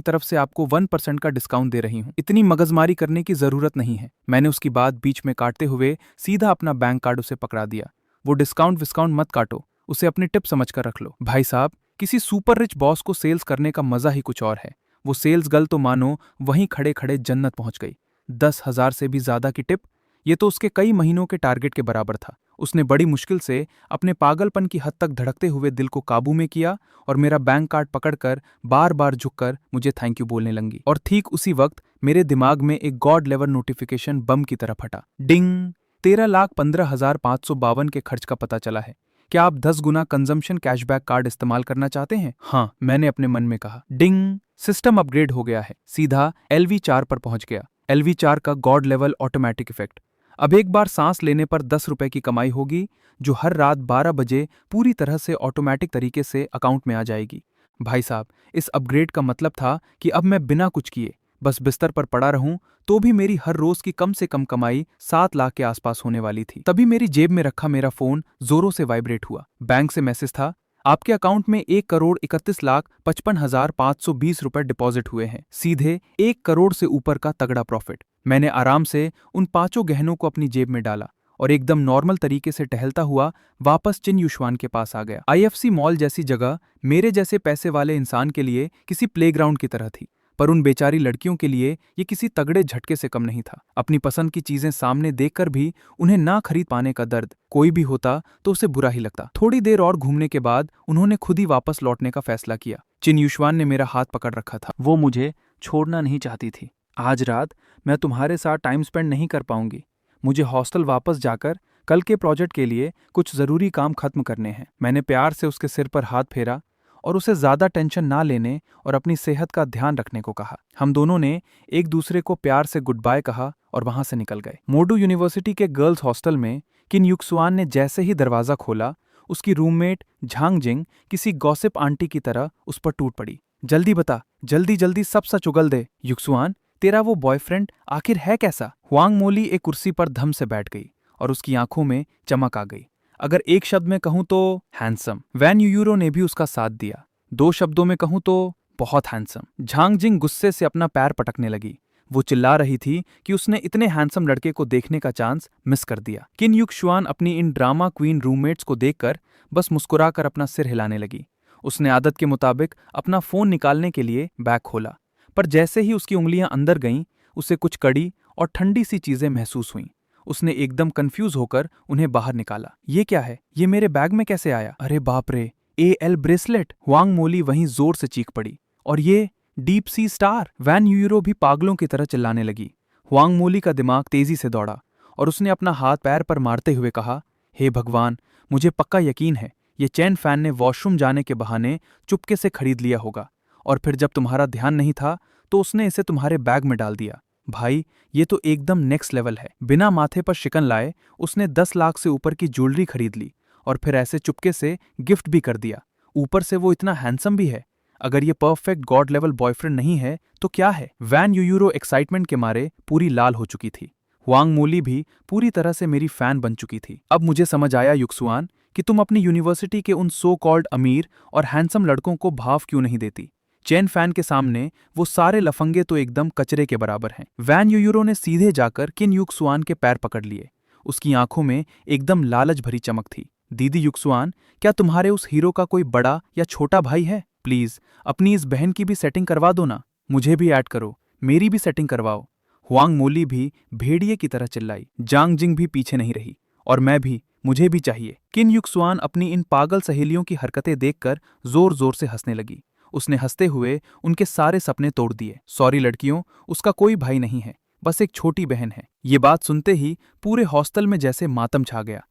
तरफ से आपको 1% का डिस्काउंट दे रही हूँ। इतनी मगजमारी करने की जरूरत नहीं है। मैंने उसकी बात बीच में काटते हुए सीधा अपना बैंक कार्ड उसे पकड़ा दिया। वो डिस्काउंट विस्काउंट मत काटो, उसे अपनी टिप समझकर रख लो। भाई साहब, किसी सुपर रिच बॉस को सेल्स करने का मजा ही कुछ और है। वो सेल्स गर्ल तो मानो वहीं खड़े खड़े जन्नत पहुंच गई। 10,000 से भी ज्यादा की टिप, ये तो उसके कई महीनों के टारगेट के बराबर था। उसने बड़ी मुश्किल से अपने पागलपन की हद तक धड़कते हुए दिल को काबू में किया और मेरा बैंक कार्ड पकड़कर बार बार झुककर मुझे थैंक यू बोलने लगी। और ठीक उसी वक्त मेरे दिमाग में एक गॉड लेवल नोटिफिकेशन बम की तरह फटा। डिंग! 13,15,552 के खर्च का पता चला है। क्या आप 10 गुना कंजम्पशन कैशबैक कार्ड इस्तेमाल करना चाहते हैं? हाँ, मैंने अपने मन में कहा। डिंग! सिस्टम अपग्रेड हो गया है। सीधा LV4 पर पहुंच गया। LV4 का गॉड लेवल ऑटोमेटिक इफेक्ट। अब एक बार सांस लेने पर 10 रुपए की कमाई होगी, जो हर रात 12 बजे पूरी तरह से ऑटोमेटिक तरीके से अकाउंट में आ जाएगी। भाई साहब, इस अपग्रेड का मतलब था कि अब मैं बिना कुछ किए बस बिस्तर पर पड़ा रहूं तो भी मेरी हर रोज की कम से कम कमाई 7 लाख के आसपास होने वाली थी। तभी मेरी जेब में रखा मेरा फोन जोरों से वाइब्रेट हुआ। बैंक से मैसेज था, आपके अकाउंट में 1,31,55,520 रुपए डिपॉजिट हुए हैं। सीधे 1 करोड़ से ऊपर का तगड़ा प्रॉफिट। मैंने आराम से उन 5 गहनों को अपनी जेब में डाला और एकदम नॉर्मल तरीके से टहलता हुआ वापस चिन युशवान के पास आ गया। IFC मॉल जैसी जगह मेरे जैसे पैसे वाले इंसान के लिए किसी प्लेग्राउंड की तरह थी, पर उन बेचारी लड़कियों के लिए ये किसी तगड़े झटके से कम नहीं था। अपनी पसंद की चीजें सामने देखकर भी उन्हें ना खरीद पाने का दर्द कोई भी होता तो उसे बुरा ही लगता। थोड़ी देर और घूमने के बाद उन्होंने खुद ही वापस लौटने का फैसला किया। चिन युशवान ने मेरा हाथ पकड़ रखा था। वो मुझे छोड़ना नहीं चाहती थी। आज रात मैं तुम्हारे साथ टाइम स्पेंड नहीं कर पाऊंगी। मुझे हॉस्टल वापस जाकर कल के प्रोजेक्ट के लिए कुछ जरूरी काम खत्म करने हैं। मैंने प्यार से उसके सिर पर हाथ फेरा और उसे ज्यादा टेंशन ना लेने और अपनी सेहत का ध्यान रखने को कहा। हम दोनों ने एक दूसरे को प्यार से गुड बाय कहा और वहां से निकल गए। मोडू यूनिवर्सिटी के गर्ल्स हॉस्टल में किन युक्सुआन ने जैसे ही दरवाजा खोला, उसकी रूममेट झांग जिंग किसी गॉसिप आंटी की तरह उस पर टूट पड़ी। जल्दी बता, जल्दी जल्दी सब सच उगल दे। युक्सुआन, तेरा वो बॉयफ्रेंड आखिर है कैसा? हुआंग मोली एक कुर्सी पर धम से बैठ गई और उसकी आंखों में चमक आ गई। अगर एक शब्द में कहूं तो हैंडसम। वैन यूयूरो ने भी उसका साथ दिया। 2 शब्दों में कहूं तो बहुत हैंडसम। झांग जिंग गुस्से से अपना पैर पटकने लगी। वो चिल्ला रही थी कि उसने इतने हैंडसम लड़के को देखने का चांस मिस कर दिया। किन युक्सुआन अपनी इन ड्रामा क्वीन रूममेट्स को देखकर बस मुस्कुराकर अपना सिर हिलाने लगी। उसने आदत के मुताबिक अपना फोन निकालने के लिए बैग खोला, पर जैसे ही उसकी उंगलियां अंदर गईं, उसे कुछ कड़ी और ठंडी सी चीजें महसूस हुईं। उसने एकदम कंफ्यूज होकर उन्हें बाहर निकाला। ये क्या है? ये मेरे बैग में कैसे आया? अरे बाप रे, AL ब्रेसलेट! हुआंग मोली वहीं जोर से चीख पड़ी। और ये डीप सी स्टार! वैन यूरो भी पागलों की तरह चिल्लाने लगी। हुआंग मोली का दिमाग तेजी से दौड़ा और उसने अपना हाथ पैर पर मारते हुए कहा, हे भगवान, मुझे पक्का यकीन है ये चैन फैन ने वॉशरूम जाने के बहाने चुपके से खरीद लिया होगा और फिर जब तुम्हारा ध्यान नहीं था तो उसने इसे तुम्हारे बैग में डाल दिया। भाई, ये तो एकदम नेक्स्ट लेवल है। बिना माथे पर शिकन लाए उसने 10 लाख से ऊपर की ज्वेलरी खरीद ली और फिर ऐसे चुपके से गिफ्ट भी कर दिया। ऊपर से वो इतना हैंडसम भी है। अगर ये परफेक्ट गॉड लेवल बॉयफ्रेंड नहीं है तो क्या है? वैन यूयूरो एक्साइटमेंट के मारे पूरी लाल हो चुकी थी। हुआंग मोली भी पूरी तरह से मेरी फैन बन चुकी थी। अब मुझे समझ आया युक्सुआन कि तुम अपनी यूनिवर्सिटी के उन सो कॉल्ड अमीर और हैंडसम लड़कों को भाव क्यों नहीं देती। चैन फैन के सामने वो सारे लफंगे तो एकदम कचरे के बराबर हैं। वैन यूयूरो ने सीधे जाकर किन युक्सुआन के पैर पकड़ लिए। उसकी आंखों में एकदम लालच भरी चमक थी। दीदी युक्सुआन, क्या तुम्हारे उस हीरो का कोई बड़ा या छोटा भाई है? प्लीज अपनी इस बहन की भी सेटिंग करवा दो ना। मुझे भी ऐड करो, मेरी भी सेटिंग करवाओ। हुआंग मोली भी भेड़िए की तरह चिल्लाई। जांग जिंग भी पीछे नहीं रही। और मैं भी, मुझे भी चाहिए। किन युक्सुआन अपनी इन पागल सहेलियों की हरकतें देखकर जोर जोर से हंसने लगी। उसने हंसते हुए उनके सारे सपने तोड़ दिए। सॉरी लड़कियों, उसका कोई भाई नहीं है, बस एक छोटी बहन है। ये बात सुनते ही पूरे हॉस्टल में जैसे मातम छा गया।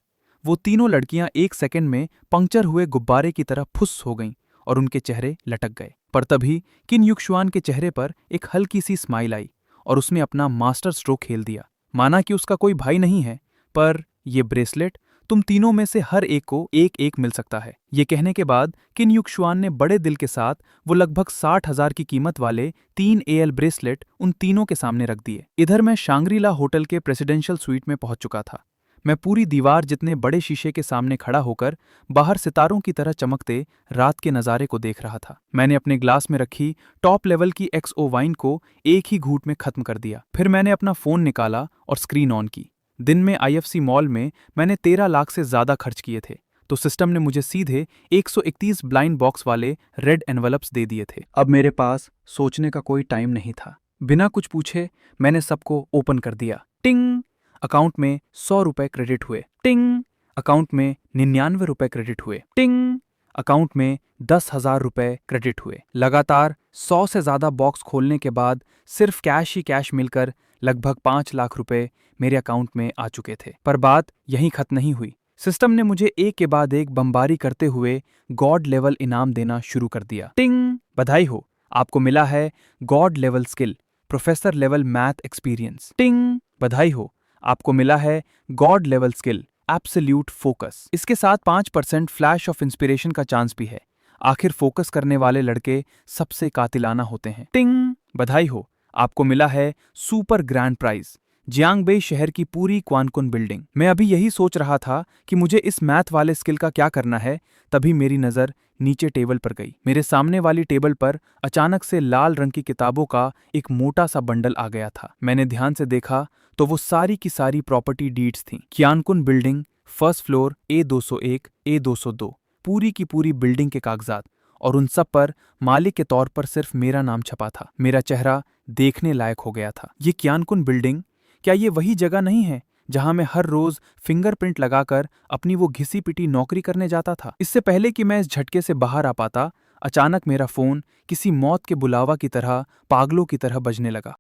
वो तीनों लड़कियां 1 सेकंड में पंक्चर हुए गुब्बारे की तरह फुस हो गईं और उनके चेहरे लटक गए। पर तभी किन युक्सुआन के चेहरे पर एक हल्की सी स्माइल आई और उसने अपना मास्टर स्ट्रोक खेल दिया। माना कि उसका कोई भाई नहीं है, पर ये ब्रेसलेट तुम तीनों में से हर एक को एक एक मिल सकता है। ये कहने के बाद किन युक्सुआन ने बड़े दिल के साथ वो लगभग 60,000 की कीमत वाले 3 AL ब्रेसलेट उन तीनों के सामने रख दिए। इधर मैं शांग्रीला होटल के प्रेसिडेंशियल स्वीट में पहुंच चुका था। मैं पूरी दीवार जितने बड़े शीशे के सामने खड़ा होकर बाहर सितारों की तरह चमकते रात के नज़ारे को देख रहा था। मैंने अपने ग्लास में रखी टॉप लेवल की XO वाइन को एक ही घूंट में खत्म कर दिया। फिर मैंने अपना फोन निकाला और स्क्रीन ऑन की। दिन में IFC मॉल में मैंने 13 लाख से ज्यादा खर्च किए थे, तो सिस्टम ने मुझे सीधे 131 ब्लाइंड बॉक्स वाले रेड एनवलप्स दे दिए थे। अब मेरे पास सोचने का कोई टाइम नहीं था। बिना कुछ पूछे मैंने सबको ओपन कर दिया। टिंग! अकाउंट में 100 रुपए क्रेडिट हुए। टिंग! अकाउंट में 99 रुपए क्रेडिट हुए। टिंग, अकाउंट में 10,000 रुपए क्रेडिट हुए। लगातार 100 से ज्यादा बॉक्स खोलने के बाद सिर्फ कैश ही कैश मिलकर लगभग 5 लाख रुपए मेरे अकाउंट में आ चुके थे। पर बात यहीं खत्म नहीं हुई। सिस्टम ने मुझे एक के बाद एक बमबारी करते हुए गॉड लेवल इनाम देना शुरू कर दिया। टिंग, बधाई हो, आपको मिला है God level skill, professor level math experience. टिंग, बधाई हो, आपको मिला है God level skill, absolute focus. इसके साथ 5% फ्लैश ऑफ इंस्पिरेशन का चांस भी है। आखिर फोकस करने वाले लड़के सबसे कातिलाना होते हैं। टिंग, बधाई हो, आपको मिला है सुपर ग्रैंड प्राइज, जियांगबे शहर की पूरी क्वानकुन बिल्डिंग। मैं अभी यही सोच रहा था कि मुझे इस मैथ वाले स्किल का क्या करना है, तभी मेरी नजर नीचे टेबल पर गई। मेरे सामने वाली टेबल पर अचानक से लाल रंग की किताबों का एक मोटा सा बंडल आ गया था। मैंने ध्यान से देखा तो वो सारी की सारी प्रॉपर्टी डीड्स थीं। क्यानकुन building, first floor, A201, A202, पूरी की पूरी बिल्डिंग के कागजात, और उन सब पर मालिक के तौर पर सिर्फ मेरा नाम छपा था। मेरा चेहरा देखने लायक हो गया था। ये क्यानकुन बिल्डिंग, क्या ये वही जगह नहीं है जहां मैं हर रोज फिंगरप्रिंट लगाकर अपनी वो घिसी पिटी नौकरी करने जाता था? इससे पहले कि मैं इस झटके से बाहर आ पाता, अचानक मेरा फोन किसी मौत के बुलावा की तरह पागलों की तरह बजने लगा।